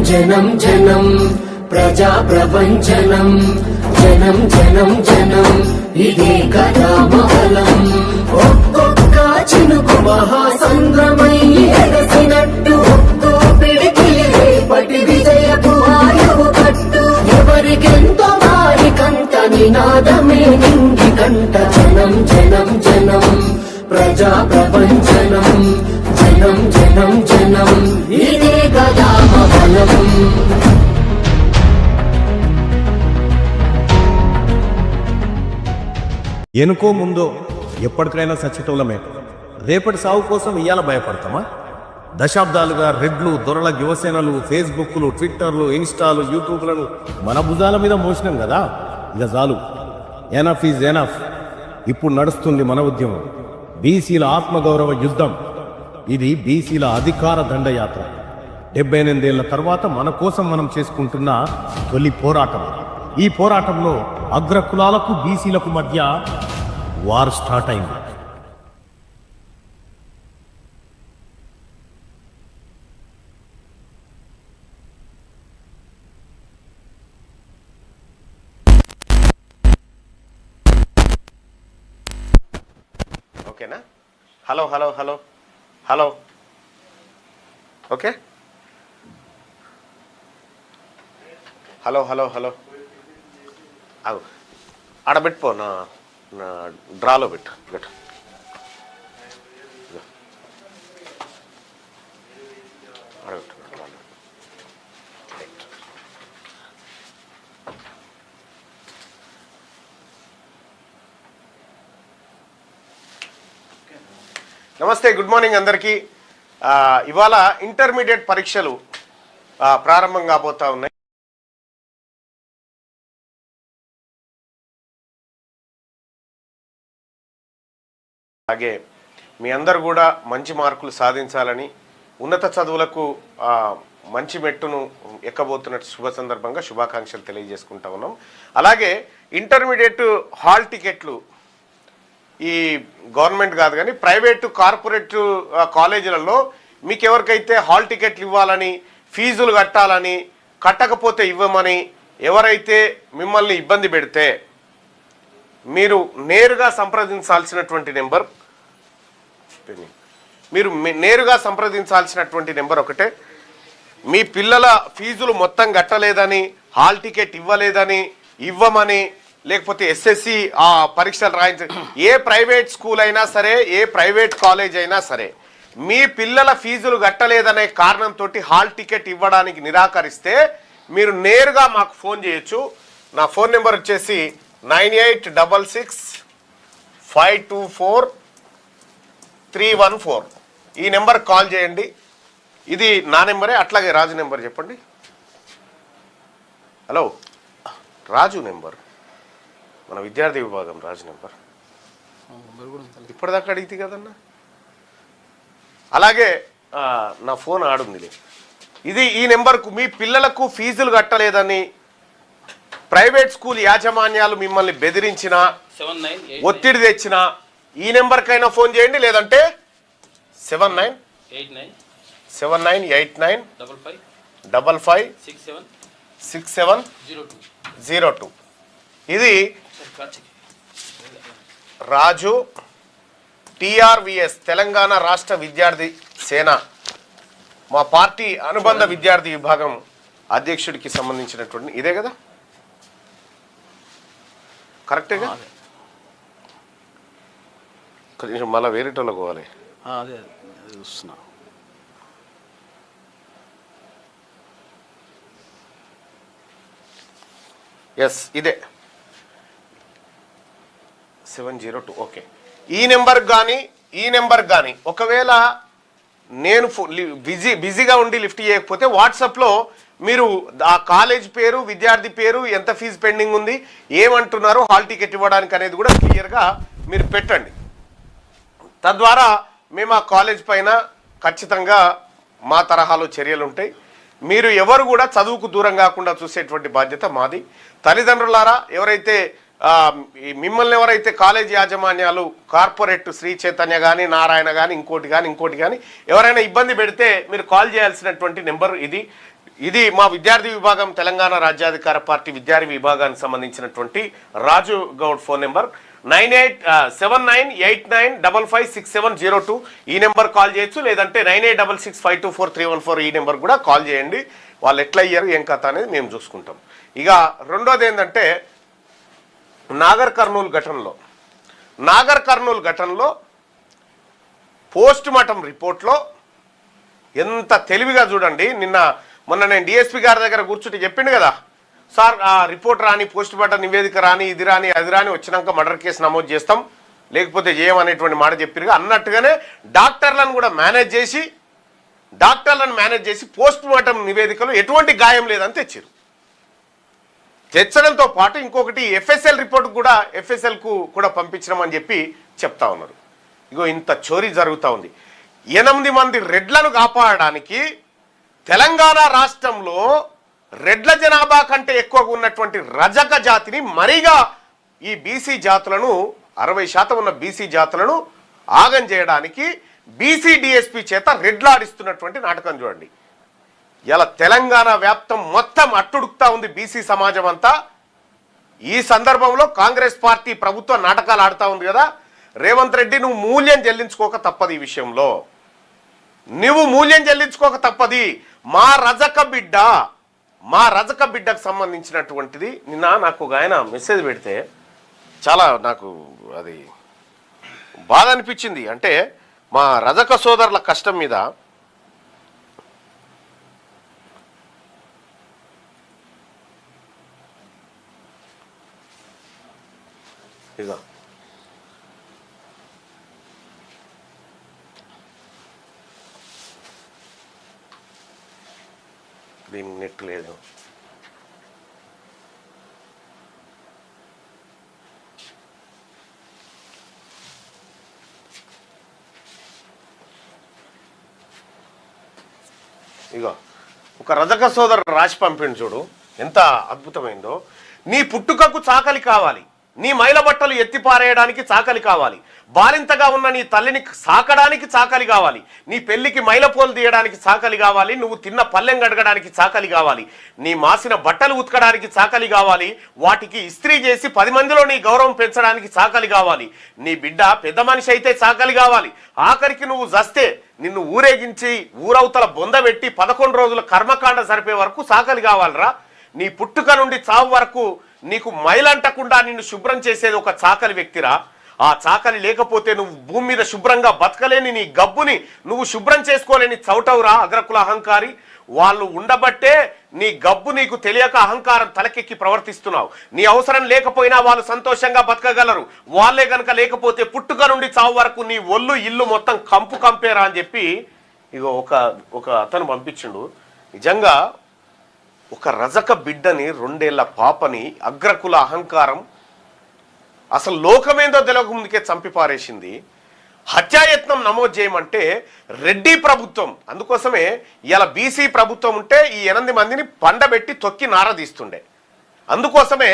జనం జనం ప్రజా ప్రపంచనం జనం జనం జనం ఇదే కదా మహలం ఒక్కొక్క చినుకు మహాసంద్రమై ఎగసినట్టు ఒక్కో పిడికిలి రేపటి విజయపు ఆయువు కట్టు ఎవరికెంతో వారికంత నినాదమే నింగి కంట జనం జనం జనం ప్రజా ప్రపంచనం జనం జనం జనం ఇదే కదా మహలం. ఎనుకో ముందో ఎప్పటికైనా సచ్చేటోళ్ళమే. రేపటి సాగు కోసం ఇయ్యాల భయపడతామా? దశాబ్దాలుగా రెడ్లు దొరల యువసేనలు ఫేస్బుక్లు ట్విట్టర్లు ఇన్స్టాలు యూట్యూబ్లను మన భుజాల మీద మోసినాం కదా. ఇక చాలు, ఎనఫ్ ఈజ్ ఎనఫ్. ఇప్పుడు నడుస్తుంది మన ఉద్యమం, బీసీల ఆత్మగౌరవ యుద్ధం. ఇది బీసీల అధికార దండయాత్ర. 78 ఏళ్ల తర్వాత మన కోసం మనం చేసుకుంటున్న తొలి పోరాటం. ఈ పోరాటంలో అగ్రకులాలకు బీసీలకు మధ్య వార్ స్టార్ట్ అయింది. ఓకేనా? Hello hello hello hello okay, hello hello hello అవు ఆడబెట్టుకో, నా డ్రాలో పెట్టు. ఆడబెట్టు డ్రాలో. నమస్తే, గుడ్ మార్నింగ్ అందరికీ. ఇవాళ ఇంటర్మీడియట్ పరీక్షలు ప్రారంభం కాబోతా ఉన్నాయి. అలాగే మీ అందరు కూడా మంచి మార్కులు సాధించాలని, ఉన్నత చదువులకు మంచి మెట్టును ఎక్కబోతున్న శుభ సందర్భంగా శుభాకాంక్షలు తెలియజేసుకుంటా ఉన్నాం. అలాగే ఇంటర్మీడియట్ హాల్ టికెట్లు ఈ గవర్నమెంట్ కాదు కానీ ప్రైవేటు కార్పొరేట్ కాలేజీలలో మీకు ఎవరికైతే హాల్ టికెట్లు ఇవ్వాలని, ఫీజులు కట్టాలని, కట్టకపోతే ఇవ్వమని ఎవరైతే మిమ్మల్ని ఇబ్బంది పెడితే మీరు నేరుగా సంప్రదించాల్సినటువంటి నెంబర్ ఒకటే. మీ పిల్లల ఫీజులు మొత్తం కట్టలేదని, హాల్ టికెట్ ఇవ్వలేదని, ఇవ్వమని, లేకపోతే ఎస్ఎస్సి పరీక్షలు రాయించ, ఏ ప్రైవేట్ స్కూల్ అయినా సరే, ఏ ప్రైవేట్ కాలేజ్ అయినా సరే, మీ పిల్లల ఫీజులు కట్టలేదనే కారణంతో హాల్ టికెట్ ఇవ్వడానికి నిరాకరిస్తే మీరు నేరుగా మాకు ఫోన్ చేయొచ్చు. నా ఫోన్ నెంబర్ వచ్చేసి 9866524314. ఈ నెంబర్ కాల్ చేయండి. ఇది నా నెంబరే. అట్లాగే రాజు నెంబర్ చెప్పండి. హలో, రాజు నెంబర్, మన విద్యార్థి విభాగం రాజు నెంబర్ ఇప్పటిదాకా అడిగితే కదన్నా. అలాగే నా ఫోన్ ఆడుందిలే. ఇది ఈ నెంబర్కు మీ పిల్లలకు ఫీజులు కట్టలేదని ప్రైవేట్ స్కూల్ యాజమాన్యాలు మిమ్మల్ని బెదిరించినా, ఒత్తిడి తెచ్చినా ఈ నెంబర్కైనా ఫోన్ చేయండి. లేదంటే 7989556702. ఇది రాజు టిఆర్విఎస్ తెలంగాణ రాష్ట్ర విద్యార్థి సేన, మా పార్టీ అనుబంధ విద్యార్థి విభాగం అధ్యక్షుడికి సంబంధించినటువంటి ఇదే కదా, కరెక్టేగా? కొంచెం మళ్ళీ వేరేటోళ్ళకి పోవాలి. ఎస్, ఇదే 702. ఓకే, ఈ నెంబర్ కానీ ఒకవేళ నేను బిజీగా ఉండి లిఫ్ట్ చేయకపోతే వాట్సాప్లో మీరు ఆ కాలేజ్ పేరు, విద్యార్థి పేరు, ఎంత ఫీజు పెండింగ్ ఉంది, ఏమంటున్నారు, హాల్ టికెట్ ఇవ్వడానికి అనేది కూడా క్లియర్గా మీరు పెట్టండి. తద్వారా మేము ఆ కాలేజ్ పైన ఖచ్చితంగా మా తరహాలో చర్యలు ఉంటాయి. మీరు ఎవరు కూడా చదువుకు దూరం కాకుండా చూసేటువంటి బాధ్యత మాది. తల్లిదండ్రులారా, మిమ్మల్ని ఎవరైతే కాలేజ్ యాజమాన్యాలు, కార్పొరేట్ శ్రీ చైతన్య కానీ, నారాయణ కానీ, ఇంకోటి కానీ ఎవరైనా ఇబ్బంది పెడితే మీరు కాల్ చేయాల్సినటువంటి నెంబర్ ఇది. ఇది మా విద్యార్థి విభాగం తెలంగాణ రాజ్యాధికార పార్టీ విద్యార్థి విభాగానికి సంబంధించినటువంటి రాజు గౌడ్ ఫోన్ నెంబర్ 987989556702. ఈ నెంబర్ కాల్ చేయొచ్చు, లేదంటే 9866524314 ఈ నెంబర్ కూడా కాల్ చేయండి. వాళ్ళు ఎట్లా అయ్యారు ఏం కథ అనేది మేము చూసుకుంటాం. ఇక రెండోది ఏంటంటే నాగర్ కర్నూలు ఘటనలో పోస్ట్ మార్టం రిపోర్ట్లో ఎంత తెలివిగా చూడండి. మొన్న నేను డిఎస్పీ గారి దగ్గర కూర్చుంటే చెప్పిండు కదా సార్, ఆ రిపోర్ట్ రాని, పోస్ట్ మార్టం నివేదిక రాని, ఇది రాని అది రాని, వచ్చినాక మర్డర్ కేసు నమోదు చేస్తాం లేకపోతే చేయమనేటువంటి మాట చెప్పిరుగా. అన్నట్టుగానే డాక్టర్లను మేనేజ్ చేసి పోస్ట్ మార్టం నివేదికలో ఎటువంటి గాయం లేదని తెచ్చడంతో పాటు ఇంకొకటి ఎఫ్ఎస్ఎల్ రిపోర్ట్ కూడా ఎఫ్ఎస్ఎల్కు కూడా పంపించడం చెప్పి చెప్తా ఉన్నారు. ఇగో ఇంత చోరీ జరుగుతూ ఉంది. 8 మంది రెడ్లను కాపాడడానికి తెలంగాణ రాష్ట్రంలో రెడ్ల జనాభా కంటే ఎక్కువగా ఉన్నటువంటి రజక జాతిని మరిగా ఈ బీసీ జాతులను 60% ఉన్న బీసీ జాతులను ఆగం చేయడానికి బీసీ డిఎస్పీ చేత రెడ్లాడిస్తున్నటువంటి నాటకం చూడండి. ఇలా తెలంగాణ వ్యాప్తం మొత్తం అట్టుడుకుతా ఉంది బీసీ సమాజం అంతా. ఈ సందర్భంలో కాంగ్రెస్ పార్టీ ప్రభుత్వ నాటకాలు ఆడుతూ ఉంది కదా. రేవంత్ రెడ్డి, నువ్వు మూల్యం చెల్లించుకోక తప్పదు. ఈ విషయంలో నువ్వు మూల్యం చెల్లించుకోక తప్పది. మా రజక బిడ్డకు సంబంధించినటువంటిది నిన్న నాకు ఒక ఆయన మెసేజ్ పెడితే చాలా నాకు అది బాధ అనిపించింది. అంటే మా రజక సోదరుల కష్టం మీద ఇక దీనికి నెట్ లేదు. ఇగో ఒక రజక సోదరుడు రాసి పంపిండు చూడు, ఎంత అద్భుతమైందో. నీ పుట్టుకకు చాకలి కావాలి, నీ మైల బట్టలు ఎత్తిపారేయడానికి చాకలి కావాలి, బాలింతగా ఉన్న నీ తల్లిని సాకడానికి చాకలి కావాలి, నీ పెళ్లికి మైలపోలు తీయడానికి చాకలి కావాలి, నువ్వు తిన్న పల్లెం గడగడానికి చాకలి కావాలి, నీ మాసిన బట్టలు ఉతకడానికి చాకలి కావాలి, వాటికి ఇస్త్రీ చేసి 10 మందిలో నీ గౌరవం పెంచడానికి చాకలి కావాలి, నీ బిడ్డ పెద్ద మనిషి అయితే చాకలి కావాలి, ఆఖరికి నువ్వు జస్తే నిన్ను ఊరేగించి ఊరవతల బొందబెట్టి 11 రోజుల కర్మకాండ సరిపోయే వరకు చాకలి కావాలరా. నీ పుట్టుక నుండి చావు వరకు నీకు మైలంటకుండా నిన్ను శుభ్రం చేసేది ఒక చాకలి వ్యక్తిరా. ఆ చాకలి లేకపోతే నువ్వు భూమి మీద శుభ్రంగా బతకలేని నీ గబ్బుని నువ్వు శుభ్రం చేసుకోలేని చౌటవురా అగ్రకుల అహంకారి. వాళ్ళు ఉండబట్టే నీ గబ్బు నీకు తెలియక అహంకారం తలకెక్కి ప్రవర్తిస్తున్నావు. నీ అవసరం లేకపోయినా వాళ్ళు సంతోషంగా బతకగలరు. వాళ్ళే గనక లేకపోతే పుట్టుక నుండి చావు వరకు నీ ఒళ్ళు ఇల్లు మొత్తం కంపేరా అని చెప్పి ఇగో ఒక అతను పంపించిండు. నిజంగా ఒక రజక బిడ్డని 2 ఏళ్ల పాపని అగ్రకుల అహంకారం అసలు లోకమేందో తెలియక ముందుకే చంపిపారేసింది. హత్యాయత్నం నమోదు చేయమంటే రెడ్డి ప్రభుత్వం, అందుకోసమే ఇలా బీసీ ప్రభుత్వం ఉంటే ఈ 8 మందిని పండబెట్టి తొక్కి నారదీస్తుండే. అందుకోసమే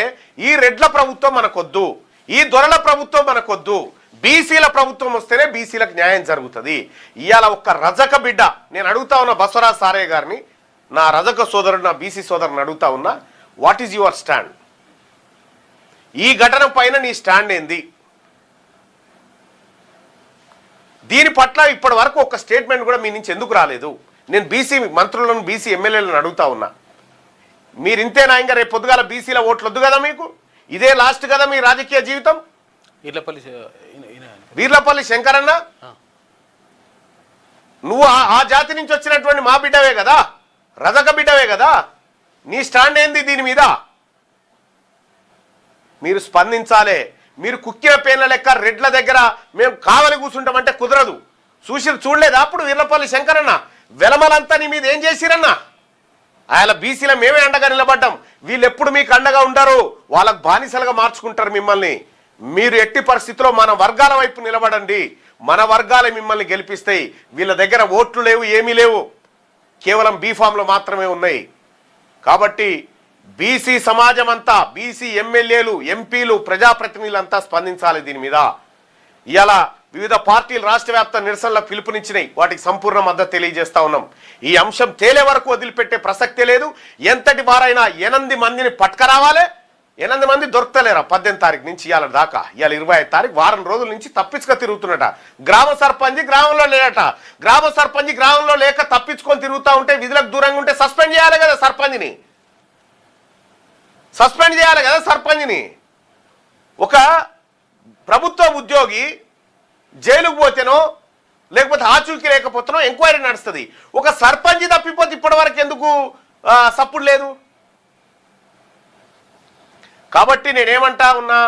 ఈ రెడ్ల ప్రభుత్వం మనకొద్దు, ఈ దొరల ప్రభుత్వం మనకొద్దు, బీసీల ప్రభుత్వం వస్తేనే బీసీలకు న్యాయం జరుగుతుంది. ఇవాళ ఒక్క రజక బిడ్డ, నేను అడుగుతా ఉన్న బసవరాజ్ సారయ్య గారిని, నా రజక సోదరుడు, నా బీసీ సోదరుని అడుగుతా ఉన్నా, వాట్ ఈజ్ యువర్ స్టాండ్? ఈ ఘటన పైన నీ స్టాండ్ ఏంది? దీని పట్ల ఇప్పటి వరకు ఒక స్టేట్మెంట్ కూడా మీ నుంచి ఎందుకు రాలేదు? నేను బీసీ మంత్రులను, బీసీ ఎమ్మెల్యేలను అడుగుతా ఉన్నా, మీరు ఇంతేనా? ఇంకా రేపు పొద్దుగాల బీసీల ఓట్లు వద్దు కదా మీకు? ఇదే లాస్ట్ కదా మీ రాజకీయ జీవితం? వీర్లపల్లి శంకరన్న, నువ్వు ఆ జాతి నుంచి వచ్చినటువంటి మా బిడ్డవే కదా, రజక బిడ్డవే కదా. నీ స్టాండ్ ఏంది దీని మీద? మీరు స్పందించాలే. మీరు కుక్కిన పేర్ల లెక్క రెడ్ల దగ్గర మేము కావలి కూర్చుంటామంటే కుదరదు. చూడలేదా అప్పుడు వీర్లపల్లి శంకరన్న వెలమలంతా నీ మీద ఏం చేసిరన్నా? ఆయన బీసీల మేమే అండగా నిలబడ్డాం. వీళ్ళు ఎప్పుడు మీకు అండగా ఉంటారు, వాళ్ళకు బానిసలుగా మార్చుకుంటారు మిమ్మల్ని. మీరు ఎట్టి పరిస్థితిలో మన వర్గాల వైపు నిలబడండి, మన వర్గాలే మిమ్మల్ని గెలిపిస్తాయి. వీళ్ళ దగ్గర ఓట్లు లేవు, ఏమీ లేవు, కేవలం బీఫామ్లు మాత్రమే ఉన్నాయి. కాబట్టి బీసీ సమాజం అంతా, బీసీ ఎమ్మెల్యేలు, ఎంపీలు, ప్రజాప్రతినిధులంతా స్పందించాలి దీని మీద. ఇవాళ వివిధ పార్టీలు రాష్ట్ర వ్యాప్త నిరసనలకు పిలుపునిచ్చినాయి. వాటికి సంపూర్ణ మద్దతు తెలియజేస్తా ఉన్నాం. ఈ అంశం తేలే వరకు వదిలిపెట్టే ప్రసక్తే లేదు. ఎంతటి వారైనా 8 మందిని పట్టుకరావాలి. 8 మంది దొరకలేరా 18 తారీఖు నుంచి ఇవాళ దాకా. ఇవాళ 25 తారీఖు, వారం రోజుల నుంచి తప్పించుక తిరుగుతున్నట. గ్రామ సర్పంచ్ గ్రామంలో లేడట. గ్రామ సర్పంచ్ గ్రామంలో లేక తప్పించుకొని తిరుగుతూ ఉంటే, విధులకు దూరంగా ఉంటే సస్పెండ్ చేయాలి కదా సర్పంచ్ని. సస్పెండ్ చేయాలి కదా సర్పంచ్ని. ఒక ప్రభుత్వ ఉద్యోగి జైలుకు పోతేనో లేకపోతే ఆచూకీ లేకపోతేనో ఎంక్వైరీ నడుస్తుంది. ఒక సర్పంచ్ తప్పిపోతే ఇప్పటి వరకు ఎందుకు సప్పుడు లేదు? కాబట్టి నేనేమంటా ఉన్నా,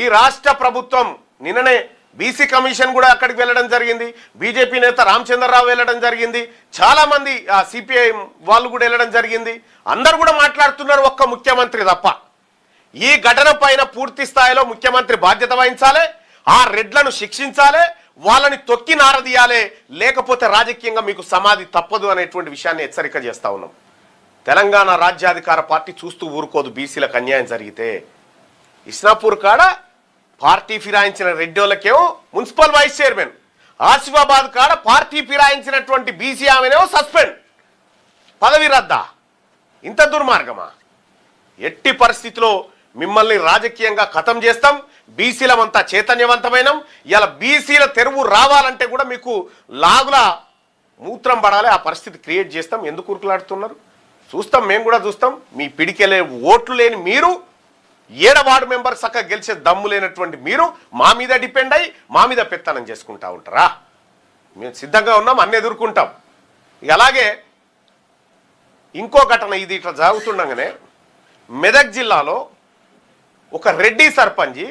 ఈ రాష్ట్ర ప్రభుత్వం నిన్ననే బీసీ కమిషన్ కూడా అక్కడికి వెళ్ళడం జరిగింది. బీజేపీ నేత రామచంద్రరావు వెళ్ళడం జరిగింది. చాలా మంది సిపిఐ వాళ్ళు కూడా వెళ్ళడం జరిగింది. అందరు కూడా మాట్లాడుతున్నారు, ఒక్క ముఖ్యమంత్రి తప్ప. ఈ ఘటన పైన పూర్తి స్థాయిలో ముఖ్యమంత్రి బాధ్యత వహించాలి. ఆ రెడ్లను శిక్షించాలి, వాళ్ళని తొక్కి నారదీయాలి. లేకపోతే రాజకీయంగా మీకు సమాధి తప్పదు అనేటువంటి విషయాన్ని హెచ్చరిక చేస్తా ఉన్నాం. తెలంగాణ రాజ్యాధికార పార్టీ చూస్తూ ఊరుకోదు. బీసీలకు అన్యాయం జరిగితే ఇస్నాపూర్ కాడ పార్టీ ఫిరాయించిన రెడ్డోళ్ళకేమో మున్సిపల్ వైస్ చైర్మన్, ఆసిఫాబాద్ కాడ పార్టీ ఫిరాయించినటువంటి బీసీ ఆమెనేమో సస్పెండ్, పదవి రద్దా. ఇంత దుర్మార్గమా? ఎట్టి పరిస్థితిలో మిమ్మల్ని రాజకీయంగా ఖతం చేస్తాం. బీసీలమంతా చైతన్యవంతమైన ఇలా బీసీల తెరువు రావాలంటే కూడా మీకు లాగుల మూత్రం పడాలి. ఆ పరిస్థితి క్రియేట్ చేస్తాం. ఎందుకు ఉరుకులాడుతున్నారు? చూస్తాం, మేము కూడా చూస్తాం. మీ పిడికెలే ఓట్లు లేని మీరు, 7వ వార్డు మెంబర్ చక్కగా గెలిచే దమ్ము లేనటువంటి మీరు మా మీద డిపెండ్ అయ్యి మా మీద పెత్తనం చేసుకుంటా ఉంటారా? మేము సిద్ధంగా ఉన్నాం, అన్ని ఎదుర్కొంటాం. అలాగే ఇంకో ఘటన, ఇది ఇట్లా జరుగుతుండగానే మెదక్ జిల్లాలో ఒక రెడ్డి సర్పంచి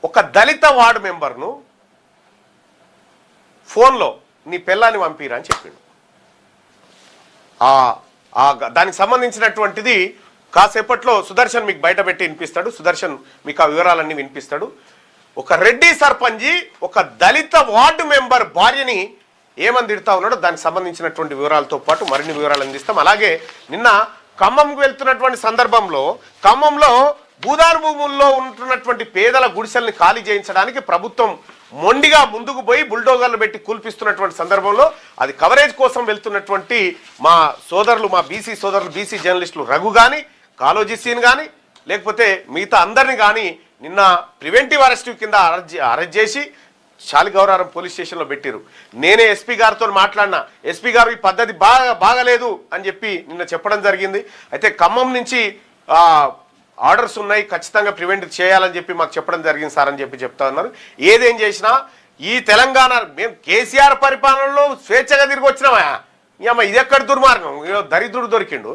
ఒక దళిత వార్డు మెంబర్ను ఫోన్లో నీ పిల్లాన్ని పంపిరా అని చెప్పిండు. దానికి సంబంధించినటువంటిది కాసేపట్లో సుదర్శన్ మీకు బయట పెట్టి వినిపిస్తాడు. సుదర్శన్ మీకు ఆ వివరాలన్నీ వినిపిస్తాడు. ఒక రెడ్డి సర్పంచి ఒక దళిత వార్డు మెంబర్ భార్యని ఏమని తిడతా ఉన్నాడో దానికి సంబంధించినటువంటి వివరాలతో పాటు మరిన్ని వివరాలు అందిస్తాం. అలాగే నిన్న ఖమ్మంకు వెళ్తున్నటువంటి సందర్భంలో ఖమ్మంలో భూదాన్ భూముల్లో ఉంటున్నటువంటి పేదల గుడిసెల్ని ఖాళీ చేయించడానికి ప్రభుత్వం మొండిగా ముందుకు పోయి బుల్డోజర్లు పెట్టి కూల్పిస్తున్నటువంటి సందర్భంలో అది కవరేజ్ కోసం వెళ్తున్నటువంటి మా సోదరులు, మా బీసీ సోదరులు, బీసీ జర్నలిస్టులు రఘు కానీ, కాలోజీ సీన్ కానీ, లేకపోతే మిగతా అందరిని కానీ నిన్న ప్రివెంటివ్ అరెస్ట్ కింద అరెస్ట్ చేసి శాలిగౌరారం పోలీస్ స్టేషన్లో పెట్టారు. నేనే ఎస్పీ గారితో మాట్లాడినా. ఎస్పీ గారు ఈ పద్ధతి బాగలేదు అని చెప్పి నిన్న చెప్పడం జరిగింది. అయితే ఖమ్మం నుంచి ఆర్డర్స్ ఉన్నాయి, ఖచ్చితంగా ప్రివెంట్ చేయాలని చెప్పి మాకు చెప్పడం జరిగింది సార్ అని చెప్పి చెప్తా ఉన్నారు. ఏదేం చేసినా ఈ తెలంగాణ మేము కేసీఆర్ పరిపాలనలో స్వేచ్ఛగా తిరిగి వచ్చినామా? అమ్మ ఇది ఎక్కడ దుర్మార్గం? దరిద్రుడు దొరికిండు.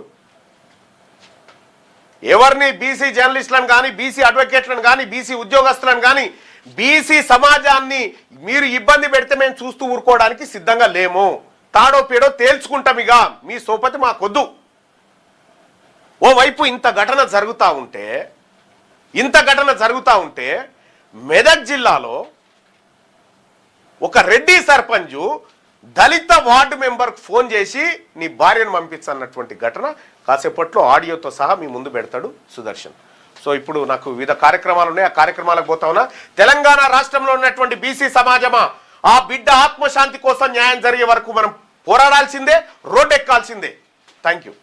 ఎవరిని బీసీ జర్నలిస్టులను కానీ, బీసీ అడ్వకేట్లను కానీ, బీసీ ఉద్యోగస్తులను కానీ, బీసీ సమాజాన్ని మీరు ఇబ్బంది పెడితే మేము చూస్తూ ఊరుకోవడానికి సిద్ధంగా లేము. తాడో పేడో తేల్చుకుంటాం. ఇక మీ సోపతి మాకొద్దు. ఓవైపు ఇంత ఘటన జరుగుతూ ఉంటే మెదక్ జిల్లాలో ఒక రెడ్డి సర్పంచు దళిత వార్డు మెంబర్కి ఫోన్ చేసి నీ భార్యను పంపించన్నటువంటి ఘటన కాసేపట్లో ఆడియోతో సహా మీ ముందు పెడతాడు సుదర్శన్. సో ఇప్పుడు నాకు వివిధ కార్యక్రమాలు ఉన్నాయి, ఆ కార్యక్రమాలకు పోతా ఉన్నా. తెలంగాణ రాష్ట్రంలో ఉన్నటువంటి బీసీ సమాజమా, ఆ బిడ్డ ఆత్మశాంతి కోసం న్యాయం జరిగే వరకు మనం పోరాడాల్సిందే, రోడ్డెక్కాల్సిందే. Thank you.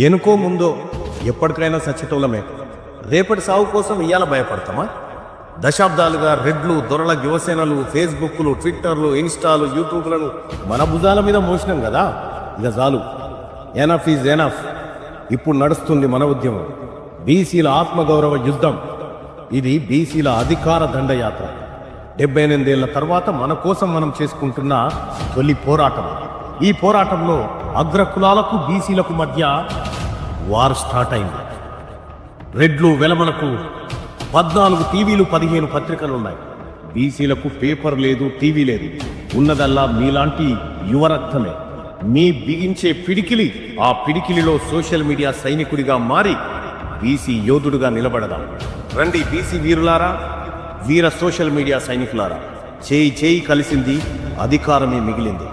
ఎనుకో ముందో ఎప్పటికైనా సచ్చేటోళ్ళమే. రేపటి సాగు కోసం ఇయ్యాల భయపడతామా? దశాబ్దాలుగా రెడ్లు, దొరల యువసేనలు, ఫేస్బుక్లు, ట్విట్టర్లు, ఇన్స్టాలు, యూట్యూబ్లను మన భుజాల మీద మోసినాం కదా. ఇక చాలు, ఎనఫ్ ఈజ్ ఎనఫ్. ఇప్పుడు నడుస్తుంది మన ఉద్యమం, బీసీల ఆత్మగౌరవ యుద్ధం. ఇది బీసీల అధికార దండయాత్ర. 78 ఏళ్ల తర్వాత మన కోసం మనం చేసుకుంటున్న తొలి పోరాటం. ఈ పోరాటంలో అగ్రకులాలకు, బీసీలకు మధ్య వార్ స్టార్ట్ అయింది. రెడ్లు వెలమలకు 14 టీవీలు, 15 పత్రికలున్నాయి. బీసీలకు పేపర్ లేదు, టీవీ లేదు. ఉన్నదల్లా మీలాంటి యువరక్తమే. మీ బిగించే పిడికిలి, ఆ పిడికిలిలో సోషల్ మీడియా సైనికుడిగా మారి బీసీ యోధుడుగా నిలబడదాం. రండి బీసీ వీరులారా, వీర సోషల్ మీడియా సైనికులారా. చేయి కలిసింది, అధికారమే మిగిలింది.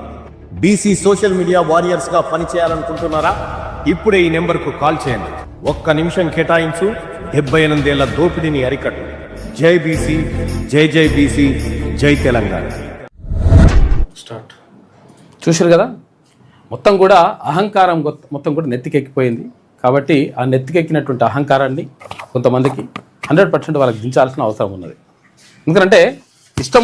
బీసీ సోషల్ మీడియా వారియర్స్ గా పనిచేయాలనుకుంటున్నారా? ఇప్పుడే ఈ నెంబర్కు కాల్ చేయండి. 1 నిమిషం కేటాయించు, 78 ఏళ్ల దోపిడీని అరికట్టు. జై బీసీ, జై జై బీసీ, జై తెలంగాణ. స్టార్ట్. చూశారు కదా, మొత్తం కూడా అహంకారం మొత్తం కూడా నెత్తికెక్కిపోయింది. కాబట్టి ఆ నెత్తికెక్కినటువంటి అహంకారాన్ని కొంతమందికి 100% వాళ్ళకి దించాల్సిన అవసరం ఉన్నది. ఎందుకంటే ఇష్టం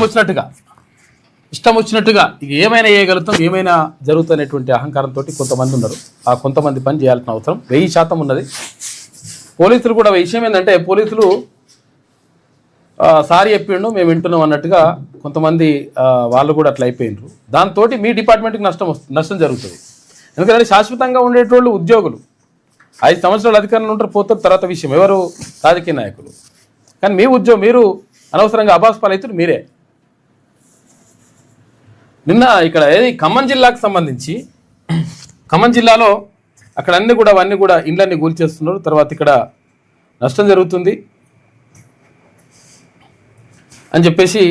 వచ్చినట్టుగా ఇక ఏమైనా చేయగలుగుతాం, ఏమైనా జరుగుతున్నటువంటి అహంకారంతో కొంతమంది ఉన్నారు. ఆ కొంతమంది పని చేయాల్సిన అవసరం 1000% ఉన్నది. పోలీసులు కూడా విషయం ఏంటంటే, పోలీసులు సారీ చెప్పిండు మేము వింటున్నాం అన్నట్టుగా కొంతమంది వాళ్ళు కూడా అట్లా అయిపోయినారు. దాంతో మీ డిపార్ట్మెంట్కి నష్టం జరుగుతుంది. ఎందుకంటే శాశ్వతంగా ఉండేటోళ్ళు ఉద్యోగులు 5 సంవత్సరాలు అధికారంలో ఉంటారు, పోతారు, తర్వాత విషయం ఎవరు రాజకీయ నాయకులు. కానీ మీ ఉద్యోగం మీరు అనవసరంగా అబాస్పాలైతున్నారు మీరే. నిన్న ఇక్కడ ఏది ఖమ్మం జిల్లాకు సంబంధించి, ఖమ్మం జిల్లాలో అక్కడ అవన్నీ కూడా ఇండ్లన్నీ కూల్చేస్తున్నారు. తర్వాత ఇక్కడ నష్టం జరుగుతుంది అని చెప్పేసి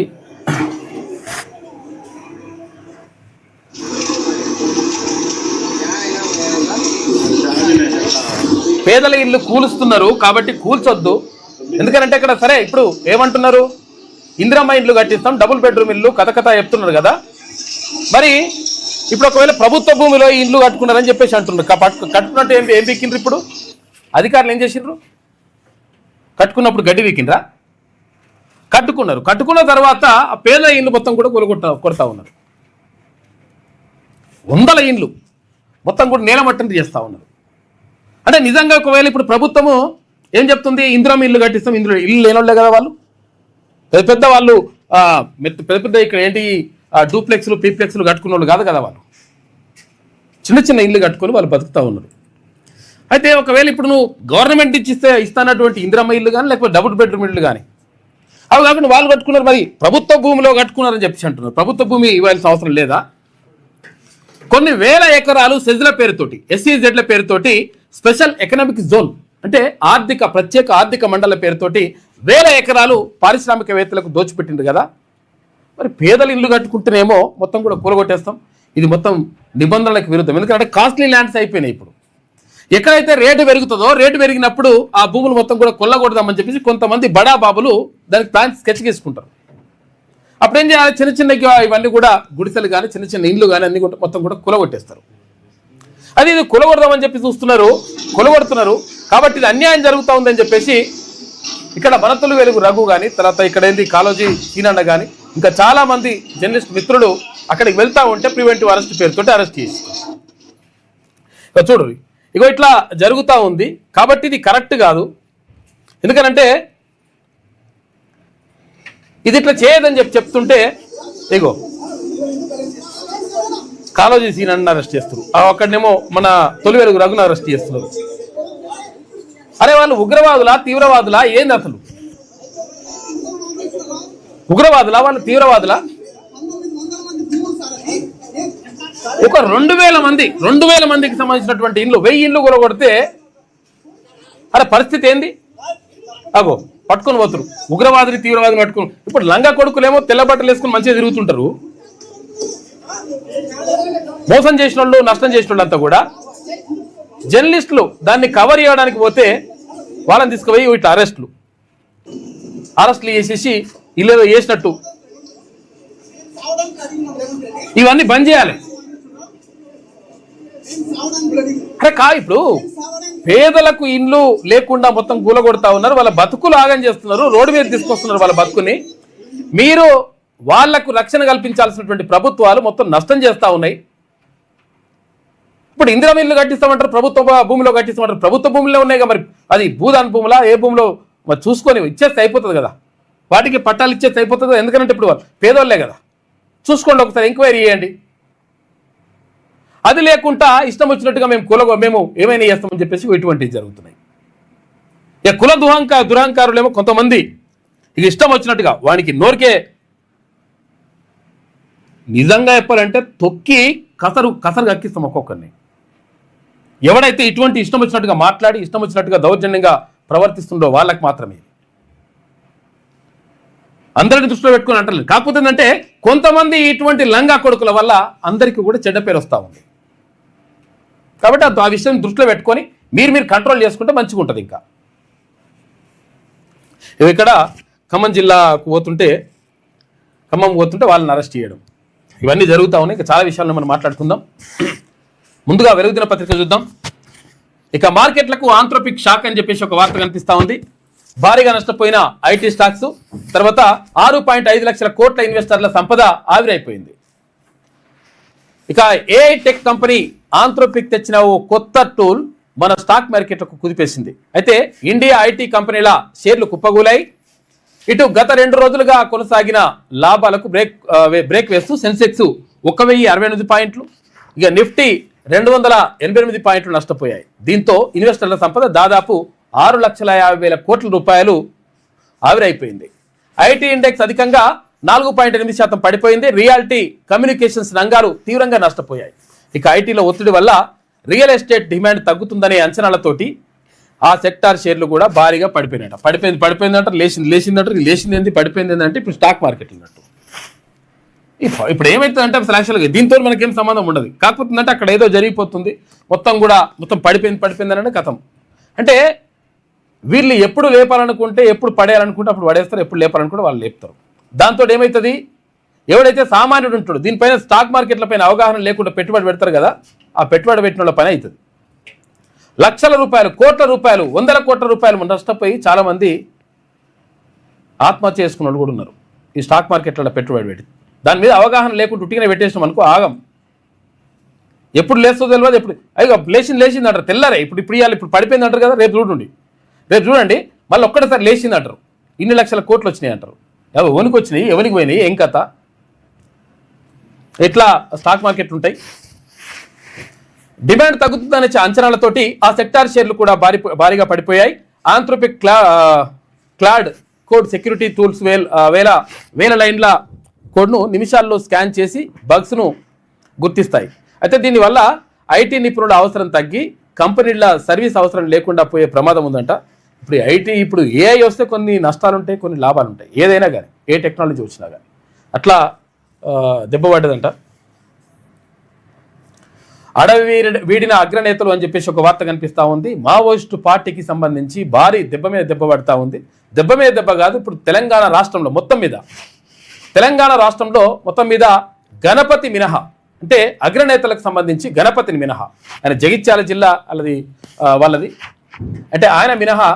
పేదల ఇల్లు కూలుస్తున్నారు కాబట్టి కూల్చొద్దు. ఎందుకంటే ఇక్కడ సరే ఇప్పుడు ఏమంటున్నారు, ఇందిరమ్మ ఇల్లు కట్టిస్తాం, డబుల్ బెడ్రూమ్ ఇల్లు కథ చెప్తున్నారు కదా. మరి ఇప్పుడు ఒకవేళ ప్రభుత్వ భూమిలో ఈ ఇల్లు కట్టుకున్నారని చెప్పేసి అంటున్నారు. కట్టుకున్నట్టు ఏం పీకిండ్రు? ఇప్పుడు అధికారులు ఏం చేసిండ్రు? కట్టుకున్నప్పుడు గడ్డి వీకిండ్రా? కట్టుకున్న తర్వాత ఆ పేద ఇల్లు మొత్తం కూడా కొడతా ఉన్నారు. 100 ఇండ్లు మొత్తం కూడా నేలమట్టం చేస్తూ ఉన్నారు. అంటే నిజంగా ఒకవేళ ఇప్పుడు ప్రభుత్వము ఏం చెప్తుంది, ఇందిరమ్మ ఇల్లు కట్టిస్తాం, ఇందులో ఇల్లు లేనోళ్ళే కదా వాళ్ళు, పెద్ద వాళ్ళు పెద్ద ఇక్కడ ఏంటి డూప్లెక్స్లు పీప్లెక్స్లు కట్టుకున్న వాళ్ళు కాదు కదా, వాళ్ళు చిన్న ఇల్లు కట్టుకొని వాళ్ళు బతుకుతూ ఉన్నారు. అయితే ఒకవేళ ఇప్పుడు నువ్వు గవర్నమెంట్ ఇస్తానటువంటి ఇందిరమ్మ ఇల్లు కానీ లేకపోతే డబుల్ బెడ్రూమ్ ఇల్లు కానీ అవి కాకుండా వాళ్ళు కట్టుకున్నారు, మరి ప్రభుత్వ భూమిలో కట్టుకున్నారని చెప్పేసి అంటున్నారు. ప్రభుత్వ భూమి ఇవ్వాల్సిన అవసరం లేదా? కొన్ని వేల ఎకరాలు సెజ్ల పేరుతోటి, SEZల పేరుతోటి స్పెషల్ ఎకనామిక్ జోన్ అంటే ప్రత్యేక ఆర్థిక మండల పేరుతోటి వేల ఎకరాలు పారిశ్రామికవేత్తలకు దోచిపెట్టింది కదా. మరి పేదలు ఇల్లు కట్టుకుంటేనేమో మొత్తం కూడా కూలగొట్టేస్తాం. ఇది మొత్తం నిబంధనలకు విరుద్ధం. ఎందుకంటే కాస్ట్లీ ల్యాండ్స్ అయిపోయినాయి. ఇప్పుడు ఎక్కడైతే రేటు పెరుగుతుందో, రేటు పెరిగినప్పుడు ఆ భూములు మొత్తం కూడా కొల్లగొడదామని చెప్పేసి కొంతమంది బడా బాబులు దానికి ప్లాన్ స్కెచ్ గీసుకుంటారు. అప్పుడేం చేయాలి, చిన్న ఇవన్నీ కూడా గుడిసెలు కానీ చిన్న ఇండ్లు కానీ అన్ని మొత్తం కూడా కూలగొట్టేస్తారు. ఇది కూలగొడదామని చెప్పి కూలగొడుతున్నారు. కాబట్టి ఇది అన్యాయం జరుగుతూ ఉందని చెప్పేసి ఇక్కడ వనతులు వెలుగు రఘు కానీ, తర్వాత ఇక్కడ ఏంది కాళోజీ సీనన్న కానీ ఇంకా చాలా మంది జర్నలిస్ట్ మిత్రులు అక్కడికి వెళ్తా ఉంటే ప్రివెంటివ్ అరెస్ట్ పేరుతో అరెస్ట్ చేసి చూడు ఇట్లా జరుగుతూ ఉంది. కాబట్టి ఇది కరెక్ట్ కాదు. ఎందుకనంటే ఇది ఇట్లా చేయదని చెప్తుంటే కాళోజీ సీనన్న అరెస్ట్ చేస్తారు, అక్కడనేమో మన తొలి వెలుగు రఘును అరెస్ట్ చేస్తున్నారు. అరే వాళ్ళు ఉగ్రవాదులా తీవ్రవాదులా ఏంది అసలు? ఉగ్రవాదులా వాళ్ళు తీవ్రవాదులా? ఒక 2000 మందికి సంబంధించినటువంటి ఇల్లు 1000 ఇల్లు కూలగొడితే అరే పరిస్థితి ఏంది? పట్టుకొని పోతురు ఉగ్రవాదిని తీవ్రవాదిని పట్టుకుని. ఇప్పుడు లంగా కొడుకులేమో తెల్ల బట్టలు వేసుకుని మంచిగా తిరుగుతుంటారు. మోసం చేసిన వాళ్ళు, నష్టం చేసిన వాళ్ళు అంతా కూడా జర్నలిస్టులు దాన్ని కవర్ చేయడానికి పోతే వాళ్ళని తీసుకుపోయి ఇట్లా అరెస్టులు చేసేసి ఇల్లు చేసినట్టు ఇవన్నీ బంద్ చేయాలి. ఇప్పుడు పేదలకు ఇండ్లు లేకుండా మొత్తం కూలగొడతా ఉన్నారు, వాళ్ళ బతుకులు ఆగం చేస్తున్నారు, రోడ్డు మీద తీసుకొస్తున్నారు వాళ్ళ బతుకుని. మీరు వాళ్లకు రక్షణ కల్పించాల్సినటువంటి ప్రభుత్వాలు మొత్తం నష్టం చేస్తూ ఉన్నాయి. ఇప్పుడు ఇందిరమ్మ ఇల్లు కట్టిస్తామంటారు, ప్రభుత్వ భూమిలో కట్టిస్తామంటారు. ప్రభుత్వ భూమిలో ఉన్నాయి కదా, మరి అది భూదాన్ భూములా ఏ భూమిలో మరి చూసుకొని ఇచ్చేస్తే అయిపోతుంది కదా, వాటికి పట్టాలు ఇచ్చేస్తే అయిపోతుంది. ఎందుకంటే ఇప్పుడు పేదోళ్ళే కదా, చూసుకోండి, ఒకసారి ఎంక్వైరీ చేయండి. అది లేకుండా ఇష్టం వచ్చినట్టుగా మేము ఏమైనా చేస్తామని చెప్పేసి ఇటువంటివి జరుగుతున్నాయి. ఇక కుల దురహంకారులేమో కొంతమంది ఇక ఇష్టం వచ్చినట్టుగా వానికి నోరికే నిజంగా చెప్పాలంటే తొక్కి కసరు కక్కిస్తాం ఒక్కొక్కరిని. ఎవడైతే ఇటువంటి ఇష్టం వచ్చినట్టుగా మాట్లాడి ఇష్టం వచ్చినట్టుగా దౌర్జన్యంగా ప్రవర్తిస్తుండో వాళ్ళకి మాత్రమే. అందరిని దృష్టిలో పెట్టుకుని అంటలేదు. కాకపోతే ఏంటంటే కొంతమంది ఇటువంటి లంగా కొడుకుల వల్ల అందరికీ కూడా చెడ్డ పేరు వస్తూ ఉంది. కాబట్టి ఆ విషయం దృష్టిలో పెట్టుకొని మీరు కంట్రోల్ చేసుకుంటే మంచిగా ఉంటుంది. ఇంకా ఇక్కడ ఖమ్మం జిల్లాకు ఖమ్మం పోతుంటే వాళ్ళని అరెస్ట్ చేయడం, ఇవన్నీ జరుగుతూ ఉన్నాయి. ఇక చాలా విషయాలను మనం మాట్లాడుకుందాం. ముందుగా వెలుగుదిన పత్రిక చూద్దాం. ఇక మార్కెట్లకు ఆంథ్రోపిక్ షాక్ అని చెప్పేసి ఒక వార్త కనిపిస్తూ ఉంది. భారీగా నష్టపోయిన ఐటీ స్టాక్స్, తర్వాత 6.5 లక్షల కోట్ల ఇన్వెస్టర్ల సంపద ఆవిరైపోయింది. ఇక ఏఐ టెక్ కంపెనీ ఆంథ్రోపిక్ తెచ్చిన ఓ కొత్త టూల్ మన స్టాక్ మార్కెట్లకు కుదిపేసింది. అయితే ఇండియా ఐటీ కంపెనీల షేర్లు కుప్పగూలాయి. ఇటు గత 2 రోజులుగా కొనసాగిన లాభాలకు బ్రేక్ వేస్తూ సెన్సెక్స్ 1068 పాయింట్లు, ఇక నిఫ్టీ 288 పాయింట్లు నష్టపోయాయి. దీంతో ఇన్వెస్టర్ల సంపద దాదాపు 6,50,000 కోట్ల రూపాయలు ఆవిరైపోయింది. ఐటీ ఇండెక్స్ అధికంగా 4.8% పడిపోయింది. రియాలిటీ, కమ్యూనికేషన్స్ రంగాలు తీవ్రంగా నష్టపోయాయి. ఇక ఐటీలో ఒత్తిడి వల్ల రియల్ ఎస్టేట్ డిమాండ్ తగ్గుతుందనే అంచనాలతోటి ఆ సెక్టార్ షేర్లు కూడా భారీగా పడిపోయినట్టు. పడిపోయింది అంటారు, లేచింది పడిపోయింది అంటే ఇప్పుడు స్టాక్ మార్కెట్ ఉన్నట్టు. ఇప్పుడు ఏమవుతుందంటే అసలు యాక్చువల్గా దీంతో మనకేం సంబంధం ఉండదు. కాకపోతే అక్కడ ఏదో జరిగిపోతుంది, మొత్తం పడిపోయింది అంటే కథం. అంటే వీళ్ళు ఎప్పుడు లేపాలనుకుంటే, ఎప్పుడు పడేయాలనుకుంటే అప్పుడు పడేస్తారు, ఎప్పుడు లేపాలనుకుంటే వాళ్ళు లేపుతారు. దాంతో ఏమవుతుంది, ఎవడైతే సామాన్యుడు ఉంటాడో, దీనిపైన స్టాక్ మార్కెట్ల పైన అవగాహన లేకుండా పెట్టుబడి పెడతారు కదా, ఆ పెట్టుబడి పెట్టిన వాళ్ళ పని అవుతుంది. లక్షల రూపాయలు, కోట్ల రూపాయలు, 100 కోట్ల రూపాయలు నష్టపోయి చాలామంది ఆత్మహత్య చేసుకున్న వాళ్ళు కూడా ఉన్నారు. ఈ స్టాక్ మార్కెట్లలో పెట్టుబడి పెట్టి దాని మీద అవగాహన లేకుండా ఉట్టిగానే పెట్టేసినాం అనుకో ఆగం. ఎప్పుడు లేస్తుందో తెలియదు. ఎప్పుడు అయ్యో లేచింది అంటారు తెల్లారే, ఇప్పుడు ఇవాళ పడిపోయింది అంటారు కదా, రేపు చూడండి మళ్ళీ ఒక్కడేసారి లేచింది అంటారు, ఇన్ని లక్షల కోట్లు వచ్చినాయి అంటారు. ఎవరికి వచ్చినాయి, ఎవరికి పోయినాయి, ఏం కథ, ఇట్లా స్టాక్ మార్కెట్లు ఉంటాయి. డిమాండ్ తగ్గుతుందనే అంచనాలతోటి ఆ సెక్టార్ షేర్లు కూడా భారీగా పడిపోయాయి. Anthropic Claude code security tools వేల లైన్ల కోడ్ను నిమిషాల్లో స్కాన్ చేసి బగ్స్ను గుర్తిస్తాయి. అయితే దీనివల్ల ఐటీ నిపుణుల అవసరం తగ్గి కంపెనీల సర్వీస్ అవసరం లేకుండా పోయే ప్రమాదం ఉందంట. ఇప్పుడు ఏఐ వస్తే కొన్ని నష్టాలు ఉంటాయి, కొన్ని లాభాలు ఉంటాయి. ఏదైనా కానీ, ఏ టెక్నాలజీ వచ్చినా కానీ అట్లా దెబ్బపడ్డదంట. అడవి వీడిన అగ్రనేతలు అని చెప్పేసి ఒక వార్త కనిపిస్తూ ఉంది. మావోయిస్టు పార్టీకి సంబంధించి భారీ దెబ్బ మీద దెబ్బ పడతా ఉంది. దెబ్బ మీద దెబ్బ కాదు, ఇప్పుడు తెలంగాణ రాష్ట్రంలో మొత్తం మీద గణపతి మినహా, అంటే అగ్రనేతలకు సంబంధించి గణపతిని మినహా, ఆయన జగిత్యాల జిల్లా వాళ్ళది, అంటే ఆయన మినహా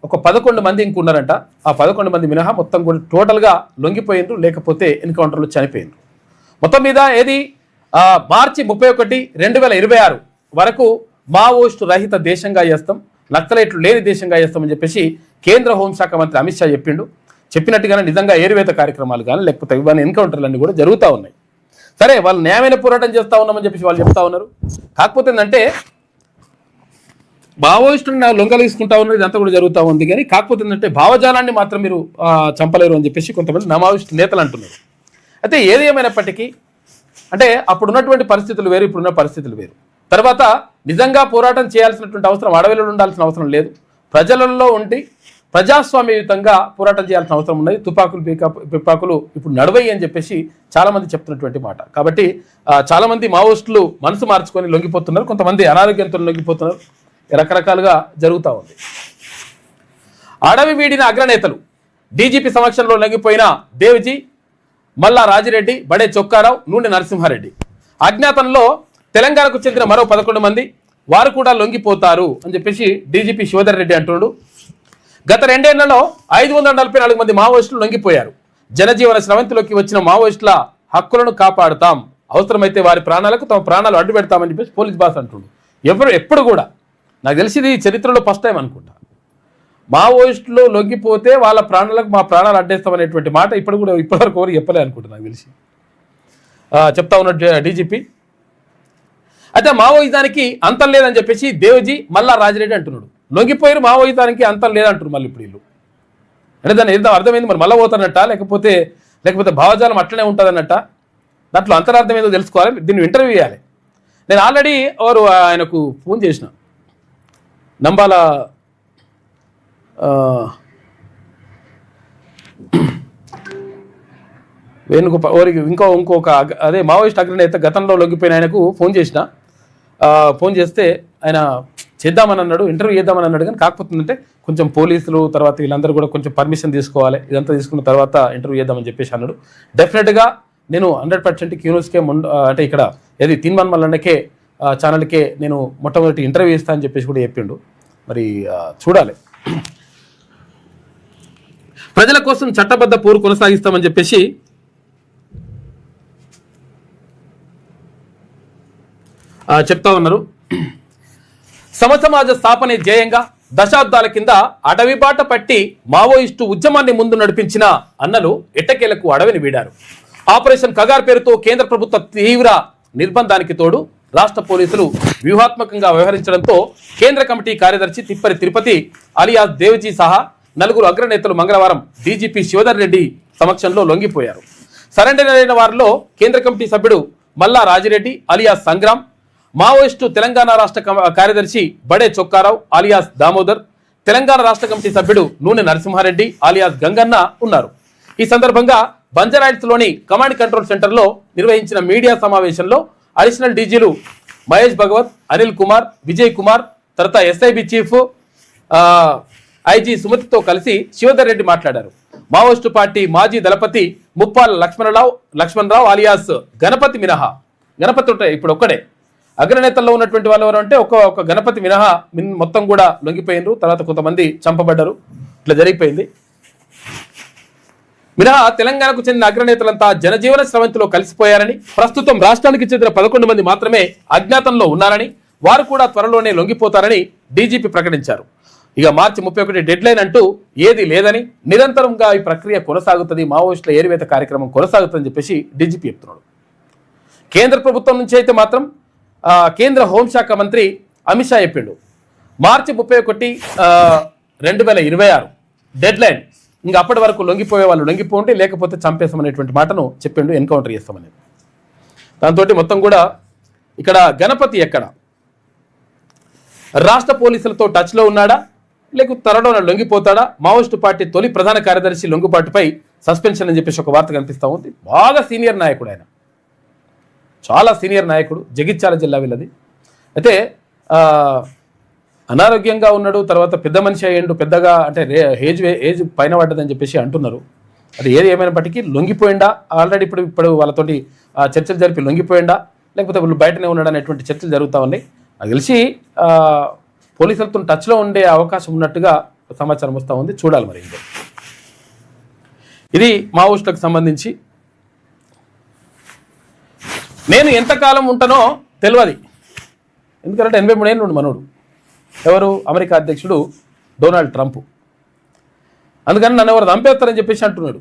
ఒక 11 మంది ఇంకున్నారంట. ఆ 11 మంది మినహా మొత్తం కూడా టోటల్గా లొంగిపోయినరు, లేకపోతే ఎన్కౌంటర్లో చనిపోయినరు. మొత్తం మీద మార్చి 31, 2026 వరకు మావోయిస్టు రహిత దేశంగా చేస్తాం, నక్సలైట్లు లేని దేశంగా చేస్తామని చెప్పేసి కేంద్ర హోంశాఖ మంత్రి అమిత్ షా చెప్పినట్టుగానే నిజంగా ఏరువేత కార్యక్రమాలు కానీ, లేకపోతే ఇవన్నీ ఎన్కౌంటర్లన్నీ కూడా జరుగుతూ ఉన్నాయి. సరే, వాళ్ళు న్యాయమైన పోరాటం చేస్తూ ఉన్నామని చెప్పేసి వాళ్ళు చెప్తా ఉన్నారు. కాకపోతే ఏంటంటే మావోయిస్టులను లొంగలిసుకుంటా ఉన్నారు, ఇదంతా కూడా జరుగుతూ ఉంది. కానీ కాకపోతే ఏంటంటే భావజాలాన్ని మాత్రం మీరు చంపలేరు అని చెప్పేసి కొంతమంది మావోయిస్టు నేతలు అంటున్నారు. అయితే ఏది ఏమైనప్పటికీ అంటే అప్పుడున్నటువంటి పరిస్థితులు వేరు, ఇప్పుడున్న పరిస్థితులు వేరు. తర్వాత నిజంగా పోరాటం చేయాల్సినటువంటి అవసరం అడవిలో ఉండాల్సిన అవసరం లేదు, ప్రజలలో ఉండి ప్రజాస్వామ్యయుతంగా పోరాటం చేయాల్సిన అవసరం ఉన్నది. పిపాకులు ఇప్పుడు నడవయి అని చెప్పేసి చాలామంది చెప్తున్నటువంటి మాట. కాబట్టి చాలామంది మావోయిస్టులు మనసు మార్చుకొని లొంగిపోతున్నారు, కొంతమంది అనారోగ్యంతో లొంగిపోతున్నారు, రకరకాలుగా జరుగుతూ ఉంది. అడవి వీడిన అగ్రనేతలు డీజీపీ సమక్షంలో లొంగిపోయిన దేవ్జీ, మల్లా రాజిరెడ్డి, బడే చొక్కారావు, నూనె నరసింహారెడ్డి. అజ్ఞాతంలో తెలంగాణకు చెందిన మరో 11 మంది వారు కూడా లొంగిపోతారు అని చెప్పేసి డీజీపీ శివధర్ రెడ్డి అంటున్నాడు. గత 2 ఏళ్లలో 544 మంది మావోయిస్టులు లొంగిపోయారు. జనజీవన స్రవంతిలోకి వచ్చిన మావోయిస్టుల హక్కులను కాపాడుతాం, అవసరమైతే వారి ప్రాణాలకు తమ ప్రాణాలు అడ్డు పెడతామని చెప్పేసి పోలీస్ బాస్ అంటున్నాడు. ఎప్పుడు కూడా నాకు తెలిసింది చరిత్రలో ఫస్ట్ టైం అనుకుంటా, మావోయిస్టులు లొంగిపోతే వాళ్ళ ప్రాణాలకు మా ప్రాణాలు అడ్డేస్తామనేటువంటి మాట ఇప్పటివరకు ఎవరు చెప్పలే అనుకుంటా నాకు తెలిసి, చెప్తా ఉన్నాడు డీజీపీ. అయితే మావోయిజానికి అంతం లేదని చెప్పేసి దేవ్జీ, మల్లా రాజిరెడ్డి అంటున్నాడు. లొంగిపోయారు, మావోయిజానికి అంతం లేదంటారు మళ్ళీ ఇప్పుడు వీళ్ళు. అంటే దాన్ని ఏదో అర్థమైంది, మరి మళ్ళీ పోతారన్నట్ట, లేకపోతే భావజాలం అట్లనే ఉంటుందన్నట్ట. దాంట్లో అంతరార్థం ఏదో తెలుసుకోవాలి, దీన్ని ఇంటర్వ్యూ చేయాలి. నేను ఆల్రెడీ ఆయనకు ఫోన్ చేసిన, నంబాల వేణుగోపాల్ ఇంకొక అదే మావోయిస్ట్ అగ్రనేత గతంలో లొంగిపోయిన ఆయనకు ఫోన్ చేసిన. ఫోన్ చేస్తే ఆయన చేద్దామని అన్నాడు, ఇంటర్వ్యూ చేద్దామని అన్నాడు. కానీ కాకపోతే అంటే కొంచెం పోలీసులు తర్వాత వీళ్ళందరూ కూడా కొంచెం పర్మిషన్ తీసుకోవాలి, ఇదంతా తీసుకున్న తర్వాత ఇంటర్వ్యూ చేద్దామని చెప్పేసి అన్నాడు. డెఫినెట్గా నేను 100% క్యూన్యూస్కే అంటే ఇక్కడ ఏది తీన్మాన్ మల్లన్నకే ఛానల్కే నేను మొట్టమొదటి ఇంటర్వ్యూ ఇస్తా అని చెప్పేసి కూడా చెప్పిండు. మరి చూడాలి. ప్రజల కోసం చట్టబద్ధ పోరు కొనసాగిస్తామని చెప్పేసి చెప్తా ఉన్నారు. సమసమాజ స్థాపనే ధ్యేయంగా దశాబ్దాల కింద అడవిబాట పట్టి మావోయిస్టు ఉద్యమాన్ని ముందు నడిపించిన అన్నలు ఎట్టకేలకు అడవిని వీడారు. ఆపరేషన్ కగార్ పేరుతో కేంద్ర ప్రభుత్వ తీవ్ర నిర్బంధానికి తోడు రాష్ట్ర పోలీసులు వ్యూహాత్మకంగా వ్యవహరించడంతో కేంద్ర కమిటీ కార్యదర్శి తిప్పరి తిరుపతి అలియాస్ దేవజీ సహా నలుగురు అగ్రనేతలు మంగళవారం డీజీపీ శివధర్ రెడ్డి సమక్షంలో లొంగిపోయారు. సరెండర్ అయిన వారిలో కేంద్ర కమిటీ సభ్యుడు మల్లా రాజిరెడ్డి అలియాస్ సంగ్రామ్, మావోయిస్టు తెలంగాణ రాష్ట్ర కార్యదర్శి బడే చొక్కారావు అలియాస్ దామోదర్, తెలంగాణ రాష్ట్ర కమిటీ సభ్యుడు నూనె నరసింహారెడ్డి అలియాస్ గంగన్న ఉన్నారు. ఈ సందర్భంగా బంజారాయిల్స్లోని కమాండ్ కంట్రోల్ సెంటర్లో నిర్వహించిన మీడియా సమావేశంలో అడిషనల్ డీజీలు మహేష్ భగవత్, అనిల్ కుమార్, విజయ్ కుమార్, తర్వాత ఎస్ఐబి చీఫ్ ఐజీ సుమతితో కలిసి శివధర్ రెడ్డి మాట్లాడారు. మావోయిస్టు పార్టీ మాజీ దళపతి ముప్పాల లక్ష్మణరావు అలియాస్ గణపతి మినహా, గణపతి ఉంటాయి ఇప్పుడు ఒక్కడే, అగ్రనేతల్లో ఉన్నటువంటి వాళ్ళు ఎవరు అంటే ఒక గణపతి మినహా మొత్తం కూడా లొంగిపోయినారు. తర్వాత కొంతమంది చంపబడ్డారు. ఇట్లా జరిగిపోయింది. మినహా తెలంగాణకు చెందిన అగ్రనేతలంతా జనజీవన స్రవంతిలో కలిసిపోయారని, ప్రస్తుతం రాష్ట్రానికి చెందిన 11 మంది మాత్రమే అజ్ఞాతంలో ఉన్నారని, వారు కూడా త్వరలోనే లొంగిపోతారని డీజీపీ ప్రకటించారు. ఇక మార్చి 31 డెడ్ లైన్ అంటూ ఏది లేదని, నిరంతరంగా ఈ ప్రక్రియ కొనసాగుతుంది, మావోయిస్టుల ఏరివేత కార్యక్రమం కొనసాగుతుందని చెప్పేసి డీజీపీ చెప్తున్నాడు. కేంద్ర ప్రభుత్వం నుంచి అయితే మాత్రం కేంద్ర హోంశాఖ మంత్రి అమిత్ షా చెప్పిండు మార్చి 31, 2026 డెడ్ లైన్, ఇంకా అప్పటి వరకు లొంగిపోయే వాళ్ళు లొంగిపోండి, లేకపోతే చంపేస్తామనేటువంటి మాటను చెప్పిండు, ఎన్కౌంటర్ చేస్తామనేది. దాంతో మొత్తం కూడా ఇక్కడ గణపతి ఎక్కడ రాష్ట్ర పోలీసులతో టచ్లో ఉన్నాడా, లేకపోతే త్వరలో లొంగిపోతాడా? మావోయిస్టు పార్టీ తొలి ప్రధాన కార్యదర్శి లొంగుబాటుపై సస్పెన్షన్ అని చెప్పేసి ఒక వార్త కనిపిస్తూ ఉంది. బాగా సీనియర్ నాయకుడు ఆయన, చాలా సీనియర్ నాయకుడు, జగిత్యాల జిల్లా వీళ్ళది. అయితే అనారోగ్యంగా ఉన్నాడు, తర్వాత పెద్ద మనిషి అయ్యిండు, పెద్దగా అంటే ఏజ్ పైన పడ్డదని చెప్పేసి అంటున్నారు. అది ఏది ఏమైనప్పటికీ లొంగిపోయిందా, ఆల్రెడీ ఇప్పుడు వాళ్ళతోటి చర్చలు జరిపి లొంగిపోయిందా, లేకపోతే వాళ్ళు బయటనే ఉన్నాడు అనేటువంటి చర్చలు జరుగుతూ ఉన్నాయి. అది తెలిసి పోలీసులతో టచ్లో ఉండే అవకాశం ఉన్నట్టుగా సమాచారం వస్తూ ఉంది. చూడాలి మరి. ఇది మావోయిస్టులకు సంబంధించి. నేను ఎంతకాలం ఉంటానో తెలియదు, ఎందుకంటే 83 ఏళ్ళు మనోడు, ఎవరు అమెరికా అధ్యక్షుడు డొనాల్డ్ ట్రంప్. అందుకని నన్ను ఎవరు చంపేస్తారని చెప్పేసి అంటున్నాడు.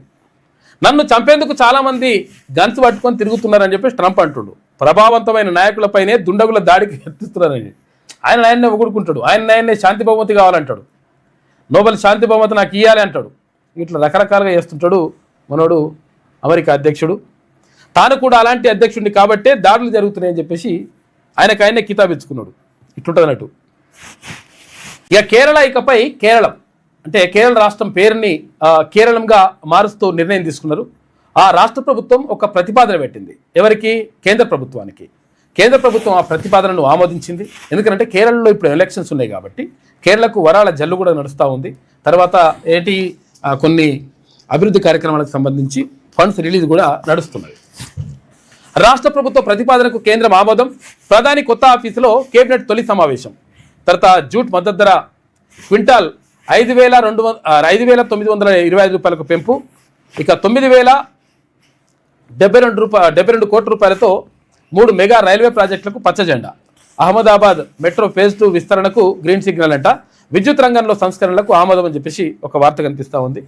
నన్ను చంపేందుకు చాలామంది గన్స్ పట్టుకొని తిరుగుతున్నారని చెప్పేసి ట్రంప్ అంటున్నాడు. ప్రభావవంతమైన నాయకులపైనే దుండగుల దాడికి ఎత్తిస్తున్నారని ఆయన్నే ఒగుడుకుంటాడు. ఆయన్నే శాంతి బహుమతి కావాలంటాడు, నోబెల్ శాంతి బహుమతి నాకు ఇవ్వాలి అంటాడు. ఇట్లా రకరకాలుగా చేస్తుంటాడు మనోడు అమెరికా అధ్యక్షుడు. తాను కూడా అలాంటి అధ్యక్షుడిని కాబట్టే దాడులు జరుగుతున్నాయని చెప్పేసి ఆయనకు కితాబిచ్చుకున్నాడు. ఇట్లుంటుంది అన్నట్టు. ఇక కేరళ, ఇకపై కేరళం అంటే కేరళ రాష్ట్రం పేరుని కేరళంగా మారుస్తూ నిర్ణయం తీసుకున్నారు. ఆ రాష్ట్ర ప్రభుత్వం ఒక ప్రతిపాదన పెట్టింది. ఎవరికి? కేంద్ర ప్రభుత్వానికి. కేంద్ర ప్రభుత్వం ఆ ప్రతిపాదనను ఆమోదించింది. ఎందుకంటే కేరళలో ఇప్పుడు ఎలక్షన్స్ ఉన్నాయి కాబట్టి కేరళకు వరాల జల్లు కూడా నడుస్తూ ఉంది. తర్వాత కొన్ని అభివృద్ధి కార్యక్రమాలకు సంబంధించి ఫండ్స్ రిలీజ్ కూడా నడుస్తున్నది. రాష్ట్ర ప్రభుత్వ ప్రతిపాదనకు కేంద్రం ఆమోదం. ప్రధాని కొత్త ఆఫీసులో కేబినెట్ తొలి సమావేశం. తర్వాత జూట్ మద్దతు ధర క్వింటాల్ 5,925 రూపాయలకు పెంపు. ఇక 9,072 కోట్ల రూపాయలతో 3 మెగా రైల్వే ప్రాజెక్టులకు పచ్చజెండా. అహ్మదాబాద్ మెట్రో ఫేజ్ 2 విస్తరణకు గ్రీన్ సిగ్నల్ అంట. విద్యుత్ రంగంలో సంస్కరణలకు ఆమోదం అని చెప్పేసి ఒక వార్త కనిపిస్తూ ఉంది.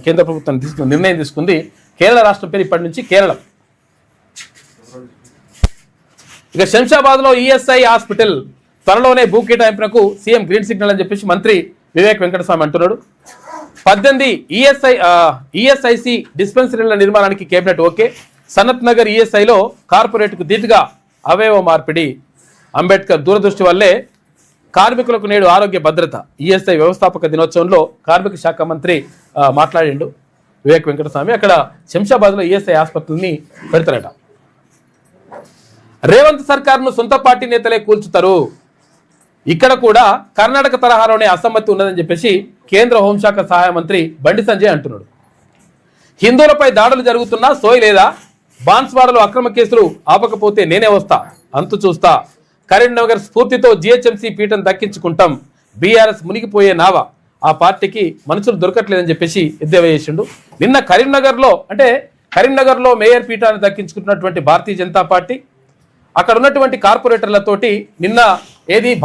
కేంద్ర ప్రభుత్వం నిర్ణయం తీసుకుంది. కేరళ రాష్ట్రం పేరు ఇప్పటి నుంచి కేరళం. ఇక శంషాబాద్లో ఈఎస్ఐ హాస్పిటల్ త్వరలోనే భూ కేటాయింపునకు సీఎం గ్రీన్ సిగ్నల్ అని చెప్పేసి మంత్రి వివేక్ వెంకటస్వామి అంటున్నాడు. 18 ఈఎస్ఐసి డిస్పెన్సరీల నిర్మాణానికి కేబినెట్ ఓకే. సనత్ నగర్ ఈఎస్ఐలో కార్పొరేట్కు ధీటుగా అవయవ మార్పిడి. అంబేద్కర్ దూరదృష్టి వల్లే కార్మికులకు నేడు ఆరోగ్య భద్రత. ఈఎస్ఐ వ్యవస్థాపక దినోత్సవంలో కార్మిక శాఖ మంత్రి మాట్లాడిండు వివేక్ వెంకటస్వామి. అక్కడ శంషాబాద్లో ఈఎస్ఐ ఆసుపత్రిని పెడతారట. రేవంత్ సర్కార్ను సొంత పార్టీ నేతలే కూల్చుతారు. ఇక్కడ కూడా కర్ణాటక తరహాలోనే అసమ్మతి ఉన్నదని చెప్పేసి కేంద్ర హోంశాఖ సహాయ మంత్రి బండి సంజయ్ అంటున్నాడు. హిందువులపై దాడులు జరుగుతున్నా సోయి లేదా, బాన్స్వాడలో అక్రమ కేసులు ఆపకపోతే నేనే వస్తా, అంతు చూస్తా, కరీంనగర్ స్ఫూర్తితో జిహెచ్ఎంసీ పీఠం దక్కించుకుంటాం, బీఆర్ఎస్ మునిగిపోయే నావా, ఆ పార్టీకి మనుషులు దొరకట్లేదని చెప్పేసి ఎద్దేవా చేసిండు. నిన్న కరీంనగర్లో మేయర్ పీఠాన్ని దక్కించుకున్నటువంటి భారతీయ జనతా పార్టీ అక్కడ ఉన్నటువంటి కార్పొరేటర్లతోటి నిన్న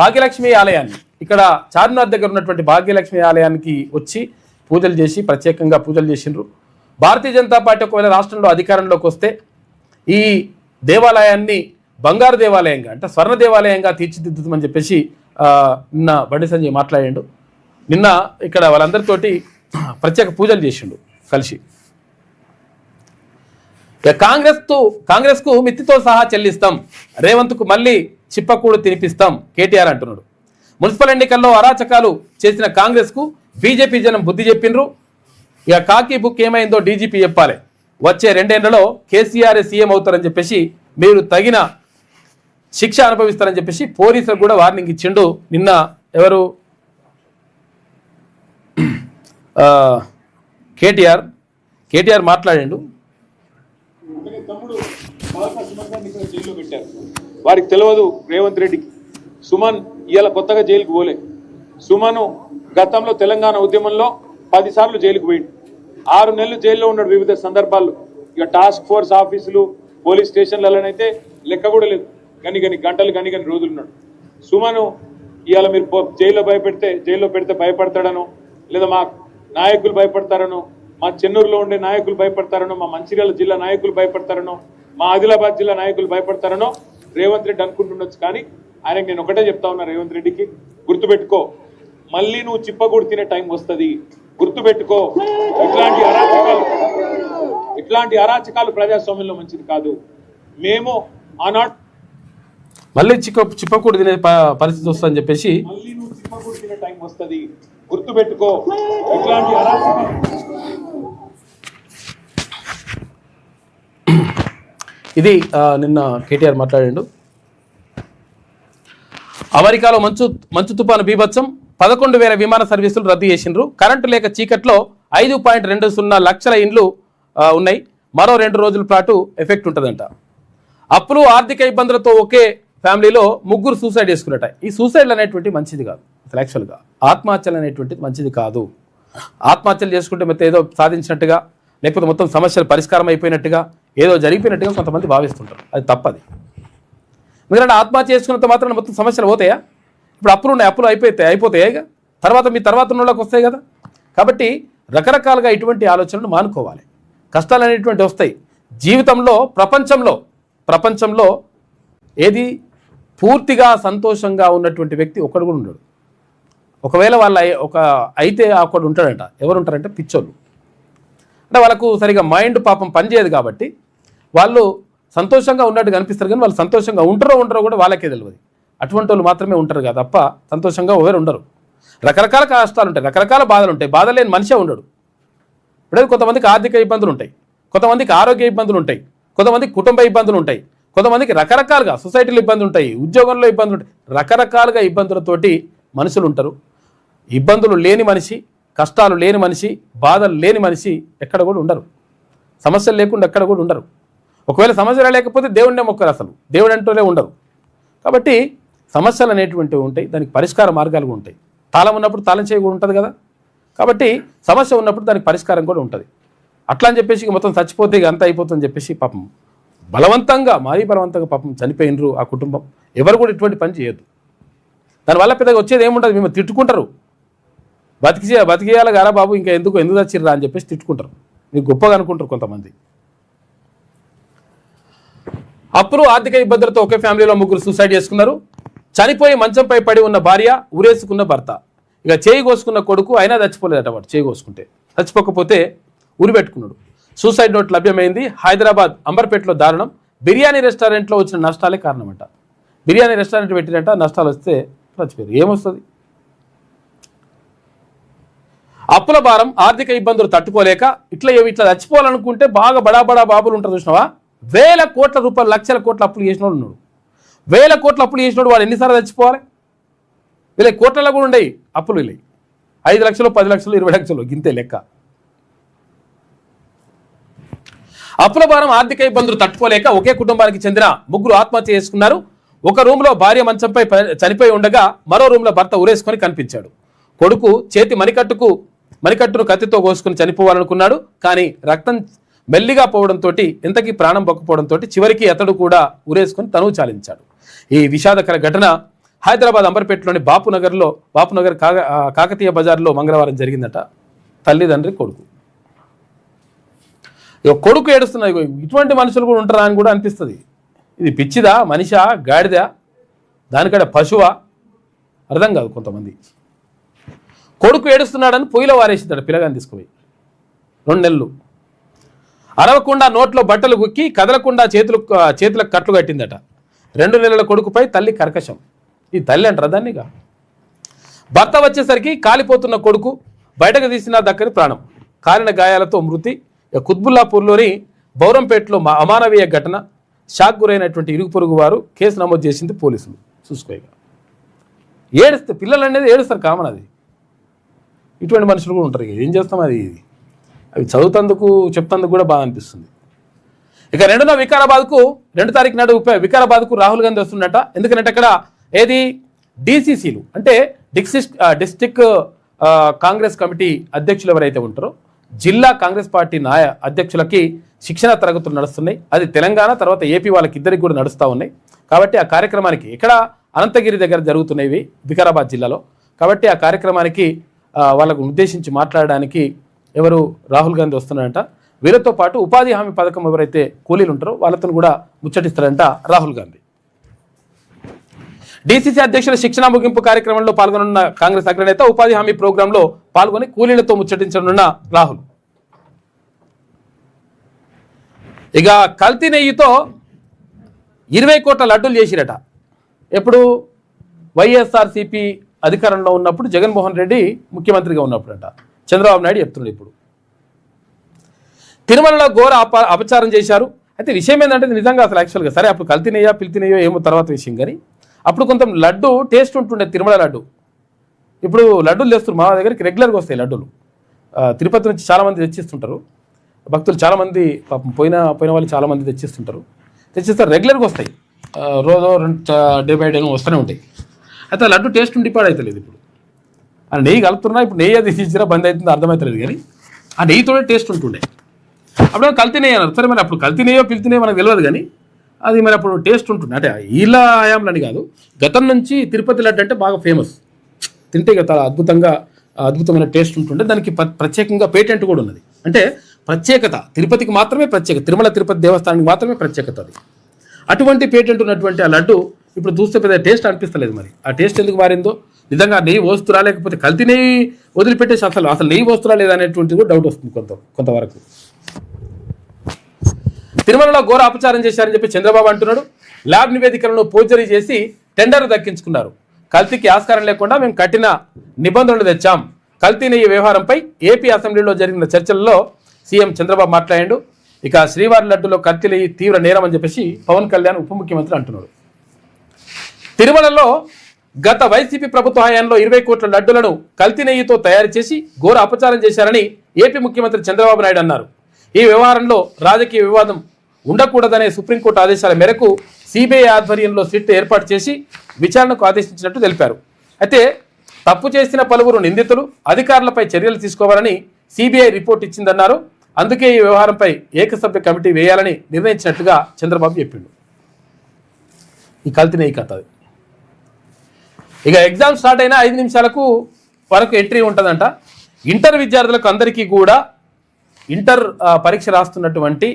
భాగ్యలక్ష్మి ఆలయాన్ని, ఇక్కడ చార్మినార్ దగ్గర ఉన్నటువంటి భాగ్యలక్ష్మి ఆలయానికి వచ్చి పూజలు చేసి ప్రత్యేకంగా పూజలు చేసిండ్రు. భారతీయ జనతా పార్టీ ఒకవేళ రాష్ట్రంలో అధికారంలోకి వస్తే ఈ దేవాలయాన్ని బంగారు దేవాలయంగా, అంటే స్వర్ణ దేవాలయంగా తీర్చిదిద్దుతామని చెప్పేసి నిన్న బండి సంజయ్ మాట్లాడిండు. నిన్న ఇక్కడ వాళ్ళందరితోటి ప్రత్యేక పూజలు చేసిండు కలిసి. కాంగ్రెస్కు మిత్తితో సహా చెల్లిస్తాం, రేవంత్కు మళ్ళీ చిప్పకూడు తినిపిస్తాం కేటీఆర్ అంటున్నాడు. మున్సిపల్ ఎన్నికల్లో అరాచకాలు చేసిన కాంగ్రెస్కు బీజేపీ జనం బుద్ధి చెప్పిండ్రు. ఇక కాకి బుక్ ఏమైందో డీజీపీ చెప్పాలి, వచ్చే 2 ఏళ్లలో కేసీఆర్ సీఎం అవుతారని చెప్పేసి మీరు తగిన శిక్ష అనుభవిస్తారని చెప్పేసి పోలీసులకు కూడా వార్నింగ్ ఇచ్చిండు. నిన్న ఎవరు కేటీఆర్ మాట్లాడిండు. వారికి తెలియదు రేవంత్ రెడ్డికి. సుమన్ ఇవాళ కొత్తగా జైలుకు పోలే. సుమను గతంలో తెలంగాణ ఉద్యమంలో 10 సార్లు జైలుకు పోయిండు. 6 నెలలు జైల్లో ఉన్నాడు వివిధ సందర్భాల్లో. ఇక టాస్క్ ఫోర్స్ ఆఫీసులు, పోలీస్ స్టేషన్లలోనైతే లెక్క కూడా లేదు. గని గంటలు రోజులు ఉన్నాడు. సుమను ఇవాళ మీరు జైల్లో పెడితే భయపడతాడనో, లేదా మా నాయకులు భయపడతారనో, మా చెన్నూరులో ఉండే నాయకులు భయపడతారనో, మా మంచిర్యాల జిల్లా నాయకులు భయపడతారనో, మా ఆదిలాబాద్ జిల్లా నాయకులు భయపడతారనో రేవంత్ రెడ్డి అనుకుంటుండొచ్చు. కానీ ఆయనకు నేను ఒకటే చెప్తా ఉన్నా, రేవంత్ రెడ్డికి గుర్తుపెట్టుకో, మళ్ళీ నువ్వు చిప్పకూడు తినే టైం వస్తుంది, గుర్తుపెట్టుకో. ఇట్లాంటి అరాచకాలు ప్రజాస్వామ్యంలో మంచిది కాదు. మేము ఆనాడు మళ్ళీ చిప్పకూడు తినే పరిస్థితి వస్తుందని చెప్పేసి, మళ్ళీ నువ్వు చిప్పకూడు తినే టైం వస్తుంది, గుర్తుపెట్టుకో. ఇట్లాంటి అరాచకాలు ఇది నిన్న కేటీఆర్ మాట్లాడిండు. అమెరికాలో మంచు తుపాను బీభత్సం, 11,000 విమాన సర్వీసులు రద్దు చేసిండ్రు. కరెంటు లేక చీకట్లో 5.20 లక్షల ఇండ్లు ఉన్నాయి. మరో 2 రోజుల పాటు ఎఫెక్ట్ ఉంటుందంట. అప్పులు, ఆర్థిక ఇబ్బందులతో ఒకే ఫ్యామిలీలో 3 సూసైడ్ చేసుకున్నట. ఈ సూసైడ్లు అనేటువంటి మంచిది కాదు. అసలు యాక్చువల్గా ఆత్మహత్యలు అనేటువంటిది మంచిది కాదు. ఆత్మహత్యలు చేసుకుంటే మొత్తం ఏదో సాధించినట్టుగా, లేకపోతే మొత్తం సమస్యలు పరిష్కారం అయిపోయినట్టుగా, ఏదో జరిగిపోయినట్టుగా కొంతమంది భావిస్తుంటారు. అది తప్పది. ఎందుకంటే ఆత్మహత్య చేసుకున్నంత మాత్రం మొత్తం సమస్యలు పోతాయా? ఇప్పుడు అప్పులు అయిపోతాయి తర్వాత మీ తర్వాత ఉన్నోళ్ళకి వస్తాయి కదా. కాబట్టి రకరకాలుగా ఇటువంటి ఆలోచనలు మానుకోవాలి. కష్టాలు అనేటువంటి వస్తాయి జీవితంలో. ప్రపంచంలో ఏది పూర్తిగా సంతోషంగా ఉన్నటువంటి వ్యక్తి ఒక్కడు కూడా ఉండడు. ఒకవేళ అయితే ఒకడు ఉంటాడంట. ఎవరు ఉంటారంటే పిచ్చోళ్ళు. అంటే వాళ్ళకు సరిగా మైండ్ పాపం పనిచేయదు కాబట్టి వాళ్ళు సంతోషంగా ఉన్నట్టు కనిపిస్తారు, కానీ వాళ్ళు సంతోషంగా ఉంటారో కూడా వాళ్ళకే తెలియదు. అటువంటి వాళ్ళు మాత్రమే ఉంటారు కదా తప్ప సంతోషంగా ఎవరు ఉండరు. రకరకాల కష్టాలు ఉంటాయి, రకరకాల బాధలు ఉంటాయి. బాధ లేని మనిషే ఉండడు. ఇప్పుడు కొంతమందికి ఆర్థిక ఇబ్బందులు ఉంటాయి, కొంతమందికి ఆరోగ్య ఇబ్బందులు ఉంటాయి, కొంతమందికి కుటుంబ ఇబ్బందులు ఉంటాయి, కొంతమందికి రకరకాలుగా సొసైటీలో ఇబ్బందులు ఉంటాయి, ఉద్యోగంలో ఇబ్బందులు ఉంటాయి. రకరకాలుగా ఇబ్బందులతోటి మనుషులు ఉంటారు. ఇబ్బందులు లేని మనిషి, కష్టాలు లేని మనిషి, బాధలు లేని మనిషి ఎక్కడ కూడా ఉండరు. సమస్యలు లేకుండా ఎక్కడ కూడా ఉండరు. ఒకవేళ సమస్యలు లేకపోతే దేవుడినే మొక్కరు, అసలు దేవుడు అంటూనే ఉండరు. కాబట్టి సమస్యలు అనేటువంటివి ఉంటాయి, దానికి పరిష్కార మార్గాలు ఉంటాయి. తాళం ఉన్నప్పుడు తాళం చేయ కూడా ఉంటుంది కదా. కాబట్టి సమస్య ఉన్నప్పుడు దానికి పరిష్కారం కూడా ఉంటుంది. అట్లా అని చెప్పేసి మొత్తం చచ్చిపోతే అంత అయిపోతుందని చెప్పేసి పాపం మరీ బలవంతంగా పాపం చనిపోయినరు ఆ కుటుంబం. ఎవరు కూడా ఇటువంటి పని చేయొద్దు. దానివల్ల పెద్దగా వచ్చేది ఏముంటుంది, మేము తిట్టుకుంటారు. బతికేయాలి గారా బాబు, ఇంకా ఎందుకు చచ్చిర్రా అని చెప్పేసి తిట్టుకుంటారు. మీకు గొప్పగా అనుకుంటారు కొంతమంది. అప్పులు, ఆర్థిక ఇబ్బందులతో ఒకే ఫ్యామిలీలో 3 సూసైడ్ చేసుకున్నారు. చనిపోయి మంచంపై పడి ఉన్న భార్య, ఉరేసుకున్న భర్త, ఇక చేయి కోసుకున్న కొడుకు అయినా చచ్చిపోలేదట. వాడు చేయి కోసుకుంటే చచ్చిపోకపోతే ఉరి పెట్టుకున్నాడు. సూసైడ్ నోట్ లభ్యమైంది. హైదరాబాద్ అంబర్పేటలో దారుణం. బిర్యానీ రెస్టారెంట్లో వచ్చిన నష్టాలే కారణమంట. బిర్యానీ రెస్టారెంట్ పెట్టినట్ట, నష్టాలు వస్తే చచ్చిపోయారు. ఏమొస్తుంది? అప్పుల భారం, ఆర్థిక ఇబ్బందులు తట్టుకోలేక ఇట్లా చచ్చిపోవాలనుకుంటే బాగా బడా బాబులు ఉంటారు చూసినావా, 1,000 కోట్ల రూపాయలు, లక్షల కోట్ల అప్పులు చేసిన వాడు ఉన్నాడు. 1,000 కోట్ల అప్పులు చేసినోడు వాడు ఎన్నిసార్లు చచ్చిపోవాలి? వీళ్ళ కోట్లలో కూడా ఉండయి అప్పులు. వీళ్ళవి 5 లక్షలు 10 లక్షలు 20 లక్షలు గింతే లెక్క. అప్పుల భారం ఆర్థిక ఇబ్బందులు తట్టుకోలేక ఒకే కుటుంబానికి చెందిన 3 ఆత్మహత్య చేసుకున్నారు. ఒక రూమ్లో భార్య మంచంపై చనిపోయి ఉండగా మరో రూమ్లో భర్త ఉరేసుకొని కనిపించాడు. కొడుకు చేతి మణికట్టును కత్తితో కోసుకుని చనిపోవాలనుకున్నాడు. కానీ రక్తం మెల్లిగా పోవడంతో ఇంతకీ ప్రాణం పొక్కపోవడంతో చివరికి అతడు కూడా ఉరేసుకొని తనువు చాలించాడు. ఈ విషాదకర ఘటన హైదరాబాద్ అంబర్పేటలోని బాపునగర్ కాకతీయ బజార్లో మంగళవారం జరిగిందట. తల్లిదండ్రి కొడుకు. కొడుకు ఏడుస్తున్నాయి. ఇటువంటి మనుషులు కూడా ఉంటారా అని కూడా అనిపిస్తుంది. ఇది పిచ్చిదా, మనిషా, గాడిదా, దానికడ పశువా అర్థం కాదు. కొంతమంది కొడుకు ఏడుస్తున్నాడని పొయ్యిలో వారేసిద్దాడు పిల్లగాని తీసుకుపోయి. 2 నెలలు అరవకుండా నోట్లో బట్టలు గుక్కి కదలకుండా చేతులకు కట్లు కట్టిందట. 2 నెలల కొడుకుపై తల్లి కర్కశం. ఈ తల్లి అంటారా దాన్నిగా. భర్త వచ్చేసరికి కాలిపోతున్న కొడుకు బయటకు తీసినా దక్కని ప్రాణం. కాలిన గాయాలతో మృతి. కుత్బుల్లాపూర్లోని బౌరంపేటలో అమానవీయ ఘటన. షాక్ గురైనటువంటి ఇరుగు పొరుగు వారు కేసు నమోదు చేసింది పోలీసులు. చూసుకోగా ఏడుస్తే పిల్లలు అనేది ఏడుస్తారు, కామన్ అది. ఇటువంటి మనుషులు కూడా ఉంటారు. ఏం చేస్తాం, అది అవి చదువుతందుకు చెప్తందుకు కూడా బాగా అనిపిస్తుంది. ఇక 2వ వికారాబాద్కు 2 తారీఖు నాడు వికారాబాద్కు రాహుల్ గాంధీ వస్తున్నట. ఎందుకంటే అక్కడ ఏది డిసిసిలు అంటే డిస్ట్రిక్ట్ కాంగ్రెస్ కమిటీ అధ్యక్షులు ఎవరైతే ఉంటారో జిల్లా కాంగ్రెస్ పార్టీ అధ్యక్షులకి శిక్షణ తరగతులు నడుస్తున్నాయి. అది తెలంగాణ తర్వాత ఏపీ వాళ్ళకి ఇద్దరికి కూడా నడుస్తూ ఉన్నాయి. కాబట్టి ఆ కార్యక్రమానికి ఇక్కడ అనంతగిరి దగ్గర జరుగుతున్నాయి వికారాబాద్ జిల్లాలో. కాబట్టి ఆ కార్యక్రమానికి వాళ్ళకు ఉద్దేశించి మాట్లాడడానికి ఎవరు రాహుల్ గాంధీ వస్తున్నారంట. వీళ్ళతో పాటు ఉపాధి హామీ పథకం ఎవరైతే కూలీలు ఉంటారో వాళ్ళతో కూడా ముచ్చటిస్తారంట రాహుల్ గాంధీ. డిసిసి అధ్యక్షుల శిక్షణ ముగింపు కార్యక్రమంలో పాల్గొనున్న కాంగ్రెస్ అగ్రనేత ఉపాధి హామీ ప్రోగ్రాంలో పాల్గొని కూలీలతో ముచ్చటించనున్న రాహుల్. ఇక కల్తీ నెయ్యితో 20 కోట్ల లడ్డూలు చేసిరట. ఎప్పుడు వైఎస్ఆర్సీపీ అధికారంలో ఉన్నప్పుడు, జగన్మోహన్ రెడ్డి ముఖ్యమంత్రిగా ఉన్నప్పుడట. చంద్రబాబు నాయుడు చెప్తున్నాడు ఇప్పుడు. తిరుమలలో ఘోర అపచారం చేశారు. అయితే విషయం ఏంటంటే నిజంగా అసలు యాక్చువల్గా సరే అప్పుడు కల్తీ నెయ్యో పిల్తీ నెయ్యో ఏమో తర్వాత విషయం, కానీ అప్పుడు కొంత లడ్డు టేస్ట్ ఉంటుండే తిరుమల లడ్డు. ఇప్పుడు లడ్డూలు తెస్తారు మా దగ్గరికి రెగ్యులర్గా వస్తాయి లడ్డూలు. తిరుపతి నుంచి చాలామంది తెచ్చిస్తుంటారు భక్తులు, చాలామంది పాపం పోయిన వాళ్ళు చాలామంది తెచ్చిస్తారు రెగ్యులర్గా వస్తాయి. రోజు డే బై డే వస్తూనే ఉంటాయి. అయితే లడ్డు టేస్ట్ ఉండి పాడైతలేదు. ఇప్పుడు ఆ నెయ్యి కలుపుతున్నా, ఇప్పుడు నెయ్యి అది తీసిరా బంద్ అవుతుందో అర్థమవుతలేదు, కానీ ఆ నెయ్యితోనే టేస్ట్ ఉంటుండే. అప్పుడు కల్తీ నెయ్యి అన్నారు. సరే మరి అప్పుడు కల్తీ నెయ్యో పిల్తీ నెయ్యో మనకు తెలియదు, కానీ అది మరి అప్పుడు టేస్ట్ ఉంటుంది. అంటే ఇలా ఆయాంలని కాదు, గతం నుంచి తిరుపతి లడ్డు అంటే బాగా ఫేమస్. తింటే చాలా అద్భుతమైన టేస్ట్ ఉంటుండే. దానికి ప్రత్యేకంగా పేటెంట్ కూడా ఉన్నది. అంటే ప్రత్యేకత తిరుపతికి మాత్రమే ప్రత్యేకత, తిరుపతి దేవస్థానానికి మాత్రమే ప్రత్యేకత అది. అటువంటి పేటెంట్ ఉన్నటువంటి ఆ లడ్డు ఇప్పుడు చూస్తే పెద్ద టేస్ట్ అనిపిస్తలేదు. మరి ఆ టేస్ట్ ఎందుకు మారిందో, నిజంగా నెయ్యి వస్తురా లేకపోతే కల్తీ నెయ్యి వదిలిపెట్టేసి అసలు నెయ్యి వస్తురా లేదా అనేటువంటిది కూడా డౌట్ వస్తుంది కొంతవరకు. తిరుమలలో ఘోర అపచారం చేశారని చెప్పి చంద్రబాబు అంటున్నాడు. ల్యాబ్ నివేదికలను పోర్జరీ చేసి టెండర్ దక్కించుకున్నారు. కల్తీకి ఆస్కారం లేకుండా మేము కఠిన నిబంధనలు తెచ్చాం. కల్తీ నెయ్యి వ్యవహారంపై ఏపీ అసెంబ్లీలో జరిగిన చర్చల్లో సీఎం చంద్రబాబు మాట్లాడాడు. ఇక శ్రీవారి లడ్డులో కల్తీ నెయ్యి తీవ్ర నేరం అని చెప్పేసి పవన్ కళ్యాణ్ ఉప ముఖ్యమంత్రి అంటున్నాడు. తిరుమలలో గత వైసీపీ ప్రభుత్వ హయాంలో 20 కోట్ల లడ్డులను కల్తీ నెయ్యితో తయారు చేసి ఘోర అపచారం చేశారని ఏపీ ముఖ్యమంత్రి చంద్రబాబు నాయుడు అన్నారు. ఈ వ్యవహారంలో రాజకీయ వివాదం ఉండకూడదనే సుప్రీంకోర్టు ఆదేశాల మేరకు సిబిఐ ఆధ్వర్యంలో సిట్ ఏర్పాటు చేసి విచారణకు ఆదేశించినట్టు తెలిపారు. అయితే తప్పు చేసిన పలువురు నిందితులు అధికారులపై చర్యలు తీసుకోవాలని సిబిఐ రిపోర్ట్ ఇచ్చిందన్నారు. అందుకే ఈ వ్యవహారంపై ఏకసభ్య కమిటీ వేయాలని నిర్ణయించినట్టుగా చంద్రబాబు చెప్పిండు. ఈ కల్తీ నెయ్యి కథ. ఇక ఎగ్జామ్ స్టార్ట్ అయిన 5 నిమిషాలకు వరకు ఎంట్రీ ఉంటుందంట. ఇంటర్ విద్యార్థులకు అందరికీ కూడా ఇంటర్ పరీక్ష రాస్తున్నటువంటి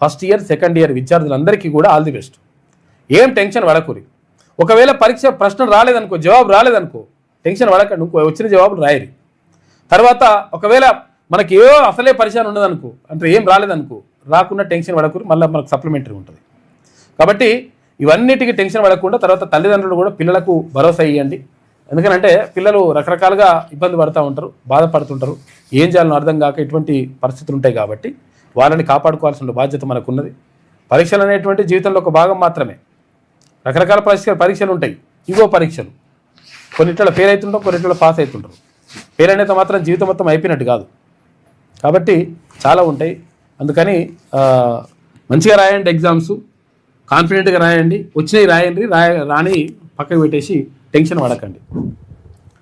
ఫస్ట్ ఇయర్ సెకండ్ ఇయర్ విద్యార్థులందరికీ కూడా ఆల్ ది బెస్ట్. ఏం టెన్షన్ పడకూరి. ఒకవేళ పరీక్ష ప్రశ్న రాలేదనుకో, జవాబు రాలేదనుకో, టెన్షన్ పడకండి, ఇంకో వచ్చిన జవాబులు రాయరు. తర్వాత ఒకవేళ మనకి అసలే పరిచయం ఉండదనుకో, అంటే ఏం రాలేదనుకో, రాకుండా టెన్షన్ పడకూరి, మళ్ళీ మనకు సప్లిమెంటరీ ఉంటుంది. కాబట్టి ఇవన్నిటికీ టెన్షన్ పడకుండా తర్వాత తల్లిదండ్రులు కూడా పిల్లలకు భరోసా ఇవ్వండి. ఎందుకంటే పిల్లలు రకరకాలుగా ఇబ్బంది పడుతూ ఉంటారు, బాధపడుతుంటారు, ఏం చేయాలని అర్థం కాక ఇటువంటి పరిస్థితులు ఉంటాయి. కాబట్టి వాళ్ళని కాపాడుకోవాల్సిన బాధ్యత మనకున్నది. పరీక్షలు అనేటువంటి జీవితంలో ఒక భాగం మాత్రమే. రకరకాల పరీక్షలు ఉంటాయి. ఇంకో పరీక్షలు కొన్నిట్లో ఫెయిల్ అవుతుంటాం, కొన్నిట్లో పాస్ అవుతుంటారు. ఫెయిల్ అనేది మాత్రం జీవితం మొత్తం అయిపోయినట్టు కాదు. కాబట్టి చాలా ఉంటాయి. అందుకని మంచిగా రాయండి ఎగ్జామ్స్, కాన్ఫిడెంట్గా రాయండి, వచ్చినవి రాయండి, రాని పక్కకు పెట్టేసి టెన్షన్ పడకండి.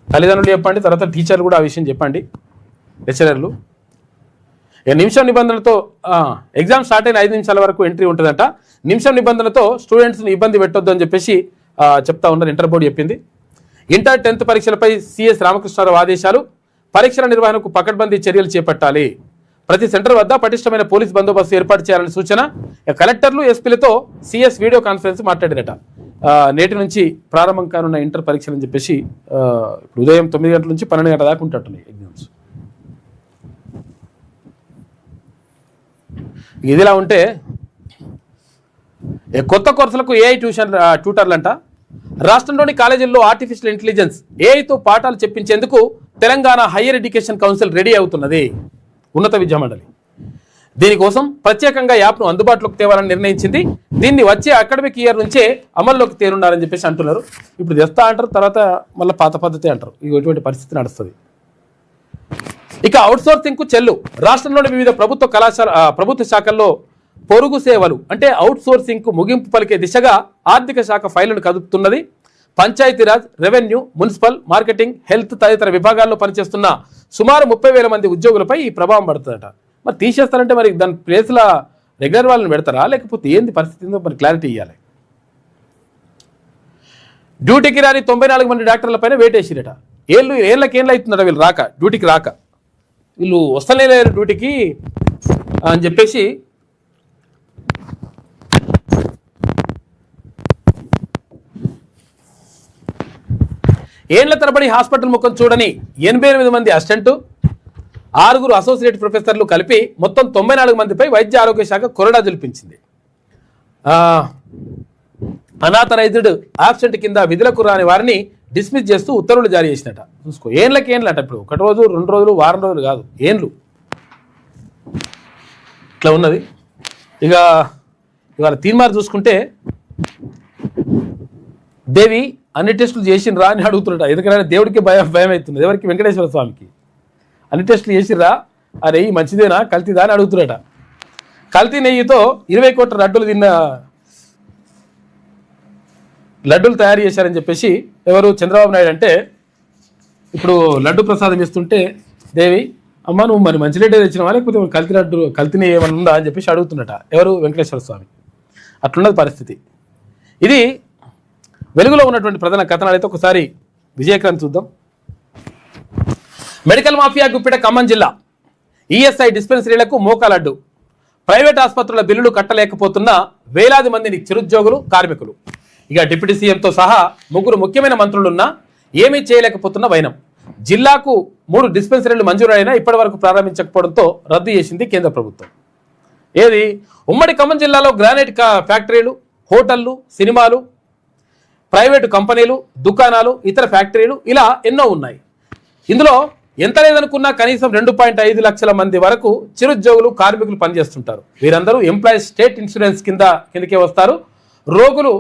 తల్లిదండ్రులు చెప్పండి, తర్వాత టీచర్లు కూడా ఆ విషయం చెప్పండి, లెక్చరర్లు. నిమిషం నిబంధనలతో ఎగ్జామ్ స్టార్ట్ అయిన 5 నిమిషాల వరకు ఎంట్రీ ఉంటుందంట. నిమిషం నిబంధనలతో స్టూడెంట్స్ని ఇబ్బంది పెట్టొద్దు అని చెప్పేసి చెప్తా ఉన్నారు. ఇంటర్ బోర్డు చెప్పింది. ఇంటర్ 10th పరీక్షలపై సిఎస్ రామకృష్ణారావు ఆదేశాలు. పరీక్షల నిర్వహణకు పకడ్బందీ చర్యలు చేపట్టాలి. ప్రతి సెంటర్ వద్ద పటిష్టమైన పోలీస్ బందోబస్తు ఏర్పాటు చేయాలని సూచన. కలెక్టర్లు, ఎస్పీలతో సిఎస్ వీడియో కాన్ఫరెన్స్ మాట్లాడినట. నేటి నుంచి ప్రారంభం కానున్న ఇంటర్ పరీక్షలు అని చెప్పేసి ఉదయం 9 గంటల నుంచి 12 గంటల దాకా ఉంటున్నాయి ఎగ్జామ్స్. ఇదిలా ఉంటే కొత్త కోర్సులకు ఏఐ ట్యూటర్లంట. రాష్ట్రంలోని కాలేజీల్లో ఆర్టిఫిషియల్ ఇంటెలిజెన్స్ ఏఐతో పాఠాలు చెప్పించేందుకు Telangana higher education council ready అవుతున్నది. ఉన్నత విద్యామండలి దీనికోసం ప్రత్యేకంగా యాప్ను అందుబాటులోకి తేవాలని నిర్ణయించింది. దీన్ని వచ్చే అకాడమిక్ ఇయర్ నుంచే అమల్లోకి తేనున్నారని చెప్పేసి అంటున్నారు. ఇప్పుడు తెస్తా అంటారు, తర్వాత మళ్ళీ పాత పద్ధతి అంటారు. ఇటువంటి పరిస్థితి నడుస్తుంది. ఇక అవుట్సోర్సింగ్కు చెల్లు. రాష్ట్రంలోని వివిధ ప్రభుత్వ శాఖల్లో పొరుగు సేవలు అంటే అవుట్సోర్సింగ్కు ముగింపు పలికే దిశగా ఆర్థిక శాఖ ఫైళ్లను కదుపుతున్నది. Panchayati Raj, revenue, municipal, marketing, health తదితర విభాగాల్లో పనిచేస్తున్న సుమారు 30,000 మంది ఉద్యోగులపై ఈ ప్రభావం పడుతుందట. మరి తీసేస్తారంటే మరి దాని ప్లేస్లో రెగ్యులర్ వాళ్ళని పెడతారా, లేకపోతే ఏంది పరిస్థితి ఏందో మరి క్లారిటీ ఇవ్వాలి. డ్యూటీకి రాని 94 మంది డాక్టర్లపైన వేటేసిరట. ఏళ్ళకేళ్ళు అవుతుందట వీళ్ళు రాక, డ్యూటీకి రాక. వీళ్ళు వస్తలేరు డ్యూటీకి అని చెప్పేసి ఏళ్ల తరబడి హాస్పిటల్ ముఖం చూడని 88 మంది అసిస్టెంట్, 6 అసోసియేట్ ప్రొఫెసర్లు కలిపి మొత్తం 94 మందిపై వైద్య ఆరోగ్య శాఖ కొరడా జల్పించింది. అనాథరైజ్డ్ ఆబ్సెంట్ కింద విధులకు రాని వారిని డిస్మిస్ చేస్తూ ఉత్తర్వులు జారీ చేసినట. చూసుకో, ఏళ్ళట. ఇప్పుడు 1 రోజు 2 రోజులు వారం రోజులు కాదు, ఏండ్లు ఇట్లా ఉన్నది. ఇక ఇవాళ తీర్మానం చూసుకుంటే దేవి అన్ని టెస్టులు చేసినరా అని అడుగుతున్నట. ఎందుకంటే దేవుడికి భయం అవుతుంది. ఎవరికి? వెంకటేశ్వర స్వామికి. అన్ని టెస్టులు చేసిర్రా, ఆ నెయ్యి మంచిదేనా కల్తీదా అని అడుగుతున్నట. కల్తీ నెయ్యితో 20 కోట్ల లడ్డూలు తయారు చేశారని చెప్పేసి ఎవరు? చంద్రబాబు నాయుడు. అంటే ఇప్పుడు లడ్డు ప్రసాదం ఇస్తుంటే దేవి, అమ్మ నువ్వు మరి మంచి లడ్డు తెచ్చినావా లేకపోతే కల్తీ నెయ్యి ఏమన్నా ఉందా అని చెప్పేసి అడుగుతున్నట. ఎవరు? వెంకటేశ్వర స్వామి. అట్లున్నది పరిస్థితి. ఇది వెలుగులో ఉన్నటువంటి ప్రధాన కథనాలు. అయితే ఒకసారి విజయక్రాంతి చూద్దాం. మెడికల్ మాఫియా గుప్పిట ఖమ్మం జిల్లా. ఈఎస్ఐ డిస్పెన్సరీలకు మోకాలడ్డు. ప్రైవేట్ ఆసుపత్రుల బిల్లులు కట్టలేకపోతున్న వేలాది మంది చిరుద్యోగులు, కార్మికులు. ఇక డిప్యూటీ సీఎంతో సహా 3 ముఖ్యమైన మంత్రులున్నా ఏమీ చేయలేకపోతున్న వైనం. జిల్లాకు 3 డిస్పెన్సరీలు మంజూరైనా ఇప్పటి వరకు ప్రారంభించకపోవడంతో రద్దు చేసింది కేంద్ర ప్రభుత్వం. ఏది? ఉమ్మడి ఖమ్మం జిల్లాలో గ్రానైట్ ఫ్యాక్టరీలు, హోటళ్లు, సినిమాలు, ప్రైవేటు కంపెనీలు, దుకాణాలు, ఇతర ఫ్యాక్టరీలు ఇలా ఎన్నో ఉన్నాయి. ఇందులో ఎంత లేదనుకున్నా కనీసం 2.5 లక్షల మంది వరకు చిరుద్యోగులు, కార్మికులు పనిచేస్తుంటారు. వీరందరూ ఎంప్లాయీస్ స్టేట్ ఇన్సూరెన్స్ కిందకే వస్తారు. రోగులు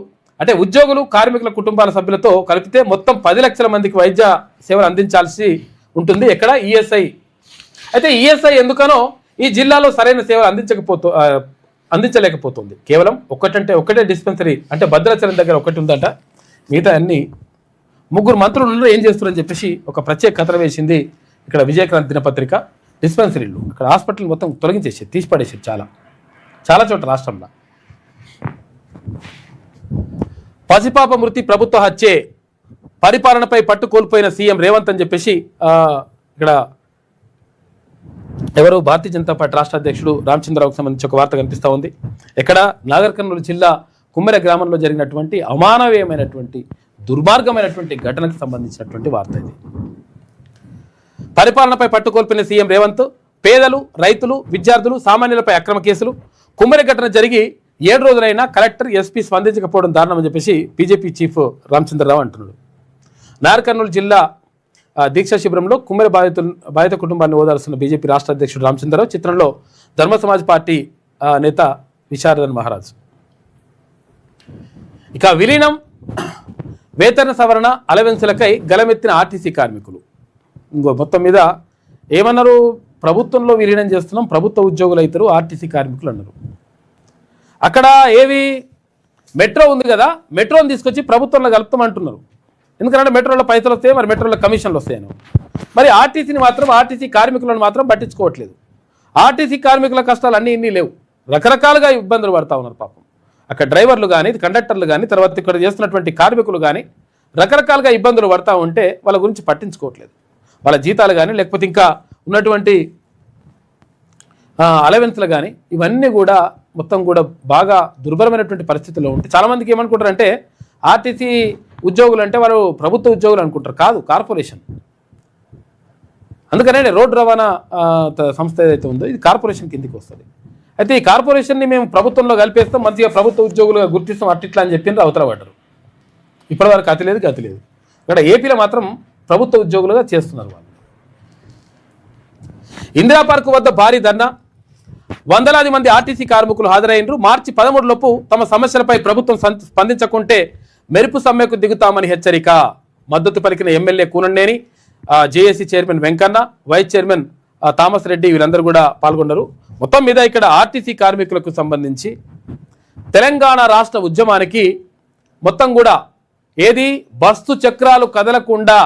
అంటే ఉద్యోగులు, కార్మికుల కుటుంబాల సభ్యులతో కలిపితే మొత్తం 10 లక్షల మందికి వైద్య సేవలు అందించాల్సి ఉంటుంది. ఎక్కడ? ఈఎస్ఐ. అయితే ఈఎస్ఐ ఎందుకనో ఈ జిల్లాలో సరైన సేవలు అందించలేకపోతుంది. కేవలం ఒకటే డిస్పెన్సరీ అంటే భద్రాచలం దగ్గర ఒకటి ఉందట. మిగతా అన్ని 3 మంత్రులు ఏం చేస్తున్నారని చెప్పేసి ఒక ప్రత్యేక కథనం వేసింది ఇక్కడ విజయక్రాంతి దినపత్రిక. డిస్పెన్సరీలు ఇక్కడ హాస్పిటల్ మొత్తం తొలగించేసి తీసిపడేసి చాలా చోట్ల రాష్ట్రంలో. పసిపాప మృతి ప్రభుత్వ హత్యే, పరిపాలనపై పట్టు కోల్పోయిన సీఎం రేవంత్ అని చెప్పేసి ఇక్కడ ఎవరు? భారతీయ జనతా పార్టీ రాష్ట్ర అధ్యక్షుడు రామచంద్రరావుకు సంబంధించి ఒక వార్త కనిపిస్తూ ఉంది. ఎక్కడ? నాగర్ కర్నూలు జిల్లా కుమ్మెర గ్రామంలో జరిగినటువంటి అమానవీయమైనటువంటి దుర్మార్గమైనటువంటి ఘటనకు సంబంధించినటువంటి వార్త ఇది. పరిపాలనపై పట్టుకోల్పోయిన సీఎం రేవంత్, పేదలు, రైతులు, విద్యార్థులు, సామాన్యులపై అక్రమ కేసులు. కుమ్మెర ఘటన జరిగి 7 రోజులైనా కలెక్టర్, ఎస్పీ స్పందించకపోవడం దారుణమని చెప్పేసి బీజేపీ చీఫ్ రామచంద్రరావు అంటున్నాడు. నాగర్ కర్నూలు జిల్లా దీక్షా శిబిరంలో కుమ్మెర బాధిత కుటుంబాన్ని ఓదార్స్తున్న బీజేపీ రాష్ట్ర అధ్యక్షుడు రామచంద్రరావు. చిత్రంలో ధర్మ సమాజ్ పార్టీ నేత విశారదన్ మహారాజ్. ఇక వేతన సవరణ అలవెన్సులకై గలమెత్తిన ఆర్టీసీ కార్మికులు. ఇంకో మొత్తం మీద ఏమన్నారు, ప్రభుత్వంలో విలీనం చేస్తున్నాం, ప్రభుత్వ ఉద్యోగులు అవుతారు, ఆర్టీసీ కార్మికులు అన్నారు. అక్కడ ఏవి మెట్రో ఉంది కదా, మెట్రోని తీసుకొచ్చి ప్రభుత్వంలో కలుపుతామంటున్నారు. ఎందుకంటే మెట్రోలో పైసలు వస్తాయి, మరి మెట్రోలో కమిషన్లు వస్తాయని. మరి ఆర్టీసీని మాత్రం, ఆర్టీసీ కార్మికులను మాత్రం పట్టించుకోవట్లేదు. ఆర్టీసీ కార్మికుల కష్టాలు అన్నీ ఇన్ని లేవు, రకరకాలుగా ఇబ్బందులు పడతా ఉన్నారు పాపం. అక్కడ డ్రైవర్లు కానీ, కండక్టర్లు కానీ, తర్వాత ఇక్కడ చేస్తున్నటువంటి కార్మికులు కానీ రకరకాలుగా ఇబ్బందులు పడతా ఉంటే వాళ్ళ గురించి పట్టించుకోవట్లేదు. వాళ్ళ జీతాలు కానీ, లేకపోతే ఇంకా ఉన్నటువంటి అలవెన్స్లు కానీ, ఇవన్నీ కూడా మొత్తం కూడా బాగా దుర్భరమైనటువంటి పరిస్థితుల్లో ఉంటాయి. చాలామందికి ఏమనుకుంటారు అంటే ఆర్టీసీ ఉద్యోగులు అంటే వారు ప్రభుత్వ ఉద్యోగులు అనుకుంటారు, కాదు, కార్పొరేషన్. అందుకనే రోడ్డు రవాణా సంస్థ ఏదైతే ఉందో ఇది కార్పొరేషన్ కిందికి వస్తుంది. అయితే ఈ కార్పొరేషన్ని మేము ప్రభుత్వంలో కలిపేస్తాం, మంచిగా ప్రభుత్వ ఉద్యోగులుగా గుర్తిస్తాం అట్టిట్లా అని చెప్పిండ్రు, అవతల పడ్డారు. ఇప్పటివరకు గతి లేదు. ఇక్కడ ఏపీలో మాత్రం ప్రభుత్వ ఉద్యోగులుగా చేస్తున్నారు వాళ్ళు. ఇందిరా పార్కు వద్ద భారీ ధర్నా, వందలాది మంది ఆర్టీసీ కార్మికులు హాజరైనరు. మార్చి 13 లోపు తమ సమస్యలపై ప్రభుత్వం స్పందించకుంటే మెరుపు సమ్మెకు దిగుతామని హెచ్చరిక. మద్దతు పలికిన MLA Koonanneni, JAC chairman Venkanna, vice chairman Thomas Reddy వీళ్ళందరూ కూడా పాల్గొన్నారు. మొత్తం మీద ఇక్కడ ఆర్టీసీ కార్మికులకు సంబంధించి తెలంగాణ రాష్ట్ర ఉద్యమానికి మొత్తం కూడా ఏది బస్సు చక్రాలు కదలకుండా,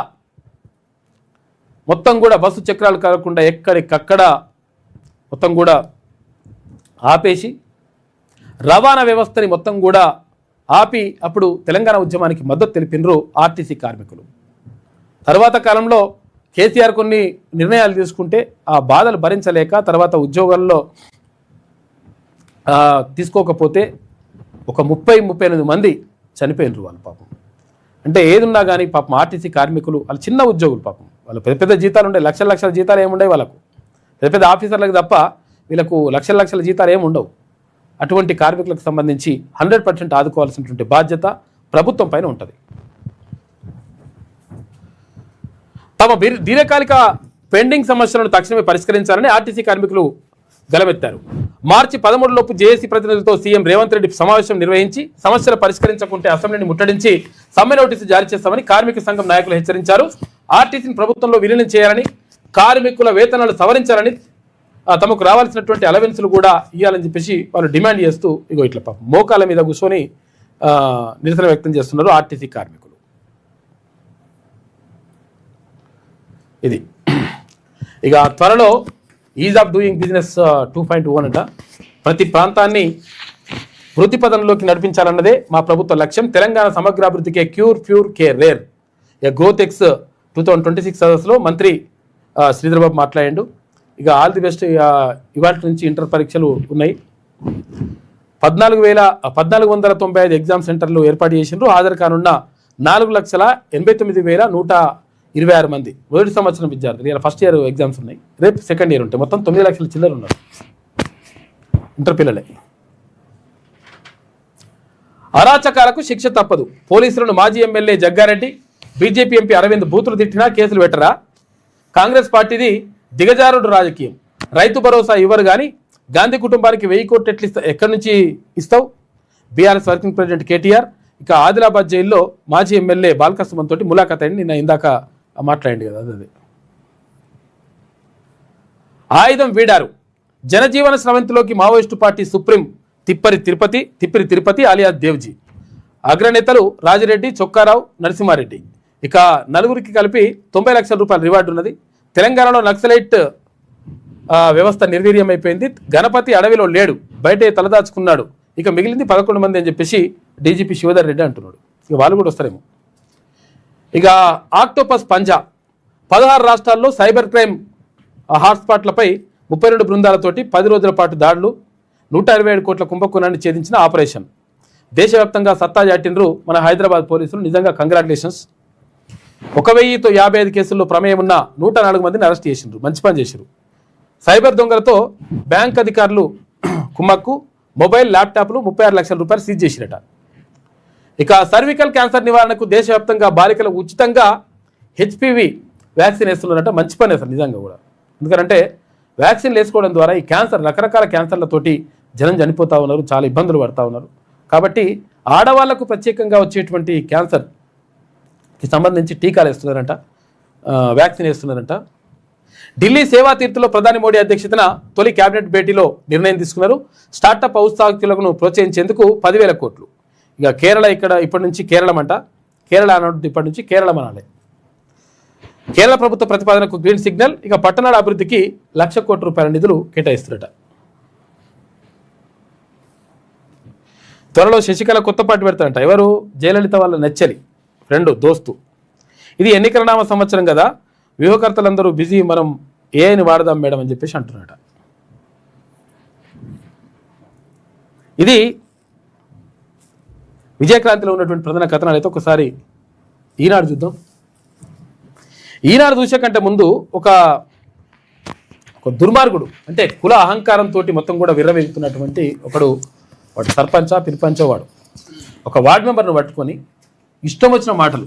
మొత్తం కూడా బస్సు చక్రాలు కదలకుండా ఎక్కడికక్కడ మొత్తం కూడా ఆపేసి రవాణా వ్యవస్థని మొత్తం కూడా ఆపి అప్పుడు తెలంగాణ ఉద్యమానికి మద్దతు తెలిపినరు ఆర్టీసీ కార్మికులు. తర్వాత కాలంలో కేసీఆర్ కొన్ని నిర్ణయాలు తీసుకుంటే ఆ బాధలు భరించలేక తర్వాత ఉద్యోగాల్లో తీసుకోకపోతే ఒక 30-38 మంది చనిపోయినరు వాళ్ళు పాపం. అంటే ఏదున్నా కానీ పాపం ఆర్టీసీ కార్మికులు వాళ్ళు చిన్న ఉద్యోగులు పాపం, వాళ్ళు పెద్ద జీతాలు ఉండే, లక్షల జీతాలు ఏముండే వాళ్ళకు, పెద్ద ఆఫీసర్లకు తప్ప వీళ్ళకు లక్షల జీతాలు ఏమి ఉండవు. అటువంటి కార్మికులకు సంబంధించి 100% ఆదుకోవాల్సినటువంటి బాధ్యత ప్రభుత్వం పైన ఉంటుంది. తమ దీర్ఘకాలిక పెండింగ్ సమస్యలను తక్షణమే పరిష్కరించాలని ఆర్టీసీ కార్మికులు గలమెత్తారు. మార్చి 13 లోపు జేఏసీ ప్రతినిధులతో సీఎం రేవంత్ రెడ్డి సమావేశం నిర్వహించి సమస్యలు పరిష్కరించకుంటే అసెంబ్లీని ముట్టడించి సమ్మె నోటీసు జారీ చేస్తామని కార్మిక సంఘం నాయకులు హెచ్చరించారు. ఆర్టీసీని ప్రభుత్వంలో విలీనం చేయాలని, కార్మికుల వేతనాలు సవరించాలని, తమకు రావాల్సినటువంటి అలవెన్సులు కూడా ఇవ్వాలని చెప్పేసి వాళ్ళు డిమాండ్ చేస్తూ ఇగో ఇట్లా పాపం మోకాల మీద కూర్చొని నిరసన వ్యక్తం చేస్తున్నారు ఆర్టీసీ కార్మికులు. ఇది ఇక త్వరలో ఈజ్ ఆఫ్ డూయింగ్ బిజినెస్ 2.1 అంట. ప్రతి ప్రాంతాన్ని వృద్ధి పదంలోకి నడిపించాలన్నదే మా ప్రభుత్వ లక్ష్యం. తెలంగాణ సమగ్రాభివృద్ధికే pure care rare growth X 2026 సదస్సులో మంత్రి శ్రీధర్బాబు మాట్లాడాడు. ఇక ఆల్ ది బెస్ట్. ఇవాటి నుంచి ఇంటర్ పరీక్షలు ఉన్నాయి. 14,495 ఎగ్జామ్ సెంటర్లు ఏర్పాటు చేసిండ్రు. హాజరు కానున్న 4,89,126 మంది మొదటి సంవత్సరం విద్యార్థులు. ఇలా ఫస్ట్ ఇయర్ ఎగ్జామ్స్ ఉన్నాయి, రేపు సెకండ్ ఇయర్ ఉంటాయి. మొత్తం 9 లక్షల చిల్లర ఉన్నారు ఇంటర్ పిల్లలే. అరాచకాలకు శిక్ష తప్పదు. పోలీసులను మాజీ MLA Jaggareddy, BJP MP Arvind బూతులు తిట్టినా కేసులు పెట్టరా? కాంగ్రెస్ పార్టీది దిగజారుడు రాజకీయం. రైతు భరోసా ఇవ్వరు కానీ గాంధీ కుటుంబానికి 1000 కోట్లు ఎక్కడి నుంచి ఇస్తావు? BRS working president KTR. ఇక ఆదిలాబాద్ జైల్లో మాజీ ఎమ్మెల్యే బాల్కసుమన్ తోటి ములాఖాత్ అయింది. నిన్న ఇందాక మాట్లాడింది కదా, అదే ఆయుధం వీడారు. జనజీవన స్రవంతిలోకి Maoist party supreme Tippiri Tirupati alias Devji. అగ్రనేతలు రాజిరెడ్డి, చొక్కారావు, నరసింహారెడ్డి. ఇక నలుగురికి కలిపి 90 లక్షల రూపాయల రివార్డు ఉన్నది. తెలంగాణలో నక్సలైట్ వ్యవస్థ నిర్వీర్యం అయిపోయింది. గణపతి అడవిలో లేడు, బయటే తలదాచుకున్నాడు. ఇక మిగిలింది 11 మంది అని చెప్పేసి డీజీపీ శివధర్ రెడ్డి అంటున్నాడు. ఇక వాళ్ళు కూడా వస్తారేమో. ఇక ఆక్టోపస్ పంజా 16 రాష్ట్రాల్లో సైబర్ క్రైమ్ హాట్స్పాట్లపై 32 బృందాలతోటి 10 రోజుల పాటు దాడులు, 127 కోట్ల కుంభకోణాన్ని ఛేదించిన ఆపరేషన్. దేశవ్యాప్తంగా సత్తా చాటిండ్రు మన హైదరాబాద్ పోలీసులు. నిజంగా కంగ్రాచులేషన్స్. 1055 కేసుల్లో ప్రమేయం ఉన్న 104 మందిని అరెస్ట్ చేసిండ్రు. మంచి పని చేశారు. సైబర్ దొంగలతో బ్యాంక్ అధికారులు కుమ్మక్కు, మొబైల్ ల్యాప్టాప్లు 36 లక్షల రూపాయలు సీజ్ చేసిరట. ఇక సర్వికల్ క్యాన్సర్ నివారణకు దేశవ్యాప్తంగా బాలికలకు ఉచితంగా హెచ్పివి వ్యాక్సిన్ వేస్తున్నారట. మంచి పని అసలు నిజంగా కూడా. ఎందుకంటే వ్యాక్సిన్ వేసుకోవడం ద్వారా ఈ క్యాన్సర్, రకరకాల క్యాన్సర్లతోటి జనం చనిపోతూ ఉన్నారు, చాలా ఇబ్బందులు పడుతూ ఉన్నారు. కాబట్టి ఆడవాళ్లకు ప్రత్యేకంగా వచ్చేటువంటి క్యాన్సర్ సంబంధించి టీకాలు వేస్తున్నారంట, వ్యాక్సిన్ వేస్తున్నారంట. ఢిల్లీ సేవా తీర్థలో ప్రధాని మోడీ అధ్యక్షతన తొలి కేబినెట్ భేటీలో నిర్ణయం తీసుకున్నారు. స్టార్టప్ ఔత్సాహికులను ప్రోత్సహించేందుకు 10,000 కోట్లు. ఇక కేరళ ఇక్కడ ఇప్పటి నుంచి కేరళం అంట, కేరళ అన్నట్టు ఇప్పటి నుంచి కేరళం అనాలి. కేరళ ప్రభుత్వ ప్రతిపాదనకు గ్రీన్ సిగ్నల్. ఇక పట్టణాల అభివృద్ధికి 1,00,000 కోట్ల రూపాయల నిధులు కేటాయిస్తున్నట. త్వరలో శశికళ కొత్త పార్టీ పెడతారంట. ఎవరు? జయలలిత వాళ్ళ నెచ్చలి ఫ్రెండ్ దోస్తు. ఇది ఎన్నికల నామ సంవత్సరం కదా, వ్యూహకర్తలందరూ బిజీ, మనం ఏఐని వాడదాం మేడం అని చెప్పేసి అంటున్నట. ఇది విజయక్రాంతిలో ఉన్నటువంటి ప్రధాన కథనాలు. అయితే ఒకసారి ఈనాడు చూద్దాం. ఈనాడు చూసే కంటే ముందు ఒక దుర్మార్గుడు, అంటే కుల అహంకారంతో మొత్తం కూడా విర్రవెగుతున్నటువంటి వాడు సర్పంచా పిరిపంచో వాడు ఒక వార్డు మెంబర్ను పట్టుకొని ఇష్టం వచ్చిన మాటలు,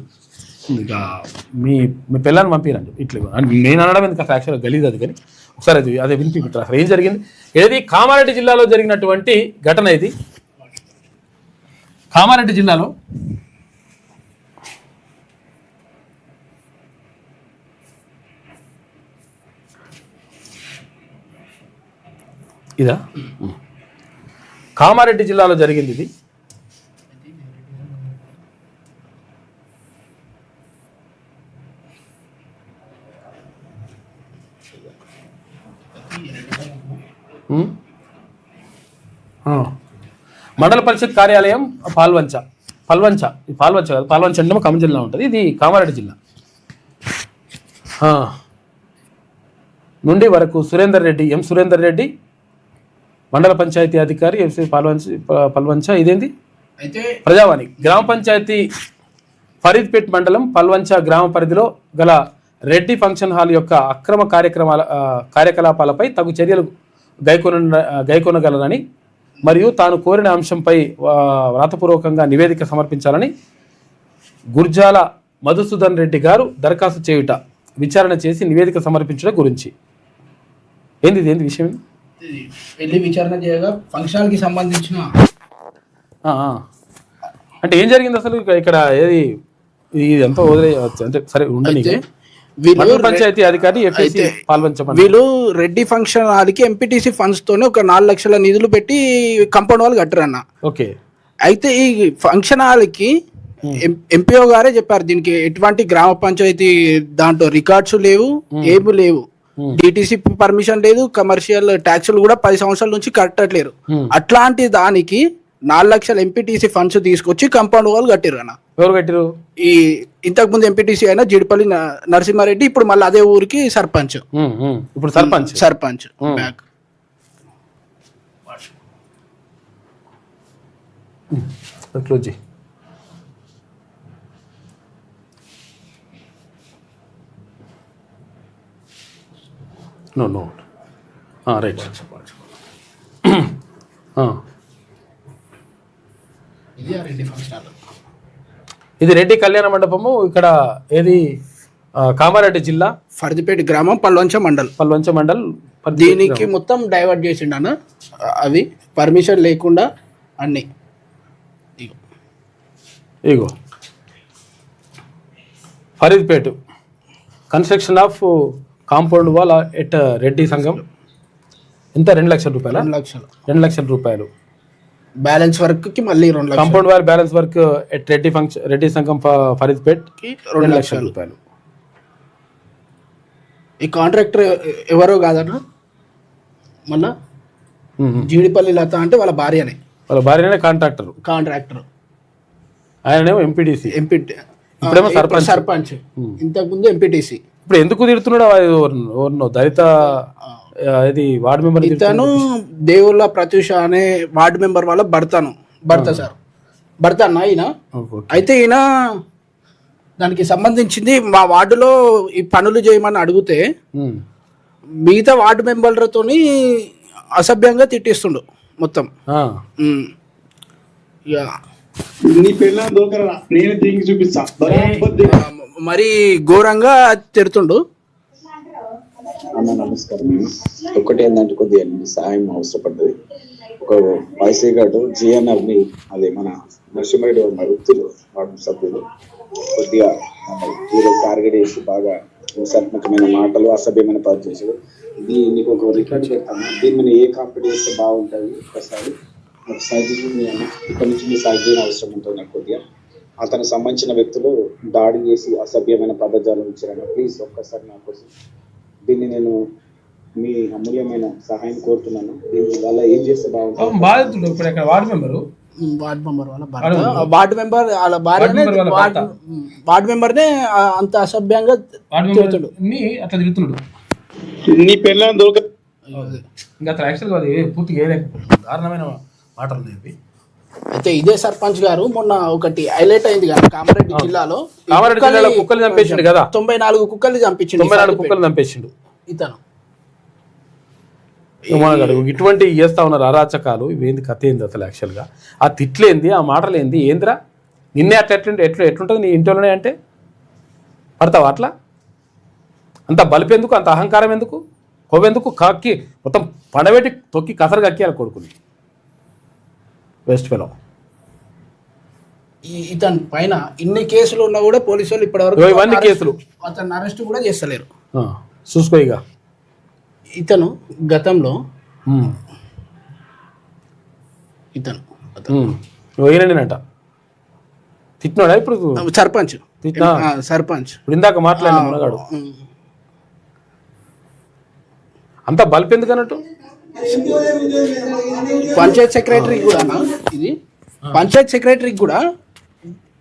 ఇక మీ పిల్లల్ని పంపిరండి ఇట్లా నేను అనడం ఎందుకు అసలు యాక్చువల్గా గలీజ్ అది, కానీ ఒకసారి అదే వినిపించారు అసలు ఏం జరిగింది. ఏది కామారెడ్డి జిల్లాలో జరిగినటువంటి ఘటన. ఇది కామారెడ్డి జిల్లాలో ఇదా కామారెడ్డి జిల్లాలో జరిగింది ఇది. మండల పరిషత్ కార్యాలయం పాల్వంచ కాదు, పాల్వంచ అంటే ఖమ్మం జిల్లా ఉంటుంది. ఇది కామారెడ్డి జిల్లా నుండి వరకు సురేందర్ రెడ్డి మండల పంచాయతీ అధికారి ఎఫ్సి పల్వంచ. ఇదేంది అయితే ప్రజావాణి గ్రామ పంచాయతీ ఫరీద్పేట్ మండలం పల్వంచ గ్రామ పరిధిలో గల రెడ్డి ఫంక్షన్ హాల్ యొక్క అక్రమ కార్యకలాపాలపై తగు చర్యలు గైకొనగలరని మరియు తాను కోరిన అంశంపై వ్రాతపూర్వకంగా నివేదిక సమర్పించాలని గుర్జాల మధుసూదన్ రెడ్డి గారు దరఖాస్తు చేయుట, విచారణ చేసి నివేదిక సమర్పించడం గురించి. ఏంది విషయం? వెళ్ళి విచారణ చేయగా ఫంక్షన్ కి సంబంధించిన అంటే ఏం జరిగింది అసలు ఇక్కడ? ఏది ఇదంతా వదిలేయవచ్చు అంటే సరే ఉండని. పంచాయతీ అధికారి వీళ్ళు రెడ్డి ఫంక్షన్ హాల్కి ఎంపీటీసీ ఫండ్స్ తోనే ఒక 4 లక్షల నిధులు పెట్టి కంపౌండ్ వాళ్ళు కట్టారన్న. ఓకే. అయితే ఈ ఫంక్షన్ హాల్కి ఎంపీఓ గారే చెప్పారు దీనికి ఎటువంటి గ్రామ పంచాయతీ దాంట్లో రికార్డ్స్ లేవు, ఏమి లేవు, డిటిసి పర్మిషన్ లేదు, కమర్షియల్ ట్యాక్సులు కూడా 10 సంవత్సరాల నుంచి కట్టట్లేరు. అట్లాంటి దానికి 4 లక్షల ఎంపీటీసీ ఫండ్స్ తీసుకొచ్చి కంపౌండ్ వాళ్ళు కట్టారు అన్న. ఎవరు కట్టారు? ఈ ఇంతకు ముందు ఎంపీటీసీ అయినా జిడిపల్లి నరసింహారెడ్డి, ఇప్పుడు మళ్ళీ అదే ఊరికి సర్పంచ్. ఇప్పుడు sarpanch back close. No. Right. ఇది రెడ్డి కళ్యాణ మండపము. ఇక్కడ ఏది కామారెడ్డి జిల్లా ఫరీద్పేట్ గ్రామం పల్వంచ మండల్. దీనికి మొత్తం డైవర్ట్ చేసిండు అన్న. అవి పర్మిషన్ లేకుండా అన్ని. ఇగో Faridpet construction of compound wall at Reddy Sangham. ఎంత? 2 లక్షల రూపాయలు. 2 లక్షల రూపాయలు బ్యాలెన్స్ వర్క్ కి మళ్ళీ 2 లక్షలు. Compound wall balance work at Reddy సంఘం ఫరీద్పేట్ కి 2 లక్షల రూపాయలు. ఈ కాంట్రాక్టర్ ఎవరో కాదన్నా, మళ్ళా జీడిపల్లి లత అంటే వాళ్ళ భార్యనే కాంట్రాక్టర్. ఆయననేమో ఎంపీటీసీ. ఇప్పుడేమో సర్పంచ్. ఇంతకు ముందు ఎంపీటీసీ. ఇప్పుడు ఎందుకు తిడుతున్నాడు? దళిత ఇది వార్డు మెంబర్ ఇతను దేవుళ్ళ ప్రత్యూష అనే వార్డు మెంబర్ వాళ్ళ భర్త అన్న ఈయన. అయితే ఈయన దానికి సంబంధించింది మా వార్డులో ఈ పనులు చేయమని అడిగితే మిగతా వార్డు మెంబర్లతోని అసభ్యంగా తిట్టిస్తుండు మొత్తం. మరి ఘోరంగా తిడుతుండు. నమస్కారం. ఒకటి ఏంటంటే కొద్దిగా సహాయం అవసరపడ్డది. ఒక వైసీ గారు జిఎన్ఆర్ని అది మన నరసింహరెడ్డి వ్యక్తులు వార్డు సభ్యులు కొద్దిగా ఈరోజు టార్గెట్ చేసి బాగా హింసాత్మకమైన మాటలు అసభ్యమైన పని చేశాడు. ఇది నీకు ఒక రికార్డ్ పెడతాను, దీన్ని మనం ఏ కాంపిటీ చేస్తే బాగుంటుంది ఒకసారి నాకు సజెషన్ ఇక్కడి నుంచి మీ సహాయం అవసరం ఉంటుంది నాకు కొద్దిగా. అతనికి సంబంధించిన వ్యక్తులు దాడి చేసి అసభ్యమైన పదజాలం ఇచ్చారన్న ప్లీజ్ ఒక్కసారి నా కోసం దీన్ని నేను మీ అమూల్యమైన సహాయం కోరుతున్నాను. దీని వల్ల ఏం చేస్తే బాగుంటుంది. బాధితుడు ఇప్పుడు ఇక్కడ వార్డు మెంబర్ వాళ్ళ భర్త, వార్డు మెంబర్ వాళ్ళ భార్యనే వార్డు మెంబర్నే అంత అసభ్యంగా తిరుగుతాడు, అట్లా తిరుగుతున్నాడు. నీ పిల్లలు దొరక ఇంకా అతను యాక్చువల్గా అది పూర్తిగా వేయలేకపోతుంది. దారుణమైన మాటలు ఉన్నాయి. అయితే ఇదే సర్పంచ్ గారు మొన్న ఒకటి హైలైట్ అయింది కదా కామారెడ్డి జిల్లాలో కుక్కలు చంపేసిండు కదా, 94 కుక్కల్ని చంపించిండు. 94 కుక్కలు చంపేసిండు ఇతను. ఇటువంటి చేస్తా ఉన్నారు అరాచకాలు. ఇవేంది కథ ఏంది అసలు యాక్చువల్గా? ఆ తిట్లేంది, ఆ మాటలు ఏంది, ఏందిరా నిన్నే అట్లా ఎట్లుంటుంది నీ ఇంట్లోనే అంటే పడతావా అట్లా? అంత బలిపెందుకు, అంత అహంకారం ఎందుకు, కొవ్వెందుకు? కక్కి మొత్తం పడబెట్టి తొక్కి కసరు కక్కియాలి కొడుకుని. West fellow. ఇతని పైన ఇన్ని కేసులు ఉన్నా కూడా పోలీసు వాళ్ళు ఇప్పటివరకు ఇవన్నీ కేసులు అతను అరెస్ట్ కూడా చేస్తలేరు. చూసుకోయిగా. ఇతను గతంలో పోయినంట తిట్టినాడా ఇప్పుడు సర్పంచ్ ఇప్పుడు ఇందాక మాట్లాడిన మనగాడు అంత బల్పెందుకు అన్నట్టు. పంచాయత్ సెక్రటరీ కూడా ఇది పంచాయత్ సెక్రటరీకి కూడా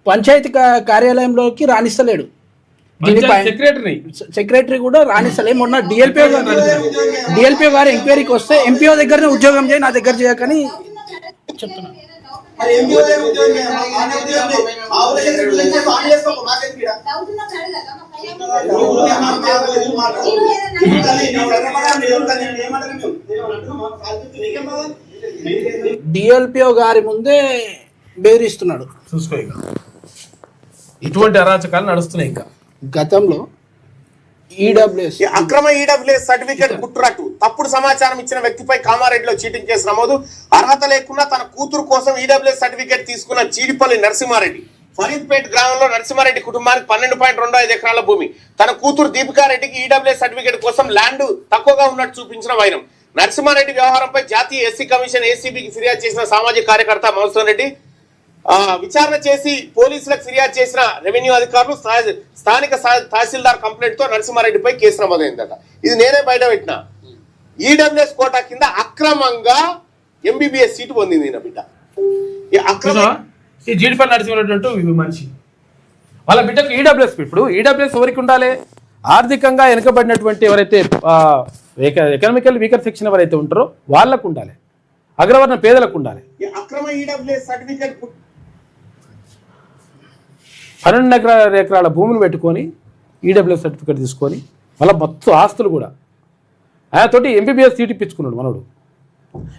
పంచాయతీ కార్యాలయంలోకి రాణిస్తలేడు. సెక్రటరీ కూడా రాణిస్తలే. మొన్న డిఎల్పిఓ గారు ఎంక్వైరీకి వస్తే ఎంపీఓ దగ్గరనే ఉద్యోగం చేయి, నా దగ్గర చేయకని చెప్తున్నాను. డిఎల్పిఓ గారి ముందే బెదిరిస్తున్నాడు. చూసుకో, ఇటువంటి అరాచకాలు నడుస్తున్నాయి. ఇంకా గతంలో అక్రమ ఈడబ్ల్యూఎస్ సర్టిఫికేట్ కుట్రట్టు తప్పుడు సమాచారం ఇచ్చిన వ్యక్తిపై కామారెడ్డిలో చీటింగ్ కేసు నమోదు. అర్హత లేకుండా తన కూతురు కోసం ఈడబ్ల్యూఎస్ సర్టిఫికేట్ తీసుకున్న చీడిపల్లి నరసింహారెడ్డి. ఫరీద్పేట్ గ్రామంలో నరసింహారెడ్డి కుటుంబానికి 12.25 ఎకరాల భూమి. తన కూతురు దీపికారెడ్డికి ఈడబ్ల్యూఎస్ సర్టిఫికేట్ కోసం ల్యాండ్ తక్కువగా ఉన్నట్టు చూపించిన వైనం. నరసింహారెడ్డి వ్యవహారంపై జాతీయ ఎస్సీ కమిషన్ ఏసీబీకి ఫిర్యాదు చేసిన సామాజిక కార్యకర్త మధుసూదన్ రెడ్డి విచారణ చేసి పోలీసులకు ఫిర్యాదు చేసిన రెవెన్యూ అధికారులు స్థానిక తహసీల్దార్ కంప్లైంట్ తో నరసింహారెడ్డిపై కేసు నమోదైందట. ఇది నేనే బయట పెట్టిన. ఈడబ్ల్యూఎస్ కోటా కింద అక్రమంగా ఎంబీబీఎస్ సీటు పొందింది నా బిడ్డ. ఈ జీడిపల్లి నరసింహారెడ్డి మనిషి వాళ్ళ బిడ్డకు ఈడబ్ల్యూఎస్. ఇప్పుడు ఈడబ్ల్యూఎస్ ఎవరికి ఉండాలి? ఆర్థికంగా వెనుకబడినటువంటి ఎవరైతే ఎకనామికల్ వీకర్ సెక్షన్ ఎవరైతే ఉంటారో వాళ్ళకు ఉండాలి, అగ్రవర్ణ పేదలకు ఉండాలి. అక్రమ ఈడబ్ల్యూఎస్ సర్టిఫికేట్ 12 ఎకరాల భూమిని పెట్టుకొని ఈడబ్ల్యూఎస్ సర్టిఫికేట్ తీసుకొని మళ్ళీ మొత్తం ఆస్తులు కూడా ఆయనతోటి ఎంబీబీఎస్ సీట్ ఇప్పించుకున్నాడు మనోడు.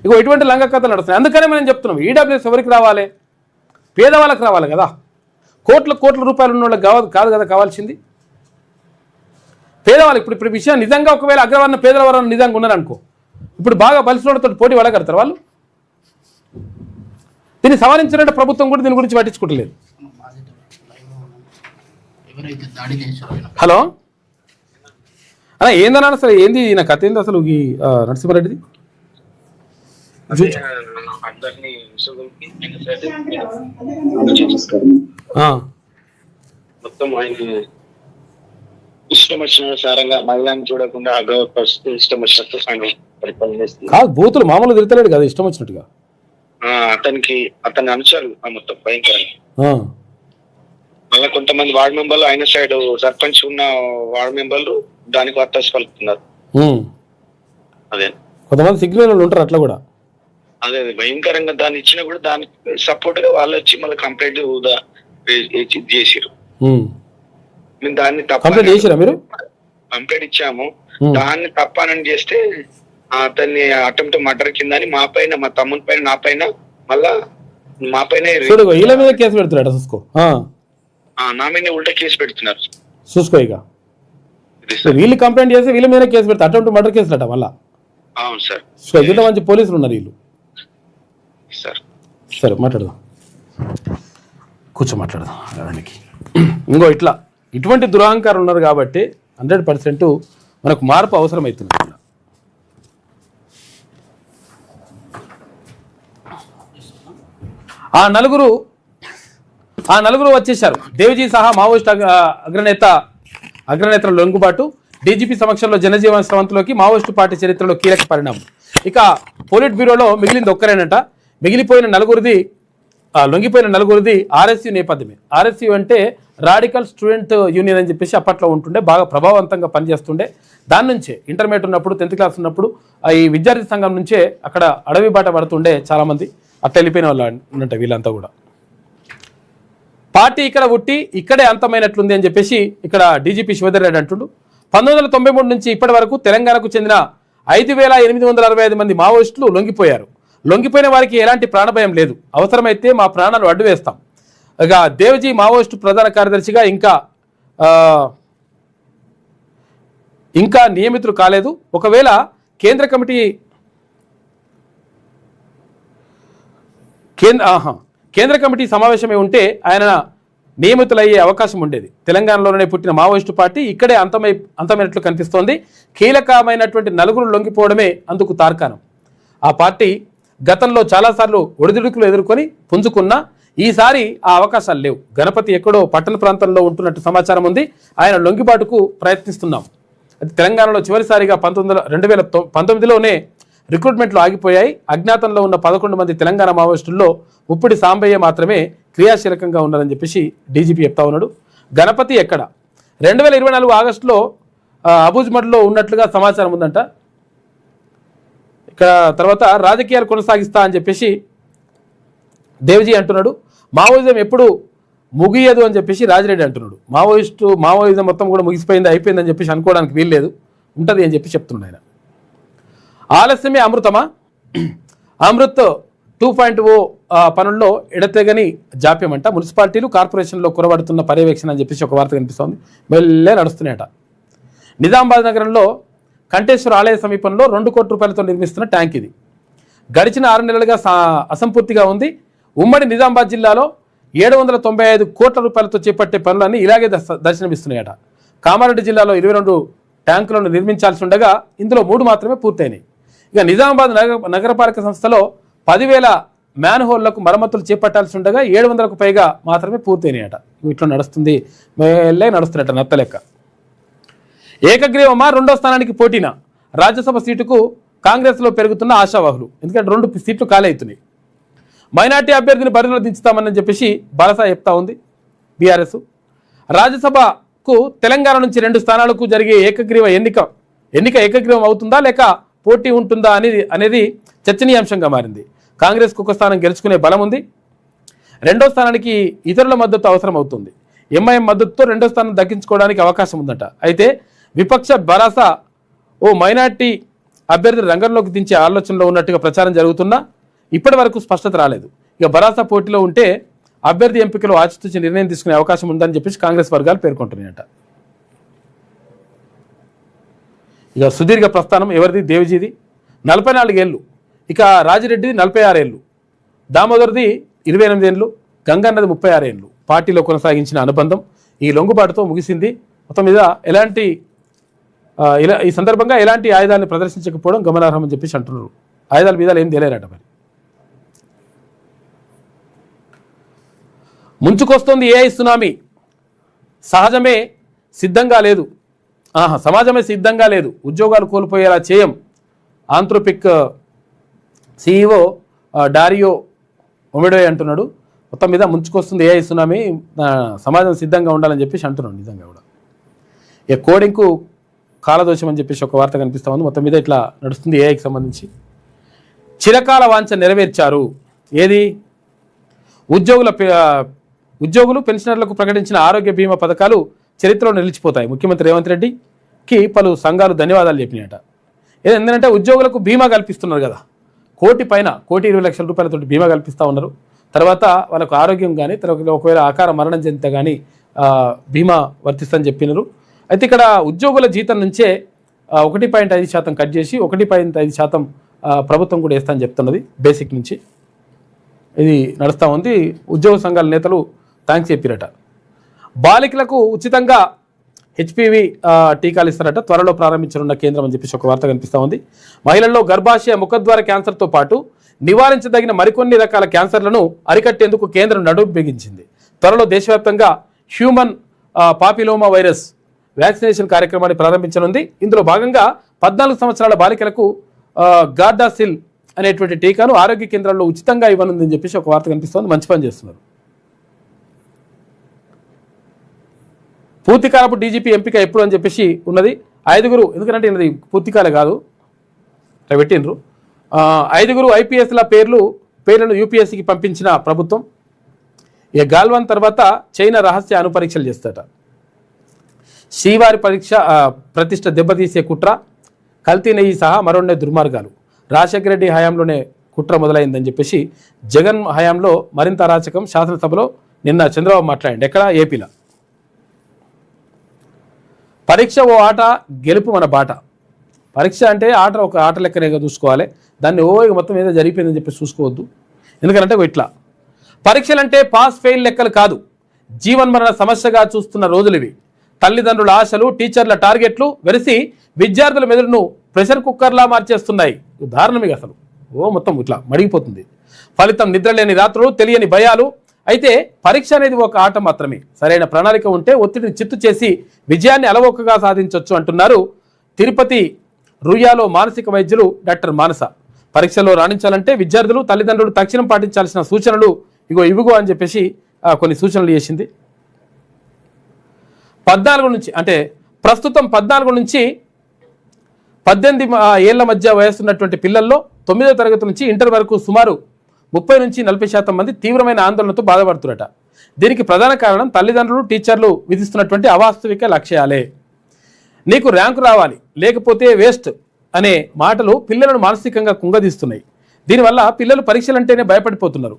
ఇగో ఇటువంటి లంగ కథలు నడుస్తున్నాయి. అందుకనే మనం చెప్తున్నాం ఈడబ్ల్యూఎస్ ఎవరికి రావాలి? పేదవాళ్ళకి రావాలి కదా. కోట్ల రూపాయలు ఉన్న వాళ్ళకి కాదు కదా కావాల్సింది, పేదవాళ్ళు. ఇప్పుడు విషయం నిజంగా ఒకవేళ అగ్రవర్ణ పేదల వర్ణం నిజంగా ఉన్నారనుకో, ఇప్పుడు బాగా బలిసినోడితో పోటీ పడగలుగుతారు వాళ్ళు. దీన్ని సవరించినట్టు ప్రభుత్వం కూడా దీని గురించి పట్టించుకుంటలేదు. హలో అలా ఏందన్నా అసలు ఏంది నా కథ ఏంది అసలు ఈ నరసింహారెడ్డిది? మొత్తం ఆయన ఇష్టం వచ్చిన సారంగా మహిళని చూడకుండా అగౌరవపరుస్తూ ఇష్టం వచ్చినట్టు ఆయన పరిపాలన చేస్తుంది. కాదు, బూతులు మామూలు తిడతలేడు కదా ఇష్టం వచ్చినట్టుగా. అతని అంశాలు మొత్తం భయంకరంగా. మళ్ళీ కొంతమంది వార్డు మెంబర్లు ఆయన సైడ్ సర్పంచ్ ఉన్న వార్డు మెంబర్లు దానికి వత్తాసు పలుకుతున్నారు. అదే కొంతమంది సిగ్నల్ ఉంటారు అట్లా కూడా. అదే భయంకరంగా దాన్ని ఇచ్చినా కూడా దానికి సపోర్ట్ గా వాళ్ళు వచ్చి మళ్ళీ కంప్లైంట్ చేసిరు. దాన్ని కంప్లైంట్ ఇచ్చాము. దాన్ని తప్పనని చేస్తే అతన్ని అటెంప్ట్ మర్డర్ కిందని మా పైన, మా తమ్ముని పైన, నా పైన, మళ్ళా మా పైన కేసు పెడుతున్నాడు. చూసుకో, నా మీద ఉల్టా కేసు పెడుతున్నారు. చూసుకో, ఇక వీళ్ళు కంప్లైంట్ చేస్తే వీళ్ళ మీద కేసు పెడతారు. అటెంప్ట్ మర్డర్ కేసు అట మళ్ళా. అవును సార్, ఇంత మంచి పోలీసులు ఉన్నారు వీళ్ళు. సార్. సరే మాట్లాడదాం, కూర్చో మాట్లాడదాం. దానికి ఇంకో ఇటువంటి దురహంకారం ఉన్నారు కాబట్టి 100% మనకు మార్పు అవసరమవుతుంది. ఆ నలుగురు వచ్చేశారు. దేవజీ సహా మావోయిస్ట్ అగ్రనేతల లొంగుబాటు, డీజీపీ సమక్షంలో జనజీవన స్రవంతిలోకి మావోయిస్టు పార్టీ చరిత్రలో కీలక పరిణామం. ఇక పోలిట్ బ్యూరోలో మిగిలింది ఒక్కరేనట. లొంగిపోయిన నలుగురిది ఆర్ఎస్యు నేపథ్యమే. ఆర్ఎస్యు అంటే రాడికల్ స్టూడెంట్ యూనియన్ అని చెప్పేసి అప్పట్లో ఉంటుండే, బాగా ప్రభావవంతంగా పనిచేస్తుండే. దాని నుంచే ఇంటర్మీడియట్ ఉన్నప్పుడు 10th క్లాస్ ఉన్నప్పుడు ఈ విద్యార్థి సంఘం నుంచే అక్కడ అడవి బాట పడుతుండే చాలామంది. అట్లా వెళ్ళిపోయిన వాళ్ళు ఉన్నట్టు వీళ్ళంతా కూడా. పార్టీ ఇక్కడ పుట్టి ఇక్కడే అంతమైనట్లుంది అని చెప్పేసి ఇక్కడ డీజీపీ శివధర్ రెడ్డి అంటుండు. 1993 నుంచి ఇప్పటి వరకు తెలంగాణకు చెందిన 5,865 మంది మావోయిస్టులు లొంగిపోయారు. లొంగిపోయిన వారికి ఎలాంటి ప్రాణభయం లేదు. అవసరమైతే మా ప్రాణాలు అడ్డు వేస్తాం. ఇక దేవజీ మావోయిస్టు ప్రధాన కార్యదర్శిగా ఇంకా నియమితులు కాలేదు. ఒకవేళ కేంద్ర కమిటీ సమావేశమై ఉంటే ఆయన నియమితులయ్యే అవకాశం ఉండేది. తెలంగాణలోనే పుట్టిన మావోయిస్టు పార్టీ ఇక్కడే అంతమైనట్లు కనిపిస్తోంది. కీలకమైనటువంటి నలుగురు లొంగిపోవడమే అందుకు తార్కాణం. ఆ పార్టీ గతంలో చాలాసార్లు ఒడిదుడుకులు ఎదుర్కొని పుంజుకున్నా ఈసారి ఆ అవకాశాలు లేవు. గణపతి ఎక్కడో పట్టణ ప్రాంతంలో ఉంటున్నట్టు సమాచారం ఉంది. ఆయన లొంగిబాటుకు ప్రయత్నిస్తున్నాం. అది తెలంగాణలో చివరిసారిగా 2019లోనే రిక్రూట్మెంట్లు ఆగిపోయాయి. అజ్ఞాతంలో ఉన్న 11 మంది తెలంగాణ మావోయిస్టుల్లో ఉప్పిడి సాంబయ్య మాత్రమే క్రియాశీలకంగా ఉన్నారని చెప్పేసి డీజీపీ చెప్తా ఉన్నాడు. గణపతి ఎక్కడ 2024 ఆగస్టులో అబూజ్మడ్లో ఉన్నట్లుగా సమాచారం ఉందంట. ఇక్కడ తర్వాత రాజకీయాలు కొనసాగిస్తా అని చెప్పేసి దేవజీ అంటున్నాడు. మావోయిజం ఎప్పుడు ముగియదు అని చెప్పేసి రాజిరెడ్డి అంటున్నాడు. మావోయిజం మొత్తం కూడా అయిపోయిందని చెప్పేసి అనుకోవడానికి వీల్లేదు, ఉంటుంది అని చెప్పి చెప్తున్నాడు ఆయన. ఆలస్యమే అమృతమా? అమృత్ 2.0 పనుల్లో ఎడతెగని జాప్యం అంట. మున్సిపాలిటీలు కార్పొరేషన్లో కురబడుతున్న పర్యవేక్షణ అని చెప్పేసి ఒక వార్త కనిపిస్తోంది. మెల్లే నడుస్తున్నాయట. నిజామాబాద్ నగరంలో కంఠేశ్వర ఆలయ సమీపంలో 2 కోట్ల రూపాయలతో నిర్మిస్తున్న ట్యాంక్ ఇది. గడిచిన 6 నెలలుగా అసంపూర్తిగా ఉంది. ఉమ్మడి నిజామాబాద్ జిల్లాలో 795 కోట్ల రూపాయలతో చేపట్టే పనులన్నీ ఇలాగే దర్శనమిస్తున్నాయట. కామారెడ్డి జిల్లాలో 22 ట్యాంకులను నిర్మించాల్సి ఉండగా ఇందులో 3 మాత్రమే పూర్తయినాయి. ఇక నిజామాబాద్ నగరపాలక సంస్థలో 10,000 మ్యాన్ హోల్లకు మరమ్మతులు చేపట్టాల్సి ఉండగా 700కు పైగా మాత్రమే పూర్తయినాయట. ఇట్లా నడుస్తున్నట్ట నత్తలెక్క. ఏకగ్రీవమా 2వ స్థానానికి పోటీనా? రాజ్యసభ సీటుకు కాంగ్రెస్లో పెరుగుతున్న ఆశావాహులు. ఎందుకంటే 2 సీట్లు ఖాళీ అవుతున్నాయి. మైనార్టీ అభ్యర్థిని బరిలో దించుతామని చెప్పేసి బాలసా చెప్తా ఉంది బీఆర్ఎస్. రాజ్యసభకు తెలంగాణ నుంచి 2 స్థానాలకు జరిగే ఎన్నిక ఏకగ్రీవం అవుతుందా లేక పోటీ ఉంటుందా అనేది చర్చనీయాంశంగా మారింది. కాంగ్రెస్కు 1 స్థానం గెలుచుకునే బలం ఉంది. 2వ స్థానానికి ఇతరుల మద్దతు అవసరం అవుతుంది. ఎంఐఎం మద్దతుతో 2వ స్థానం దక్కించుకోవడానికి అవకాశం ఉందట. అయితే విపక్ష బరాసా ఓ మైనార్టీ అభ్యర్థి రంగంలోకి దించే ఆలోచనలో ఉన్నట్టుగా ప్రచారం జరుగుతున్నా ఇప్పటి వరకు స్పష్టత రాలేదు. ఇక బరాసా పోటీలో ఉంటే అభ్యర్థి ఎంపికలో ఆచితూచి నిర్ణయం తీసుకునే అవకాశం ఉందని చెప్పేసి కాంగ్రెస్ వర్గాలు పేర్కొంటున్నాయట. ఇక సుదీర్ఘ ప్రస్థానం ఎవరిది? దేవజీది 44 ఏళ్ళు. ఇక రాజిరెడ్డిది 46 ఏళ్ళు. దామోదర్ది 28 ఏళ్ళు. గంగన్నది 36 ఏళ్ళు. పార్టీలో కొనసాగించిన అనుబంధం ఈ లొంగుబాటుతో ముగిసింది. మొత్తం మీద ఈ సందర్భంగా ఎలాంటి ఆయుధాలను ప్రదర్శించకపోవడం గమనార్హమని చెప్పేసి అంటున్నారు. ఆయుధాల మీద ఏం తెలియరట. మరి ముంచుకొస్తోంది ఏఐ సునామీ. సమాజమే సిద్ధంగా లేదు. ఉద్యోగాలు కోల్పోయేలా చేయం. ఆంథ్రోపిక్ CEO డారియో ఒమెడోయ్ అంటున్నాడు. మొత్తం మీద ముంచుకొస్తుంది ఏఐ సునామీ, సమాజం సిద్ధంగా ఉండాలని చెప్పేసి అంటున్నాడు. నిజంగా కూడా ఇక కోడింగ్కు కాలదోషం అని చెప్పేసి ఒక వార్త కనిపిస్తూ ఉంది. మొత్తం మీద ఇట్లా నడుస్తుంది ఏఐకి సంబంధించి. చిరకాల వాంఛ నెరవేర్చారు. ఏది? ఉద్యోగులు పెన్షనర్లకు ప్రకటించిన ఆరోగ్య బీమా పథకాలు చరిత్రలో నిలిచిపోతాయి. ముఖ్యమంత్రి రేవంత్ రెడ్డికి పలు సంఘాలు ధన్యవాదాలు చెప్పినాయట. ఏంటంటే ఉద్యోగులకు బీమా కల్పిస్తున్నారు కదా, 1,20,00,000 రూపాయలతో బీమా కల్పిస్తూ ఉన్నారు. తర్వాత వాళ్ళకు ఆరోగ్యం కానీ తర్వాత ఒకవేళ అకాల మరణం చెందితే కానీ బీమా వర్తిస్తుందని చెప్పినారు. అయితే ఇక్కడ ఉద్యోగుల జీతం నుంచే 1.5% కట్ చేసి 1.5% ప్రభుత్వం కూడా వేస్తా అని చెప్తున్నది బేసిక్ నుంచి. ఇది నడుస్తూ ఉంది. ఉద్యోగ సంఘాల నేతలు థ్యాంక్స్ చెప్పారట. బాలికలకు ఉచితంగా హెచ్పివి టీకాలు ఇస్తారట, త్వరలో ప్రారంభించనున్న కేంద్రం అని చెప్పేసి ఒక వార్త కనిపిస్తూ ఉంది. మహిళల్లో గర్భాశయ ముఖద్వార క్యాన్సర్తో పాటు నివారించదగిన మరికొన్ని రకాల క్యాన్సర్లను అరికట్టేందుకు కేంద్రం నడుం బిగించింది. త్వరలో దేశవ్యాప్తంగా హ్యూమన్ పాపిలోమా వైరస్ వ్యాక్సినేషన్ కార్యక్రమాన్ని ప్రారంభించనుంది. ఇందులో భాగంగా 14 సంవత్సరాల బాలికలకు గార్డాసిల్ అనేటువంటి టీకాను ఆరోగ్య కేంద్రాల్లో ఉచితంగా ఇవ్వనుందని చెప్పేసి ఒక వార్త కనిపిస్తోంది. మంచి పని చేస్తున్నారు. పూర్తికాలపు డీజీపీ ఎంపిక ఎప్పుడు అని చెప్పేసి ఉన్నది. 5గురు, ఎందుకంటే ఇది పూర్తికాలే కాదు ఇట్లా పెట్టినరు. 5గురు ఐపీఎస్ల పేర్లను యూపీఎస్సీకి పంపించిన ప్రభుత్వం. ఇక గాల్వాన్ తర్వాత చైనా రహస్య అణుపరీక్షలు చేస్తాట. శ్రీవారి ప్రతిష్ట దెబ్బతీసే కుట్ర, కల్తీ నెయ్యి సహా మరోనే దుర్మార్గాలు. రాజశేఖర రెడ్డి హయాంలోనే కుట్ర మొదలైందని చెప్పేసి జగన్ హయాంలో మరింత అరాచకం. శాసనసభలో నిన్న చంద్రబాబు మాట్లాడండి. ఎక్కడ? ఏపీలో. పరీక్ష ఓ ఆట, గెలుపు మన బాట. పరీక్ష అంటే ఒక ఆట లెక్కనే చూసుకోవాలి. దాన్ని మొత్తం ఏదో జరిగిపోయిందని చెప్పి చూసుకోవద్దు. ఎందుకంటే ఇట్లా పరీక్షలంటే పాస్ ఫెయిల్ లెక్కలు కాదు, జీవన్మరణ సమస్యగా చూస్తున్న రోజులు ఇవి. తల్లిదండ్రుల ఆశలు, టీచర్ల టార్గెట్లు వెరిసి విద్యార్థుల మెదడును ప్రెషర్ కుక్కర్లా మార్చేస్తున్నాయి. దారుణమే అసలు. మొత్తం ఇట్లా మడిగిపోతుంది. ఫలితం నిద్రలేని రాత్రులు, తెలియని భయాలు. అయితే పరీక్ష అనేది ఒక ఆట మాత్రమే. సరైన ప్రణాళిక ఉంటే ఒత్తిడిని చిత్తు చేసి విజయాన్ని అలవోకగా సాధించవచ్చు అంటున్నారు తిరుపతి రుయాలో మానసిక వైద్యులు డాక్టర్ మానస. పరీక్షల్లో రాణించాలంటే విద్యార్థులు, తల్లిదండ్రులు తక్షణం పాటించాల్సిన సూచనలు ఇవిగో అని చెప్పేసి కొన్ని సూచనలు చేసింది. 14 నుంచి అంటే ప్రస్తుతం 14 నుంచి 18 ఏళ్ల మధ్య వయసున్నటువంటి పిల్లల్లో 9వ తరగతి నుంచి ఇంటర్ వరకు సుమారు 30 నుంచి 40% మంది తీవ్రమైన ఆందోళనతో బాధపడుతున్నట. దీనికి ప్రధాన కారణం తల్లిదండ్రులు, టీచర్లు విధిస్తున్నటువంటి అవాస్తవిక లక్ష్యాలే. నీకు ర్యాంకు రావాలి, లేకపోతే వేస్ట్ అనే మాటలు పిల్లలను మానసికంగా కుంగదీస్తున్నాయి. దీనివల్ల పిల్లలు పరీక్షలంటేనే భయపడిపోతున్నారు.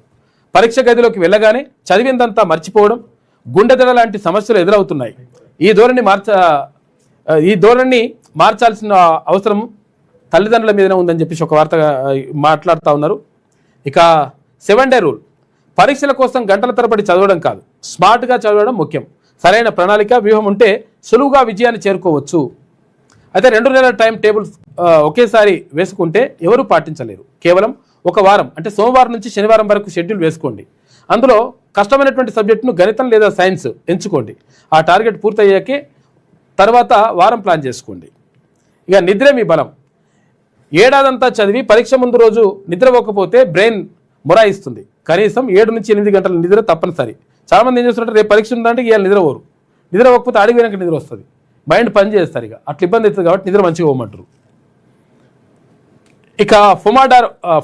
పరీక్ష గదిలోకి వెళ్ళగానే చదివిందంతా మర్చిపోవడం, గుండెదడ లాంటి సమస్యలు ఎదురవుతున్నాయి. ఈ ధోరణి మార్చాల్సిన అవసరం తల్లిదండ్రుల మీదనే ఉందని చెప్పేసి ఒక వార్త మాట్లాడుతూ ఉన్నారు. ఇక 7 డే రూల్. పరీక్షల కోసం గంటల తరబడి చదవడం కాదు, స్మార్ట్గా చదవడం ముఖ్యం. సరైన ప్రణాళిక, వ్యూహం ఉంటే సులువుగా విజయాన్ని చేరుకోవచ్చు. అయితే 2 నెలల టైం టేబుల్ ఒకేసారి వేసుకుంటే ఎవరూ పాటించలేరు. కేవలం ఒక వారం అంటే సోమవారం నుంచి శనివారం వరకు షెడ్యూల్ వేసుకోండి. అందులో కష్టమైనటువంటి సబ్జెక్టును గణితం లేదా సైన్స్ ఎంచుకోండి. ఆ టార్గెట్ పూర్తయ్యాకే తర్వాత వారం ప్లాన్ చేసుకోండి. ఇక నిద్రే మీ బలం. ఏడాదంతా చదివి పరీక్ష ముందు రోజు నిద్రపోకపోతే బ్రెయిన్ మొరాయిస్తుంది. కనీసం 7 నుంచి 8 గంటల నిద్ర తప్పనిసరి. చాలామంది ఏం చేస్తుంటారు, రేపు పరీక్ష ఉందంటే ఇవాళ నిద్రపోరు. నిద్రపోకపోతే అడిగి వెనక నిద్ర వస్తుంది, మైండ్ పని చేస్తారు. ఇక అట్లా ఇబ్బంది అవుతుంది కాబట్టి నిద్ర మంచిగా పోమంటారు. ఇక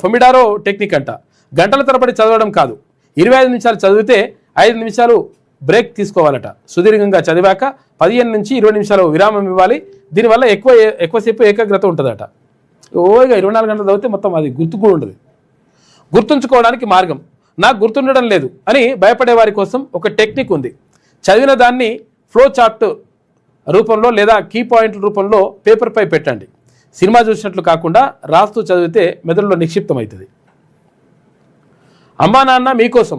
ఫొమిడారో టెక్నిక్ అంట. గంటల తరబడి చదవడం కాదు, 25 నిమిషాలు చదివితే 5 నిమిషాలు బ్రేక్ తీసుకోవాలట. సుదీర్ఘంగా చదివాక 15 నుంచి 20 నిమిషాలు విరామం ఇవ్వాలి. దీనివల్ల ఎక్కువసేపు ఏకాగ్రత ఉంటుందట. ఇక 24 గంటలు చదివితే మొత్తం అది గుర్తు కూడా ఉండదు. గుర్తుంచుకోవడానికి మార్గం. నాకు గుర్తుండడం లేదు అని భయపడే వారి కోసం ఒక టెక్నిక్ ఉంది. చదివిన దాన్ని ఫ్లో చార్ట్ రూపంలో లేదా కీ పాయింట్ల రూపంలో పేపర్పై పెట్టండి. సినిమా చూసినట్లు కాకుండా రాస్తూ చదివితే మెదడులో నిక్షిప్తమవుతుంది. అమ్మా నాన్న మీకోసం.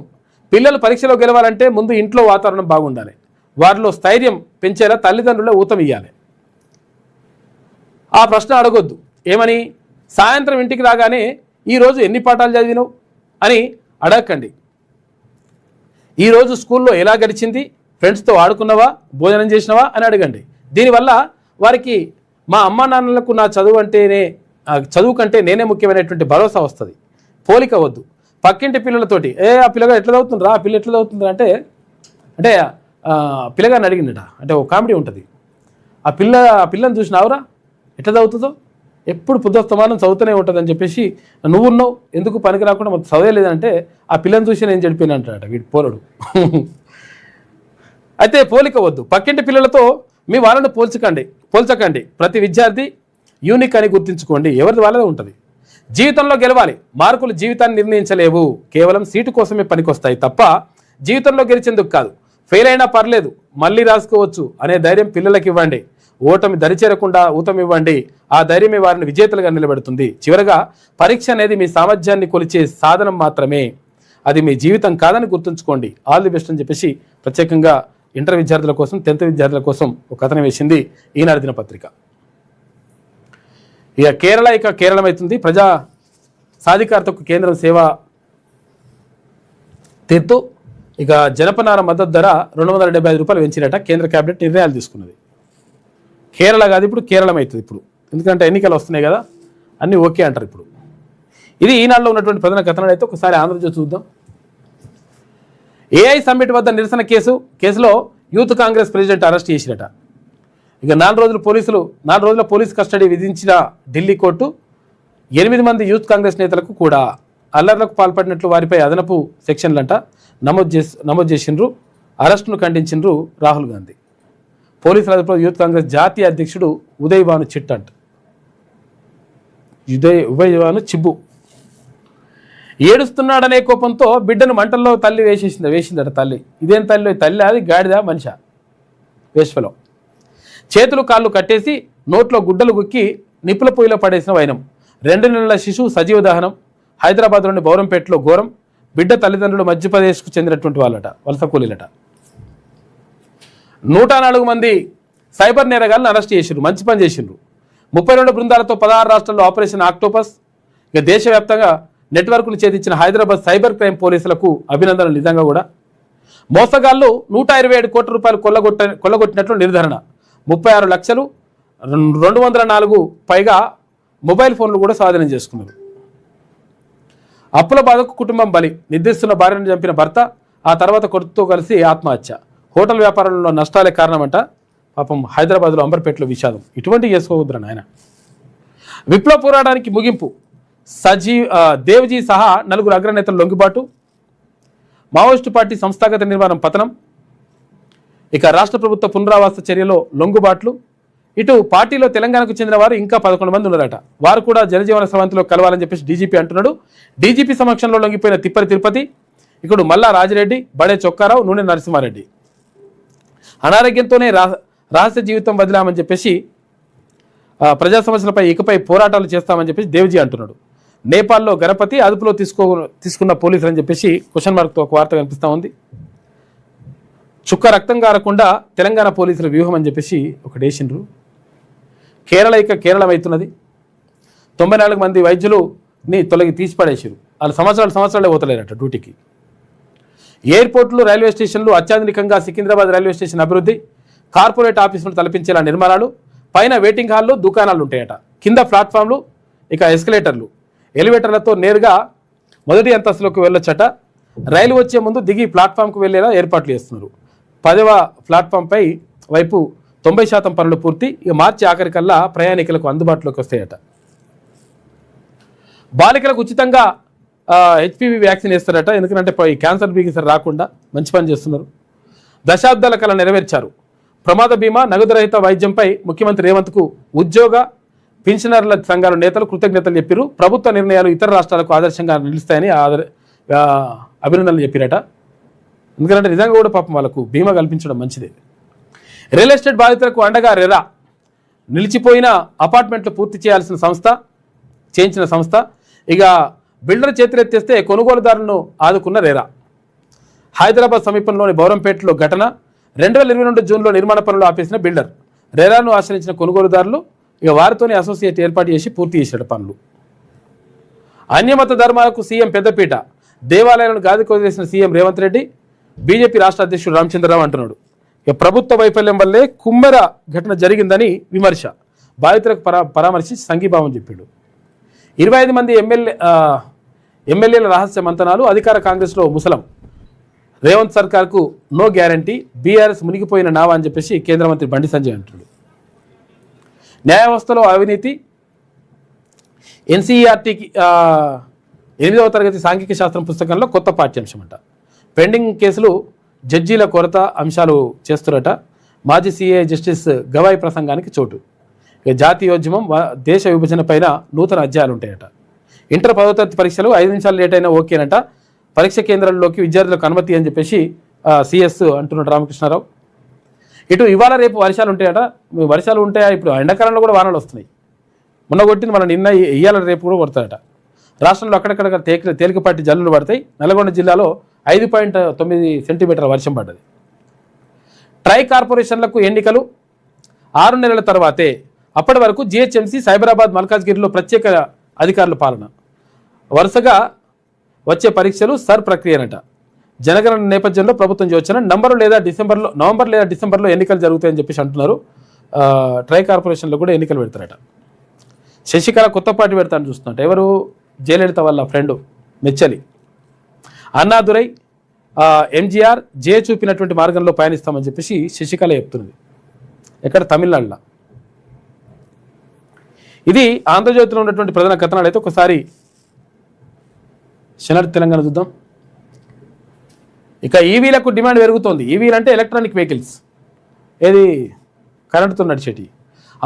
పిల్లలు పరీక్షలో గెలవాలంటే ముందు ఇంట్లో వాతావరణం బాగుండాలి. వారిలో స్థైర్యం పెంచేలా తల్లిదండ్రులే ఊతం ఇవ్వాలి. ఆ ప్రశ్న అడగొద్దు. ఏమని? సాయంత్రం ఇంటికి రాగానే ఈరోజు ఎన్ని పాఠాలు చదివినావు అని అడగకండి. ఈరోజు స్కూల్లో ఎలా గడిచింది, ఫ్రెండ్స్తో ఆడుకున్నావా, భోజనం చేసినావా అని అడగండి. దీనివల్ల వారికి మా అమ్మా నాన్నలకు నా చదువు కంటే నేనే ముఖ్యమైనటువంటి భరోసా వస్తుంది. పోలిక వద్దు. పక్కింటి పిల్లలతోటి ఆ పిల్లగా ఎట్లా చదువుతుండ్రా, ఆ పిల్ల ఎట్లా చదువుతుందా అంటే పిల్లగాని అడిగిందట. అంటే ఒక కామెడీ ఉంటుంది. ఆ పిల్లని చూసినావురా ఎట్లా చదువుతుందో, ఎప్పుడు పుస్తకమానం చదువుతూనే ఉంటుందని చెప్పేసి నువ్వున్నావు ఎందుకు పనికి రాకుండా మొత్తం చదవలేదంటే ఆ పిల్లని చూసి నేను చెడిపోయినా అంటాడట వీడు పోరడు. అయితే పోలిక వద్దు. పక్కింటి పిల్లలతో మీ వాళ్ళని పోల్చకండి. ప్రతి విద్యార్థి యూనిక్ అని గుర్తించుకోండి. ఎవరిది వాళ్ళదే ఉంటుంది. జీవితంలో గెలవాలి. మార్కులు జీవితాన్ని నిర్ణయించలేవు. కేవలం సీటు కోసమే పనికొస్తాయి తప్ప జీవితంలో గెలిచేందుకు కాదు. ఫెయిల్ అయినా పర్లేదు, మళ్ళీ రాసుకోవచ్చు అనే ధైర్యం పిల్లలకి ఇవ్వండి. ఓటమి దరిచేరకుండా ఊతమివ్వండి. ఆ ధైర్యమే వారిని విజేతలుగా నిలబెడుతుంది. చివరగా పరీక్ష అనేది మీ సామర్థ్యాన్ని కొలిచే సాధనం మాత్రమే. అది మీ జీవితం కాదని గుర్తుంచుకోండి, ఆల్ ది బెస్ట్ అని చెప్పేసి ప్రత్యేకంగా ఇంటర్ విద్యార్థుల కోసం 10th విద్యార్థుల కోసం ఒక కథనం వేసింది ఈనాడు దినపత్రిక. ఇక కేరళమైతుంది. ప్రజా సాధికారతకు కేంద్రం సేవ తీర్తూ ఇక జనపనార మద్దతు ధర 275 రూపాయలు పెంచినట కేంద్ర కేబినెట్ నిర్ణయాలు తీసుకున్నది. కేరళ కాదు, ఇప్పుడు కేరళమైతుంది ఇప్పుడు, ఎందుకంటే ఎన్నికలు వస్తున్నాయి కదా, అన్నీ ఓకే అంటారు ఇప్పుడు. ఇది ఈనాడులో ఉన్నటువంటి ప్రధాన కథనాలు. అయితే ఒకసారి ఆంధ్రజ్యోతి చూద్దాం. ఏఐ సమ్మిట్ వద్ద నిరసన కేసులో యూత్ కాంగ్రెస్ ప్రెసిడెంట్ అరెస్ట్ చేసినట. ఇక 4 రోజుల పోలీస్ కస్టడీ విధించిన ఢిల్లీ కోర్టు 8 మంది యూత్ కాంగ్రెస్ నేతలకు కూడా అల్లర్లకు పాల్పడినట్లు వారిపై అదనపు సెక్షన్లంట నమోదు చేసిండ్రు. అరెస్టును ఖండించిండ్రు రాహుల్ గాంధీ. పోలీసుల అదుపులో యూత్ కాంగ్రెస్ జాతీయ అధ్యక్షుడు ఉదయ్ భాను చిబ్బు ఏడుస్తున్నాడనే కోపంతో బిడ్డను మంటల్లో తల్లి వేసిందట. తల్లి ఇదేం తల్లి అది గాడిదా మనిషా వేశ్వలో. చేతులు కాళ్ళు కట్టేసి నోట్లో గుడ్డలు గుక్కి నిప్పుల పొయ్యిలో పడేసిన వైనం. 2 నెలల శిశువు సజీవ దహనం. హైదరాబాద్లోని బౌరంపేటలో ఘోరం. బిడ్డ తల్లిదండ్రులు మధ్యప్రదేశ్కు చెందినటువంటి వాళ్ళట, వలస కూలీలట. 104 మంది సైబర్ నేరగాలను అరెస్ట్ చేసిండ్రు. మంచి పని చేసిండ్రు. 32 బృందాలతో 16 రాష్ట్రాల్లో ఆపరేషన్ ఆక్టోపస్. ఇక దేశవ్యాప్తంగా నెట్వర్క్ను ఛేదించిన హైదరాబాద్ సైబర్ క్రైమ్ పోలీసులకు అభినందనలు. నిజంగా కూడా మోసగాళ్లు 127 కోట్ల రూపాయలు కొల్లగొట్టినట్లు నిర్ధారణ. 36 లక్షలు 204 పైగా మొబైల్ ఫోన్లు కూడా స్వాధీనం చేసుకున్నారు. అప్పుల బాధకు కుటుంబం బలి. నిర్దిస్తున్న భార్యను చంపిన భర్త, ఆ తర్వాత కొడుకుతో కలిసి ఆత్మహత్య. హోటల్ వ్యాపారంలో నష్టాలే కారణమంట. పాపం హైదరాబాద్లో అంబర్పేటలో విషాదం. ఇటువంటి చేసుకోవద్దురా నాయన. విప్లవ పోరాటానికి ముగింపు. దేవ్జీ సహా 4 అగ్రనేతలు లొంగిబాటు. మావోయిస్టు పార్టీ సంస్థాగత నిర్మాణం పతనం. ఇక రాష్ట్ర ప్రభుత్వ పునరావాస చర్యలో లొంగుబాట్లు. ఇటు పార్టీలో తెలంగాణకు చెందిన వారు ఇంకా 11 మంది ఉన్నారట. వారు కూడా జనజీవన స్రవంతిలో కలవాలని చెప్పేసి డీజీపీ అంటున్నాడు. డీజీపీ సమక్షంలో లొంగిపోయిన తిప్పరి తిరుపతి, ఇక్కడ మల్లా రాజిరెడ్డి, బడే చొక్కారావు, నూనె నరసింహారెడ్డి. అనారోగ్యంతోనే రహస్య జీవితం వదిలామని చెప్పేసి ప్రజా సమస్యలపై ఇకపై పోరాటాలు చేస్తామని చెప్పేసి దేవ్జీ అంటున్నాడు. నేపాల్లో గణపతి అదుపులో తీసుకున్న పోలీసులు అని చెప్పేసి క్వశ్చన్ మార్క్తో ఒక వార్త కనిపిస్తూ ఉంది. చుక్క రక్తం గారకుండా తెలంగాణ పోలీసుల వ్యూహం అని చెప్పేసి ఒకటి వేసిండ్రు. కేరళమైతున్నది. 94 మంది వైద్యులని తీసిపడేసారు. వాళ్ళు సంవత్సరాలే పోతలేరట డ్యూటీకి. ఎయిర్పోర్ట్లు, రైల్వే స్టేషన్లు అత్యాధునికంగా. సికింద్రాబాద్ రైల్వే స్టేషన్ అభివృద్ధి. కార్పొరేట్ ఆఫీసులు తలపించేలా నిర్మాణాలు. పైన వెయిటింగ్ హాల్లు, దుకాణాలు ఉంటాయట. కింద ప్లాట్ఫామ్లు, ఇక ఎస్కలేటర్లు, ఎలివేటర్లతో నేరుగా మొదటి అంతస్తులోకి వెళ్ళొచ్చట. రైలు వచ్చే ముందు దిగి ప్లాట్ఫామ్కు వెళ్ళేలా ఏర్పాట్లు చేస్తున్నారు. 10వ ప్లాట్ఫామ్పై వైపు 90% పనులు పూర్తి. ఇక మార్చి ఆఖరికల్లా ప్రయాణికులకు అందుబాటులోకి వస్తాయట. బాలికలకు ఉచితంగా హెచ్పివి వ్యాక్సిన్ వేస్తారట. ఎందుకంటే ఈ క్యాన్సర్ బీగిసర్ రాకుండా మంచి పని చేస్తున్నారు. దశాబ్దాల కళ నెరవేర్చారు. ప్రమాద బీమా, నగదు రహిత వైద్యంపై ముఖ్యమంత్రి రేవంత్కు ఉద్యోగ పింఛనర్ల సంఘాల నేతలు కృతజ్ఞతలు చెప్పారు. ప్రభుత్వ నిర్ణయాలు ఇతర రాష్ట్రాలకు ఆదర్శంగా నిలుస్తాయని అభినందనలు చెప్పారట. ఎందుకంటే నిజంగా కూడా పాపం వాళ్ళకు బీమా కల్పించడం మంచిదే. రియల్ ఎస్టేట్ బాధితులకు అండగా రెరా. నిలిచిపోయిన అపార్ట్మెంట్లు పూర్తి చేయించిన సంస్థ. ఇక బిల్డర్ చేతులెత్తేస్తే కొనుగోలుదారులను ఆదుకున్న రెరా. హైదరాబాద్ సమీపంలోని బౌరంపేటలో ఘటన. 2022 జూన్లో నిర్మాణ పనులు ఆపేసిన బిల్డర్. రెరాను ఆశ్రయించిన కొనుగోలుదారులు ఇక వారితోనే అసోసియేట్ ఏర్పాటు చేసి పూర్తి చేసిన పనులు. అన్యమత ధర్మాలకు సీఎం పెద్దపీట. దేవాలయాలను గాదికి వదిలేసిన సీఎం రేవంత్ రెడ్డి. బీజేపీ రాష్ట్ర అధ్యక్షుడు రామచంద్రరావు అంటున్నాడు. ఇక ప్రభుత్వ వైఫల్యం వల్లే కుమ్మెర ఘటన జరిగిందని విమర్శ. బాధితులకు పరామర్శించి సంఘీభావం చెప్పాడు. 25 మంది ఎమ్మెల్యేల రహస్య మంతనాలు. అధికార కాంగ్రెస్లో ముసలం. రేవంత్ సర్కార్కు నో గ్యారంటీ. బీఆర్ఎస్ మునిగిపోయిన నావా అని చెప్పేసి కేంద్ర మంత్రి బండి సంజయ్ అంటున్నాడు. న్యాయ వ్యవస్థలో అవినీతి. ఎన్సీఈఆర్టీకి 8వ తరగతి సాంఘిక శాస్త్రం పుస్తకంలో కొత్త పాఠ్యాంశం అంట. పెండింగ్ కేసులు, జడ్జీల కొరత అంశాలు చేస్తున్నట. మాజీ సీఏ జస్టిస్ గవాయి ప్రసంగానికి చోటు. ఇక జాతీయోద్యమం, దేశ విభజన పైన నూతన అధ్యాయాలు ఉంటాయట. ఇంటర్ 10వ తరగతి పరీక్షలు 5 నిమిషాలు లేట్ అయినా ఓకేనంట. పరీక్ష కేంద్రాల్లోకి విద్యార్థులకు అనుమతి అని చెప్పేసి సిఎస్ అంటున్నాడు రామకృష్ణారావు. ఇటు ఇవాళ రేపు వర్షాలు ఉంటాయట. వర్షాలు ఉంటాయా? ఇప్పుడు ఎండాకాలంలో కూడా వానలు వస్తున్నాయి. మొన్న కొట్టింది మన నిన్న ఇయ్యాల రేపు కూడా కొడతాడట. రాష్ట్రంలో అక్కడక్కడ తేలికపాటి జల్లులు పడతాయి. నల్గొండ జిల్లాలో 5.9 సెంటీమీటర్ల వర్షం పడ్డది. ట్రై కార్పొరేషన్లకు ఎన్నికలు 6 నెలల తర్వాతే. అప్పటి వరకు జిహెచ్ఎంసీ, సైబరాబాద్, మల్కాజ్గిరిలో ప్రత్యేక అధికారుల పాలన. వరుసగా వచ్చే పరీక్షలు సర్ ప్రక్రియనట. జనగణన నేపథ్యంలో ప్రభుత్వం యోచన నవంబర్ లేదా డిసెంబర్లో ఎన్నికలు జరుగుతాయని చెప్పేసి అంటున్నారు. ట్రై కార్పొరేషన్లో కూడా ఎన్నికలు పెడతారట. శశికళ కొత్త పార్టీ పెడతాను చూస్తున్నట్టు. ఎవరు? జయలలిత వాళ్ళ ఫ్రెండ్ మెచ్చలి. అన్నాదురై, ఎంజీఆర్ జే చూపినటువంటి మార్గంలో పయనిస్తామని చెప్పేసి శశికళ చెప్తున్నది. ఎక్కడ? తమిళనాడులో. ఇది ఆంధ్రజ్యోతిలో ఉన్నటువంటి ప్రధాన కథనాలు. అయితే ఒకసారి శనార్థి తెలంగాణ చూద్దాం. ఇక ఈవీలకు డిమాండ్ పెరుగుతోంది. ఈవీలు అంటే ఎలక్ట్రానిక్ వెహికల్స్, ఏది కరెంటుతో నడిచేటి.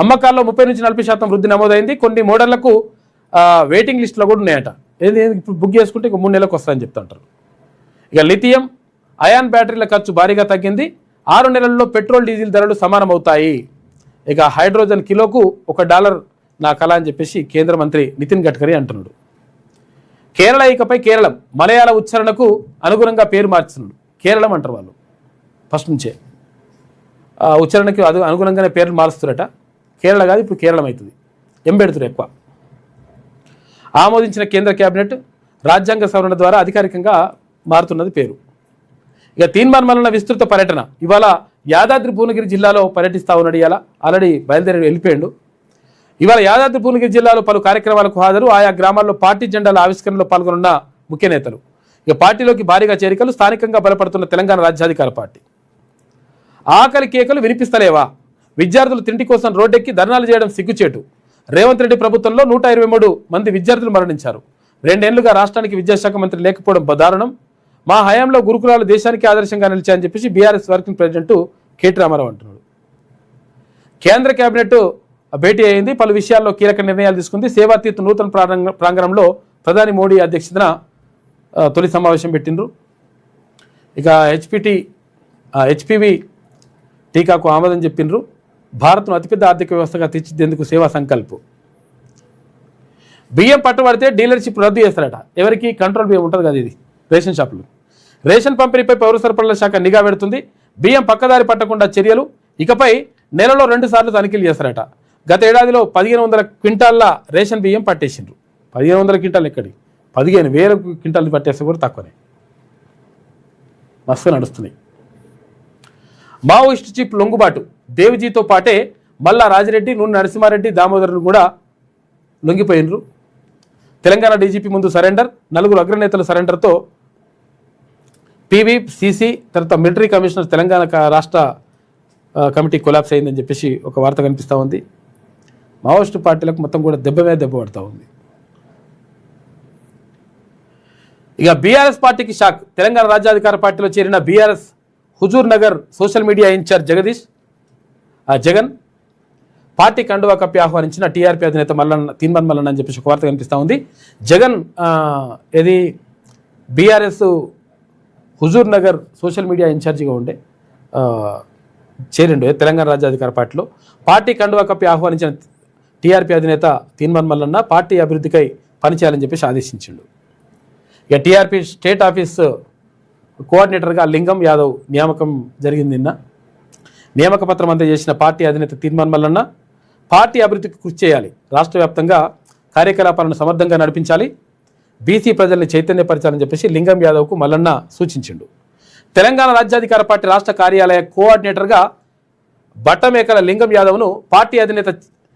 అమ్మకాల్లో 30 నుంచి 40% వృద్ధి నమోదైంది. కొన్ని మోడళ్లకు వెయిటింగ్ లిస్టులో కూడా ఉన్నాయట. ఏది ఇప్పుడు బుక్ చేసుకుంటే ఇక 3 నెలలకు వస్తాయని చెప్తుంటారు. ఇక లిథియం అయాన్ బ్యాటరీల ఖర్చు భారీగా తగ్గింది. 6 నెలల్లో పెట్రోల్, డీజిల్ ధరలు సమానమవుతాయి. ఇక హైడ్రోజన్ కిలోకు $1 నా కళ అని చెప్పేసి కేంద్ర మంత్రి నితిన్ గడ్కరీ అంటున్నాడు. కేరళ ఇకపై కేరళం మలయాళ ఉచ్చారణకు అనుగుణంగా పేరు మార్చుతున్నాడు. కేరళం అంటారు వాళ్ళు ఫస్ట్ నుంచే. ఉచ్చారణకి అనుగుణంగానే పేర్లు మారుస్తారట. కేరళ కాదు, ఇప్పుడు కేరళం అవుతుంది. ఎంబెడుతురు ఎక్కువ. ఆమోదించిన కేంద్ర కేబినెట్ రాజ్యాంగ సవరణ ద్వారా అధికారికంగా మారుతున్నది పేరు. ఇక తీన్మార్ మల్లన్న విస్తృత పర్యటన. ఇవాళ యాదాద్రి భువనగిరి జిల్లాలో పర్యటిస్తా ఉన్నాడు. ఇవాళ ఆల్రెడీ బయలుదేరి వెళ్ళిపోయాడు. ఇవాళ యాదాద్రి భువనగిరి జిల్లాలో పలు కార్యక్రమాలకు హాజరు. ఆయా గ్రామాల్లో పార్టీ జెండాల ఆవిష్కరణలో పాల్గొన్న ముఖ్య నేతలు. ఇక పార్టీలోకి భారీగా చేరికలు. స్థానికంగా బలపడుతున్న తెలంగాణ రాజ్యాధికార పార్టీ. ఆకలి కేకలు వినిపిస్తలేవా? విద్యార్థులు తిండి కోసం రోడ్డెక్కి ధర్నాలు చేయడం సిగ్గుచేటు. రేవంత్ రెడ్డి ప్రభుత్వంలో 123 మంది విద్యార్థులు మరణించారు. 2 ఏళ్లుగా రాష్ట్రానికి విద్యాశాఖ మంత్రి లేకపోవడం దారుణం. మా హయాంలో గురుకులాలు దేశానికి ఆదర్శంగా నిలిచాయని చెప్పేసి BRS working president KT Ramarao అంటున్నాడు. కేంద్ర కేబినెట్ భేటీ అయింది. పలు విషయాల్లో కీలక నిర్ణయాలు తీసుకుంది. సేవాతీర్థ్ నూతన ప్రాంగణంలో ప్రధాని మోడీ అధ్యక్షతన తొలి సమావేశం పెట్టిండ్రు. ఇక హెచ్పివి టీకాకు ఆమోదం చెప్పిండ్రు. భారత్ను అతిపెద్ద ఆర్థిక వ్యవస్థగా తీర్చిదిద్దేందుకు సేవా సంకల్పం. బియ్యం పట్టుబడితే డీలర్షిప్ రద్దు చేస్తారట. ఎవరికి? కంట్రోల్ బియ్యం ఉంటుంది కదా, ఇది రేషన్ షాపులు. రేషన్ పంపిణీపై పౌర సరఫరాల శాఖ నిఘా పెడుతుంది. బియ్యం పక్కదారి పట్టకుండా చర్యలు. ఇకపై నెలలో 2 సార్లు తనిఖీలు చేస్తారట. గత ఏడాదిలో 1500 క్వింటాల్ల రేషన్ బియ్యం పట్టేసిండ్రు. 1500 క్వింటాలు ఎక్కడి? 15,000 క్వింటాలు పట్టేస్తే కూడా తక్కువనే. మస్తు నడుస్తున్నాయి. Maoist chief లొంగుబాటు. దేవ్జీతో పాటే మల్లా రాజిరెడ్డి, నూనె నరసింహారెడ్డి, దామోదరులు కూడా లొంగిపోయినరు. తెలంగాణ డీజీపీ ముందు సరెండర్. 4 అగ్రనేతలు సరెండర్తో పీవీ, సీసీ, తర్వాత మిలిటరీ కమిషనర్ తెలంగాణ రాష్ట్ర కమిటీ కొలాప్స్ అయిందని చెప్పేసి ఒక వార్త కనిపిస్తూ ఉంది. మావోయిస్టు పార్టీలకు మొత్తం కూడా దెబ్బ మీద దెబ్బ పడుతూ ఉంది. ఇక బీఆర్ఎస్ పార్టీకి షాక్. తెలంగాణ రాజ్యాధికార పార్టీలో చేరిన BRS Huzur Nagar social media incharge Jagan party కండువా కప్పి ఆహ్వానించిన టీఆర్పీ అధినేత తీన్మార్ మల్లన్న అని చెప్పేసి ఒక వార్త కనిపిస్తూ ఉంది. జగన్ ఇది BRS Huzur Nagar social media ఇన్ఛార్జిగా ఉండే చేరిండు తెలంగాణ రాజ్యాధికార పార్టీలో. పార్టీ కండువా కప్పి ఆహ్వానించిన టీఆర్పీ అధినేత తీన్మార్ మల్లన్న పార్టీ అభివృద్ధికై పనిచేయాలని చెప్పేసి ఆదేశించిండు. ఇక టీఆర్పీ స్టేట్ ఆఫీస్ కోఆర్డినేటర్గా లింగం యాదవ్ నియామకం జరిగింది. నిన్న నియామక పత్రం అందజేసిన పార్టీ అధినేత తీన్మార్ మల్లన్న పార్టీ అభివృద్ధికి కృషి చేయాలి, రాష్ట్ర వ్యాప్తంగా కార్యకలాపాలను సమర్థంగా నడిపించాలి, బీసీ ప్రజల్ని చైతన్యపరచాలని చెప్పేసి లింగం యాదవ్కు మల్లన్న సూచించిండు. తెలంగాణ రాజ్యాధికార పార్టీ రాష్ట్ర కార్యాలయ కోఆర్డినేటర్గా బట్టమేకల లింగం యాదవ్ను పార్టీ అధినేత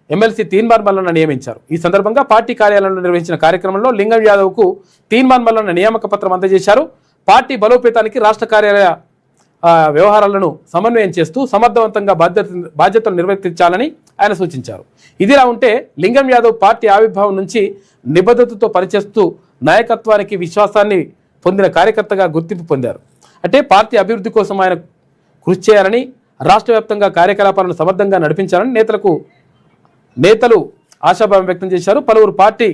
ఎమ్మెల్సీ తీన్మార్ మల్లన్న నియమించారు. ఈ సందర్భంగా పార్టీ కార్యాలయంలో నిర్వహించిన కార్యక్రమంలో లింగం యాదవ్కు తీన్మార్ మల్లన్న నియామక పత్రం అందజేశారు. పార్టీ బలోపేతానికి రాష్ట్ర కార్యాలయ వ్యవహారాలను సమన్వయం చేస్తూ సమర్థవంతంగా బాధ్యతలు నిర్వర్తించాలని ఆయన సూచించారు. ఇదిలా ఉంటే లింగం యాదవ్ పార్టీ ఆవిర్భావం నుంచి నిబద్ధతతో పనిచేస్తూ నాయకత్వానికి విశ్వాసాన్ని పొందిన కార్యకర్తగా గుర్తింపు పొందారు. అంటే పార్టీ అభివృద్ధి కోసం ఆయన కృషి చేయాలని, రాష్ట్ర వ్యాప్తంగా కార్యకలాపాలను సమర్థంగా నడిపించాలని నేతలు ఆశాభావం వ్యక్తం చేశారు. పలువురు పార్టీ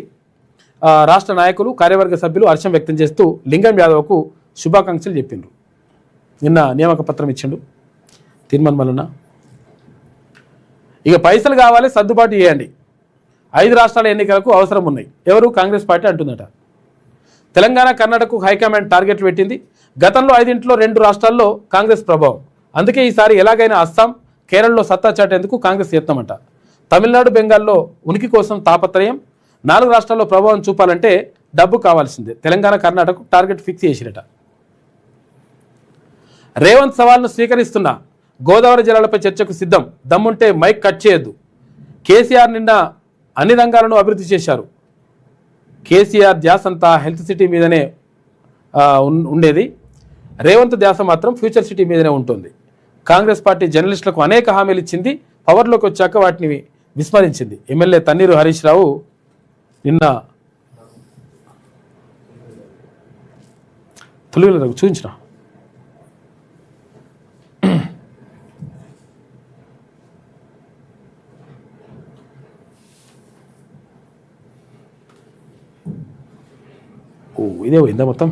రాష్ట్ర నాయకులు, కార్యవర్గ సభ్యులు హర్షం వ్యక్తం చేస్తూ లింగం యాదవ్కు శుభాకాంక్షలు చెప్పిండ్రు. నిన్న నియామక పత్రం ఇచ్చిండు తీన్మార్ మల్లన్న. ఇక పైసలు కావాలి, సర్దుబాటు చేయండి. 5 రాష్ట్రాల ఎన్నికలకు అవసరం ఉన్నాయి. ఎవరు? కాంగ్రెస్ పార్టీ అంటుందట. తెలంగాణ, కర్ణాటకకు హైకమాండ్ టార్గెట్లు పెట్టింది. గతంలో 5 2 రాష్ట్రాల్లో కాంగ్రెస్ ప్రభావం. అందుకే ఈసారి ఎలాగైనా అస్సాం, కేరళలో సత్తా చాటేందుకు కాంగ్రెస్ యత్నమంట. తమిళనాడు, బెంగాల్లో ఉనికి కోసం తాపత్రయం. 4 రాష్ట్రాల్లో ప్రభావం చూపాలంటే డబ్బు కావాల్సిందే. తెలంగాణ, కర్ణాటకకు టార్గెట్ ఫిక్స్ చేసిరట. రేవంత్ సవాల్ను స్వీకరిస్తున్నా. గోదావరి జలాలపై చర్చకు సిద్ధం. దమ్ముంటే మైక్ కట్ చేయొద్దు. కేసీఆర్ నిన్న అన్ని రంగాలను అభివృద్ధి చేశారు. కేసీఆర్ ధ్యాస అంతా హెల్త్ సిటీ మీదనే ఉండేది. రేవంత్ ధ్యాస మాత్రం ఫ్యూచర్ సిటీ మీదనే ఉంటుంది. కాంగ్రెస్ పార్టీ జర్నలిస్టులకు అనేక హామీలు ఇచ్చింది. పవర్లోకి వచ్చాక వాటిని విస్మరించింది. ఎమ్మెల్యే తన్నీరు హరీష్ రావు నిన్న తొలివేలు చూపించిన ఇదే పోయిందా మొత్తం.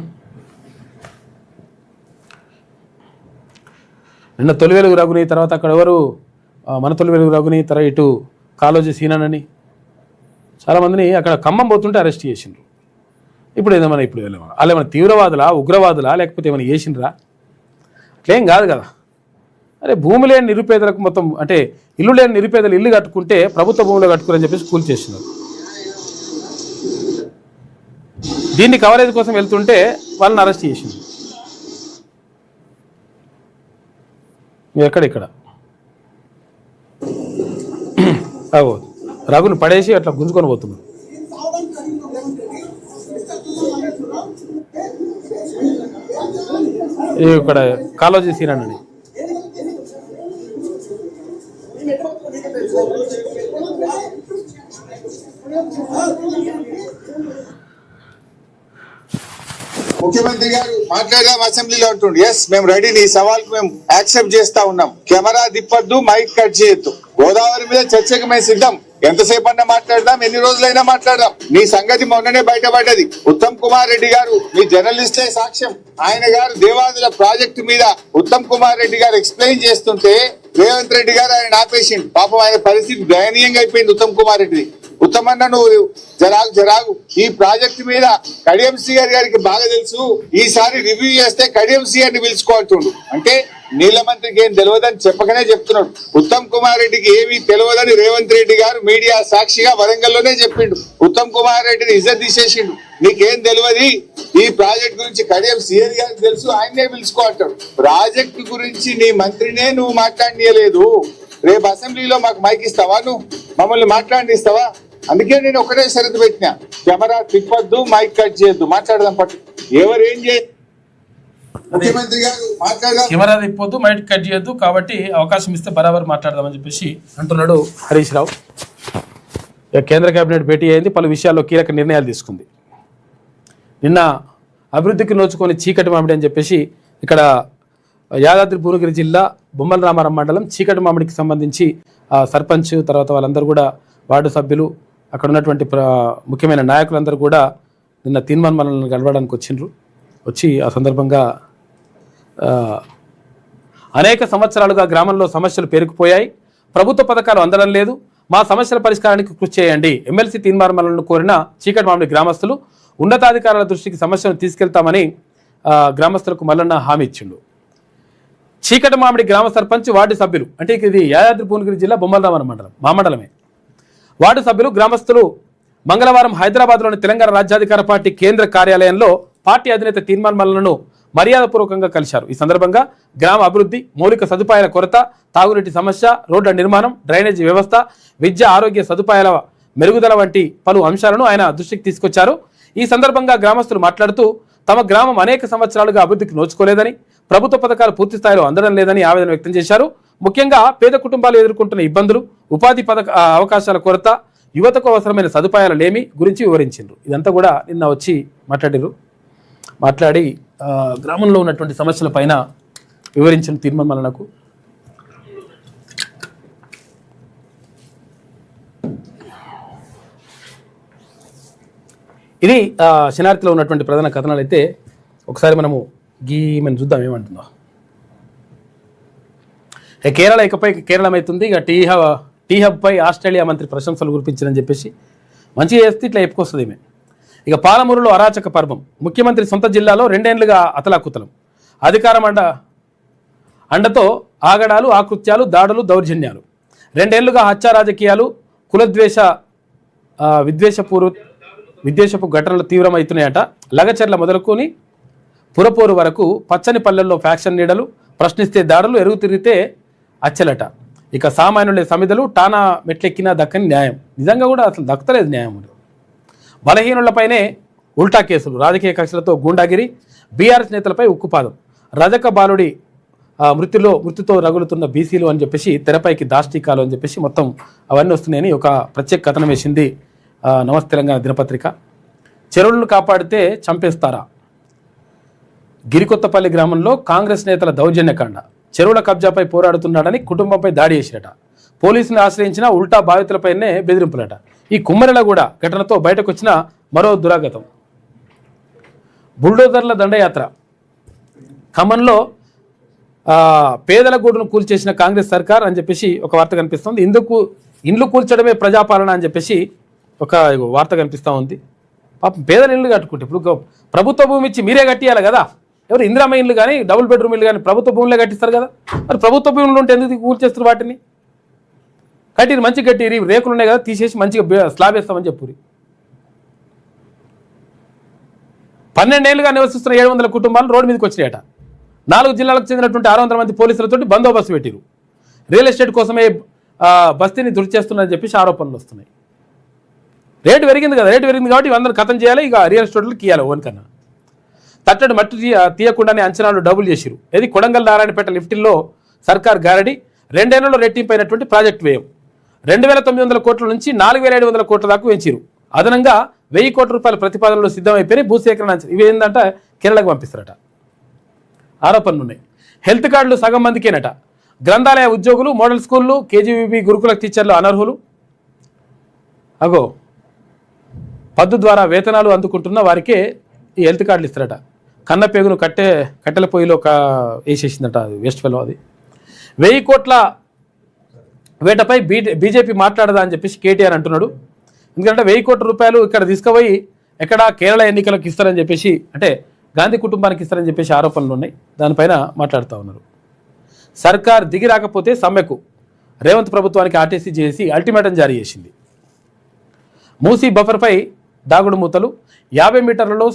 నిన్న తొలివేలుగు రఘుని, తర్వాత అక్కడ ఎవరు మన తొలివేలుగు రఘుని, తర్వాత ఇటు కాలోజీ సీనానని చాలామందిని అక్కడ ఖమ్మం పోతుంటే అరెస్ట్ చేసిండ్రు. ఇప్పుడు ఏదేమన్నా ఇప్పుడు వాళ్ళు ఏమైనా తీవ్రవాదులా, ఉగ్రవాదులా, లేకపోతే ఏమైనా చేసిండ్రా? అట్లేం కాదు కదా. అరే భూమి లేని నిరుపేదలకు మొత్తం అంటే ఇల్లు లేని నిరుపేదలు ఇల్లు కట్టుకుంటే ప్రభుత్వ భూమిలో కట్టుకోరని చెప్పేసి కూల్ చేస్తున్నారు. దీన్ని కవరేజ్ కోసం వెళ్తుంటే వాళ్ళని అరెస్ట్ చేసింది. ఎక్కడిక్కడ రఘుని పడేసి అట్లా గుంజుకొని పోతున్నారు. ఇక్కడ కాలోజీ సీనానండి. ముఖ్యమంత్రి గారు మాట్లాడదాం అసెంబ్లీలో అంటుండే. ఎస్, మేము రెడీ. నీ సవాల్కు మేము యాక్సెప్ట్ చేస్తా ఉన్నాం. కెమెరా తిప్పొద్దు, మైక్ కట్ చేయొద్దు. గోదావరి మీద చర్చకు మేము సిద్ధం. ఎంతసేపు అన్నా మాట్లాడదాం, ఎన్ని రోజులైనా మాట్లాడదాం. నీ సంగతి మొన్ననే బయటపడ్డది. ఉత్తమ్ కుమార్ రెడ్డి గారు, మీ జర్నలిస్టే సాక్ష్యం. ఆయన గారు దేవాదుల ప్రాజెక్టు మీద ఉత్తమ్ కుమార్ రెడ్డి గారు ఎక్స్ప్లెయిన్ చేస్తుంటే రేవంత్ రెడ్డి గారు ఆయన ఆపేసిండు. పాపం ఆయన పరిస్థితి దయనీయంగా అయిపోయింది ఉత్తమ్ కుమార్ రెడ్డిది. ఉత్తమన్న నువ్వు జరాగు ఈ ప్రాజెక్టు మీద కడియం శ్రీగారి గారికి బాగా తెలుసు. ఈసారి రివ్యూ చేస్తే కడియం శ్రీగారిని పిలుచుకోవాల్సిండు. అంటే నీళ్ళ మంత్రికి ఏం తెలియదని చెప్పకనే చెప్తున్నాడు. ఉత్తమ్ కుమార్ రెడ్డికి ఏమీ తెలియదని రేవంత్ రెడ్డి గారు మీడియా సాక్షిగా వరంగల్లోనే చెప్పిండు. ఉత్తమ్ కుమార్ రెడ్డిని ఇజ్జత్ తీసేసిండు. నీకేం తెలియదు, ఈ ప్రాజెక్ట్ గురించి కడియం శ్రీగారి గారికి తెలుసు, ఆయన్నే పిలుచుకోవాలంటాడు. ప్రాజెక్టు గురించి నీ మంత్రినే నువ్వు మాట్లాడనీయలేదు. రేపు అసెంబ్లీలో మాకు మైక్ ఇస్తావా? నువ్వు మమ్మల్ని మాట్లాడిస్తావా? అందుకే నేను ఒకటే షరతు పెట్టినా, కెమెరా తిప్పొద్దు, మైక్ కట్ చేయొద్దు, మాట్లాడదాం పట్టు. ఎవరు ఏం చేయాలి? ముఖ్యమంత్రి గారు మాట్లాడదాం, కెమెరా తిప్పొద్దు, మైక్ కట్ చేయొద్దు, కాబట్టి అవకాశం ఇస్తే బరాబర్ మాట్లాడదామని చెప్పేసి అంటున్నాడు హరీష్ రావు. కేంద్ర కేబినెట్ భేటీ అయింది, పలు విషయాల్లో కీలక నిర్ణయాలు తీసుకుంది. నిన్న అభివృద్ధికి నోచుకొని చీకటి మామిడి అని చెప్పేసి ఇక్కడ యాదాద్రి భువనగిరి జిల్లా బొమ్మల రామారం మండలం చీకటి మామిడికి సంబంధించి సర్పంచ్, తర్వాత వాళ్ళందరూ కూడా వార్డు సభ్యులు, అక్కడ ఉన్నటువంటి ముఖ్యమైన నాయకులందరూ కూడా నిన్న తీర్మానాలను కలవడానికి వచ్చిండ్రు. వచ్చి ఆ సందర్భంగా అనేక సంవత్సరాలుగా గ్రామంలో సమస్యలు పేరుకుపోయాయి, ప్రభుత్వ పథకాలు అందడం లేదు, మా సమస్యల పరిష్కారానికి కృషి చేయండి. ఎమ్మెల్సీ తీర్మానాలను కోరిన చీకటి మామిడి గ్రామస్తులు ఉన్నతాధికారుల దృష్టికి సమస్యను తీసుకెళ్తామని గ్రామస్తులకు మల్లన్న హామీ ఇచ్చిండు. చీకటి మామిడి గ్రామ సర్పంచ్, వార్డు సభ్యులు, అంటే ఇది యాదాద్రి భువనగిరి జిల్లా బొమ్మల రామారం మండలం, మా మండలమే. వార్డు సభ్యులు, గ్రామస్తులు మంగళవారం హైదరాబాద్లోని తెలంగాణ రాజ్యాధికార పార్టీ కేంద్ర కార్యాలయంలో పార్టీ అధినేత తీర్మానాలను మర్యాదపూర్వకంగా కలిశారు. ఈ సందర్భంగా గ్రామ అభివృద్ధి, మౌలిక సదుపాయాల కొరత, తాగునీటి సమస్య, రోడ్ల నిర్మాణం, డ్రైనేజీ వ్యవస్థ, విద్య, ఆరోగ్య సదుపాయాల మెరుగుదల వంటి పలు అంశాలను ఆయన దృష్టికి తీసుకొచ్చారు. ఈ సందర్భంగా గ్రామస్తులు మాట్లాడుతూ తమ గ్రామం అనేక సంవత్సరాలుగా అభివృద్ధికి నోచుకోలేదని, ప్రభుత్వ పథకాలు పూర్తి స్థాయిలో అందడం లేదని ఆవేదన వ్యక్తం చేశారు. ముఖ్యంగా పేద కుటుంబాలు ఎదుర్కొంటున్న ఇబ్బందులు, ఉపాధి అవకాశాల కొరత, యువతకు అవసరమైన సదుపాయాల లేమి గురించి వివరించారు. ఇదంతా కూడా నిన్న వచ్చి మాట్లాడి గ్రామంలో ఉన్నటువంటి సమస్యల పైన వివరించిన తీర్మానాలకు ఇది శనార్థిలో ఉన్నటువంటి ప్రధాన కథనాలు. అయితే ఒకసారి మనము మనం చూద్దాం ఏమంటుందో. కేరళ ఇకపై కేరళం అవుతుంది. ఇక టీ హబ్ పై ఆస్ట్రేలియా మంత్రి ప్రశంసలు కురిపించారని చెప్పేసి మంచిగా చేస్తే ఇట్లా చెప్పుకొస్తుంది ఈమె. ఇక పాలమూరులో అరాచక పర్వం. ముఖ్యమంత్రి సొంత జిల్లాలో 2 ఏళ్లుగా అతలాకుతలం. అధికారం అండతో ఆగడాలు, ఆకృత్యాలు, దాడులు, దౌర్జన్యాలు. 2 ఏళ్లుగా హత్య రాజకీయాలు, కులద్వేష విద్వేషపు ఘటనలు తీవ్రమవుతున్నాయట. లగచర్ల మొదలుకొని పురపోరు వరకు పచ్చని పల్లెల్లో ఫ్యాక్షన్ నీడలు, ప్రశ్నిస్తే దాడులు, ఎరుగు తిరిగితే అచ్చలట. ఇక సామాన్యుల సమిధలు, టానా మెట్లెక్కినా దక్కని న్యాయం. నిజంగా కూడా అసలు దక్కలేదు న్యాయం. బలహీనులపైనే ఉల్టా కేసులు, రాజకీయ కక్షలతో గూండాగిరి, బీఆర్ఎస్ నేతలపై ఉక్కుపాదం. రజక బాలుడి మృతితో రగులుతున్న బీసీలు అని చెప్పేసి తెరపైకి దాష్టీకాలు అని చెప్పేసి మొత్తం అవన్నీ వస్తున్నాయని ఒక ప్రత్యేక కథనం వేసింది నమస్తే తెలంగాణ దినపత్రిక. చెరువులను కాపాడితే చంపేస్తారా? గిరికొత్తపల్లి గ్రామంలో కాంగ్రెస్ నేతల దౌర్జన్యకాండ. చెరువుల కబ్జాపై పోరాడుతున్నాడని కుటుంబంపై దాడి చేసిరట. పోలీసులను ఆశ్రయించిన ఉల్టా బాధితులపైనే బెదిరింపులట. ఈ కుమ్మరిలగూడ ఘటనతో బయటకు వచ్చిన మరో దురాగతం. బుల్డోజర్ల దండయాత్ర. ఖమ్మంలో పేదల గూడును కూల్చేసిన కాంగ్రెస్ సర్కార్ అని చెప్పేసి ఒక వార్త కనిపిస్తుంది. ఇండ్లు కూల్చడమే ప్రజాపాలన అని చెప్పేసి ఒక వార్త కనిపిస్తూ ఉంది. పాపం పేదల ఇల్లు కట్టుకుంటే ఇప్పుడు ప్రభుత్వ భూమి ఇచ్చి మీరే కట్టియాలి కదా. ఎవరు ఇందిరామ ఇల్లు కానీ డబుల్ బెడ్రూమ్ ఇల్లు కానీ ప్రభుత్వ భూములే కట్టిస్తారు కదా. మరి ప్రభుత్వ భూములు ఉంటే ఎందుకు కూల్చేస్తారు వాటిని? కట్టిరు, మంచి కట్టిరి, రేకులు ఉన్నాయి కదా తీసేసి మంచిగా స్లాబ్ వేస్తామని చెప్పురి. 12 ఏళ్లుగా నివసిస్తున్న 700 కుటుంబాలు రోడ్డు మీదకి వచ్చినాయట. 4 జిల్లాలకు చెందినటువంటి 600 మంది పోలీసులతో బందోబస్తు పెట్టిరు. రియల్ ఎస్టేట్ కోసమే బస్తీని దుర్చేస్తున్నారని చెప్పేసి ఆరోపణలు వస్తున్నాయి. రేటు పెరిగింది కదా, రేటు పెరిగింది కాబట్టి అందరూ ఖతం చేయాలి, ఇక రియల్ ఎస్టేట్లకు ఇవ్వాలి. ఓన్కన్నా తట్టడి మట్టి తీయకుండానే అంచనాలు డబుల్ చేసిరు. ఇది కొడంగల్ నారాయణపేట లిఫ్టిల్లో సర్కార్ గారడి. 2 ఏళ్లలో రెట్టింపైనటువంటి ప్రాజెక్ట్ వ్యయం 2900 కోట్ల నుంచి 4700 కోట్ల దాకా పెంచిరు. అదనంగా 1000 కోట్ల రూపాయల ప్రతిపాదనలు సిద్ధమైపోయినాయి. భూసేకరణ ఇవి ఏంటంటే కేరళకు పంపిస్తారట. ఆరోపణలు ఉన్నాయి. హెల్త్ కార్డులు సగం మందికేనట. గ్రంథాలయ ఉద్యోగులు, మోడల్ స్కూళ్ళు, కేజీబీబీ గురుకుల టీచర్లు అనర్హులు. అగో పద్దు ద్వారా వేతనాలు అందుకుంటున్న వారికే ఈ హెల్త్ కార్డులు ఇస్తారట. కన్నపేగును కట్టెల పొయ్యిలో వేసేసిందట. అది వేస్ట్ ఫెలో. అది 1000 కోట్ల వేటపై బీజేపీ మాట్లాడదా అని చెప్పేసి కేటీఆర్ అంటున్నాడు. ఎందుకంటే 1000 కోట్ల రూపాయలు ఇక్కడ తీసుకుపోయి ఎక్కడ కేరళ ఎన్నికలకు ఇస్తారని చెప్పేసి, అంటే గాంధీ కుటుంబానికి ఇస్తారని చెప్పేసి ఆరోపణలు ఉన్నాయి. దానిపైన మాట్లాడుతూ ఉన్నారు. సర్కార్ దిగి రాకపోతే సమ్మెకు రేవంత్ ప్రభుత్వానికి ఆర్టీసీ చేసి అల్టిమేటం జారీ చేసింది. మూసీ బఫర్పై దాగుడు మూతలు. 50 మీటర్లలో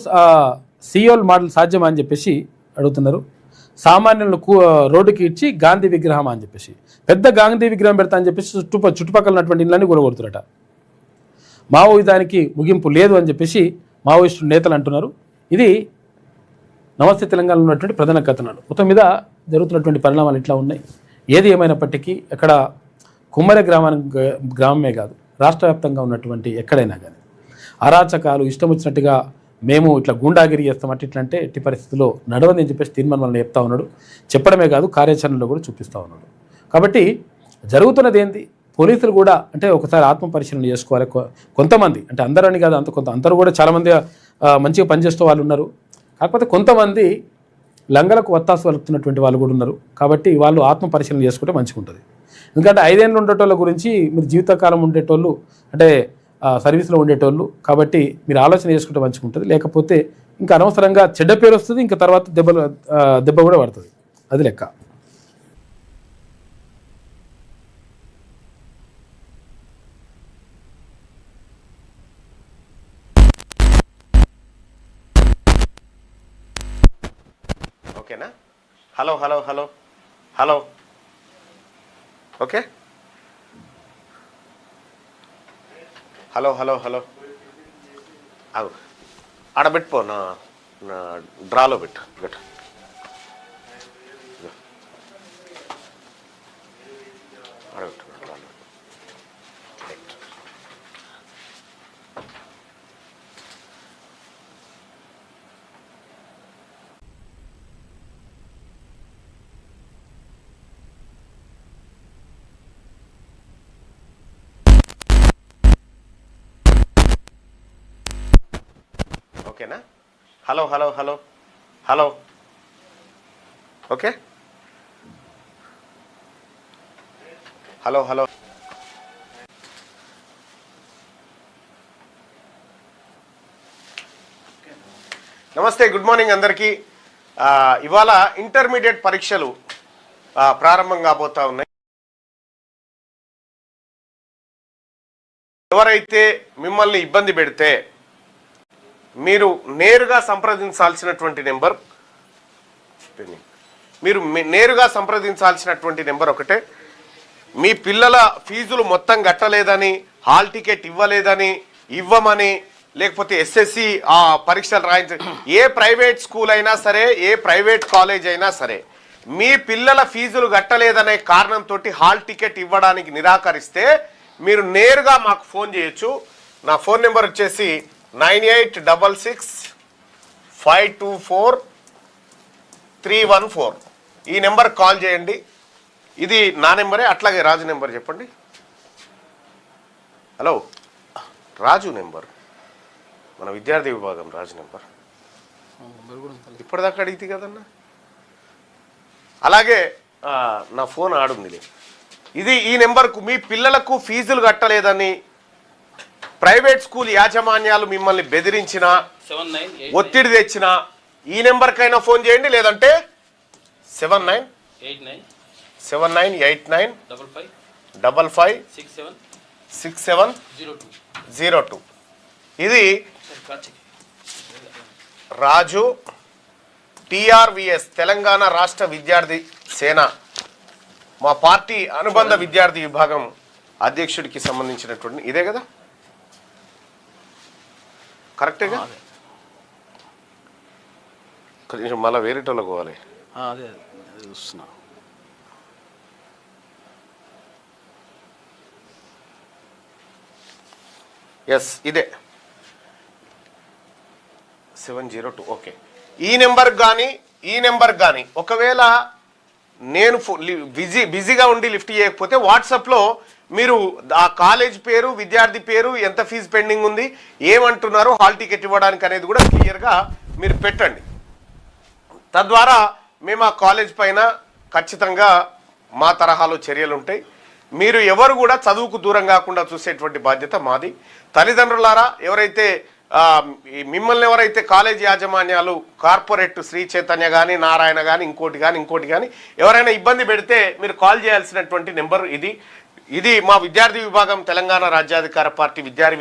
సియోల్ మోడల్ సాధ్యమా అని చెప్పేసి అడుగుతున్నారు. సామాన్యులను రోడ్డుకి ఇచ్చి గాంధీ విగ్రహం అని చెప్పేసి పెద్ద గాంధీ విగ్రహం పెడతా అని చెప్పేసి చుట్టుపక్కల ఉన్నటువంటి ఇళ్ళని కూడగొడుతురట. మావోయిదానికి ముగింపు లేదు అని చెప్పేసి మావోయిస్టు నేతలు అంటున్నారు. ఇది నమస్తే తెలంగాణలో ఉన్నటువంటి ప్రధాన కథనాలు. మొత్తం మీద జరుగుతున్నటువంటి పరిణామాలు ఇట్లా ఉన్నాయి. ఏది ఏమైనప్పటికీ అక్కడ కుమ్మరి గ్రామమే కాదు, రాష్ట్ర వ్యాప్తంగా ఉన్నటువంటి ఎక్కడైనా కానీ అరాచకాలు ఇష్టం వచ్చినట్టుగా మేము ఇట్లా గుండాగిరి చేస్తాం ఇట్లా అంటే ఎట్టి పరిస్థితుల్లో నడవని చెప్పేసి తీర్మానం వల్ల చెప్తా ఉన్నాడు. చెప్పడమే కాదు చారణలో కూడా చూపిస్తూ ఉన్నాడు. కాబట్టి జరుగుతున్నది ఏంటి? పోలీసులు కూడా అంటే ఒకసారి ఆత్మ పరిశీలన చేసుకోవాలి. కొంతమంది అంటే అందరని కాదు, అందరూ కూడా చాలామంది మంచిగా పనిచేసే వాళ్ళు ఉన్నారు. కాకపోతే కొంతమంది లంగలకు వత్తాసు వలుపుతున్నటువంటి వాళ్ళు కూడా ఉన్నారు. కాబట్టి వాళ్ళు ఆత్మ పరిశీలన చేసుకుంటే మంచిగా ఉంటుంది. ఎందుకంటే 5 ఏళ్ళు ఉండేటోళ్ళ గురించి మీరు జీవితకాలం ఉండేటోళ్ళు అంటే సర్వీస్లో ఉండేటోళ్ళు. కాబట్టి మీరు ఆలోచన చేసుకుంటే మంచిగా ఉంటుంది. లేకపోతే ఇంకా అనవసరంగా చెడ్డ పేరు వస్తుంది, ఇంకా తర్వాత దెబ్బ కూడా పడుతుంది. అది లెక్క. ఓకేనా? Hello hello hello hello okay. Hello hello hello ఆడబెట్టుకో, నా డ్రాలో పెట్టు. ఆడబెట్టు డ్రాలో. ఓకేనా? Hello hello hello hello okay. Hello hello నమస్తే, గుడ్ మార్నింగ్ అందరికీ. ఇవాళ ఇంటర్మీడియట్ పరీక్షలు ప్రారంభం కాబోతా ఉన్నాయి. ఎవరైతే మిమ్మల్ని ఇబ్బంది పెడితే మీరు నేరుగా సంప్రదించాల్సినటువంటి నెంబర్ ఒకటే. మీ పిల్లల ఫీజులు మొత్తం కట్టలేదని, హాల్ టికెట్ ఇవ్వమని, లేకపోతే ఎస్ఎస్సి పరీక్షలు రాయించ, ఏ ప్రైవేట్ స్కూల్ అయినా సరే, ఏ ప్రైవేట్ కాలేజ్ అయినా సరే, మీ పిల్లల ఫీజులు కట్టలేదనే కారణంతో హాల్ టికెట్ ఇవ్వడానికి నిరాకరిస్తే మీరు నేరుగా మాకు ఫోన్ చేయొచ్చు. నా ఫోన్ నెంబర్ వచ్చేసి 9866524314. ఈ నెంబర్ కాల్ చేయండి. ఇది నా నెంబరే. అట్లాగే రాజు నెంబర్ చెప్పండి. హలో, రాజు నెంబర్, మన విద్యార్థి విభాగం రాజు నెంబర్ ఇప్పటిదాకా అడిగితే కదన్నా. అలాగే నా ఫోన్ ఆడుందిలే. ఈ నెంబర్కు మీ పిల్లలకు ఫీజులు కట్టలేదని ప్రైవేట్ స్కూల్ యాజమాన్యాలు మిమ్మల్ని బెదిరించిన, ఒత్తిడి తెచ్చిన, ఈ నెంబర్కైనా ఫోన్ చేయండి. లేదంటే 7989556702. ఇది రాజు TRVS, తెలంగాణ రాష్ట్ర విద్యార్థి సేన, మా పార్టీ అనుబంధ విద్యార్థి విభాగం అధ్యక్షుడికి సంబంధించినటువంటి. ఇదే కదా, కరెక్టేగా? కొంచెం మళ్ళీ వేరేటోళ్ళకి పోవాలి. చూస్తున్నా. ఎస్, ఇదే 702. ఓకే. ఈ నెంబర్ కానీ ఒకవేళ నేను బిజీగా ఉండి లిఫ్ట్ చేయకపోతే వాట్సాప్లో మీరు ఆ కాలేజ్ పేరు, విద్యార్థి పేరు, ఎంత ఫీజు పెండింగ్ ఉంది, ఏమంటున్నారు, హాల్ టికెట్ ఇవ్వడానికి అనేది కూడా క్లియర్గా మీరు పెట్టండి. తద్వారా మేము ఆ కాలేజ్ పైన ఖచ్చితంగా మా తరహాలో చర్యలు ఉంటాయి. మీరు ఎవరు కూడా చదువుకు దూరం కాకుండా చూసేటువంటి బాధ్యత మాది. తల్లిదండ్రులారా, మిమ్మల్ని ఎవరైతే కాలేజ్ యాజమాన్యాలు, కార్పొరేట్ శ్రీ చైతన్య కానీ, నారాయణ కానీ, ఇంకోటి కానీ ఎవరైనా ఇబ్బంది పెడితే మీరు కాల్ చేయాల్సినటువంటి నెంబర్ ఇది. మా విద్యార్థి విభాగం, తెలంగాణ రాజ్యాధికార పార్టీ విద్యార్థి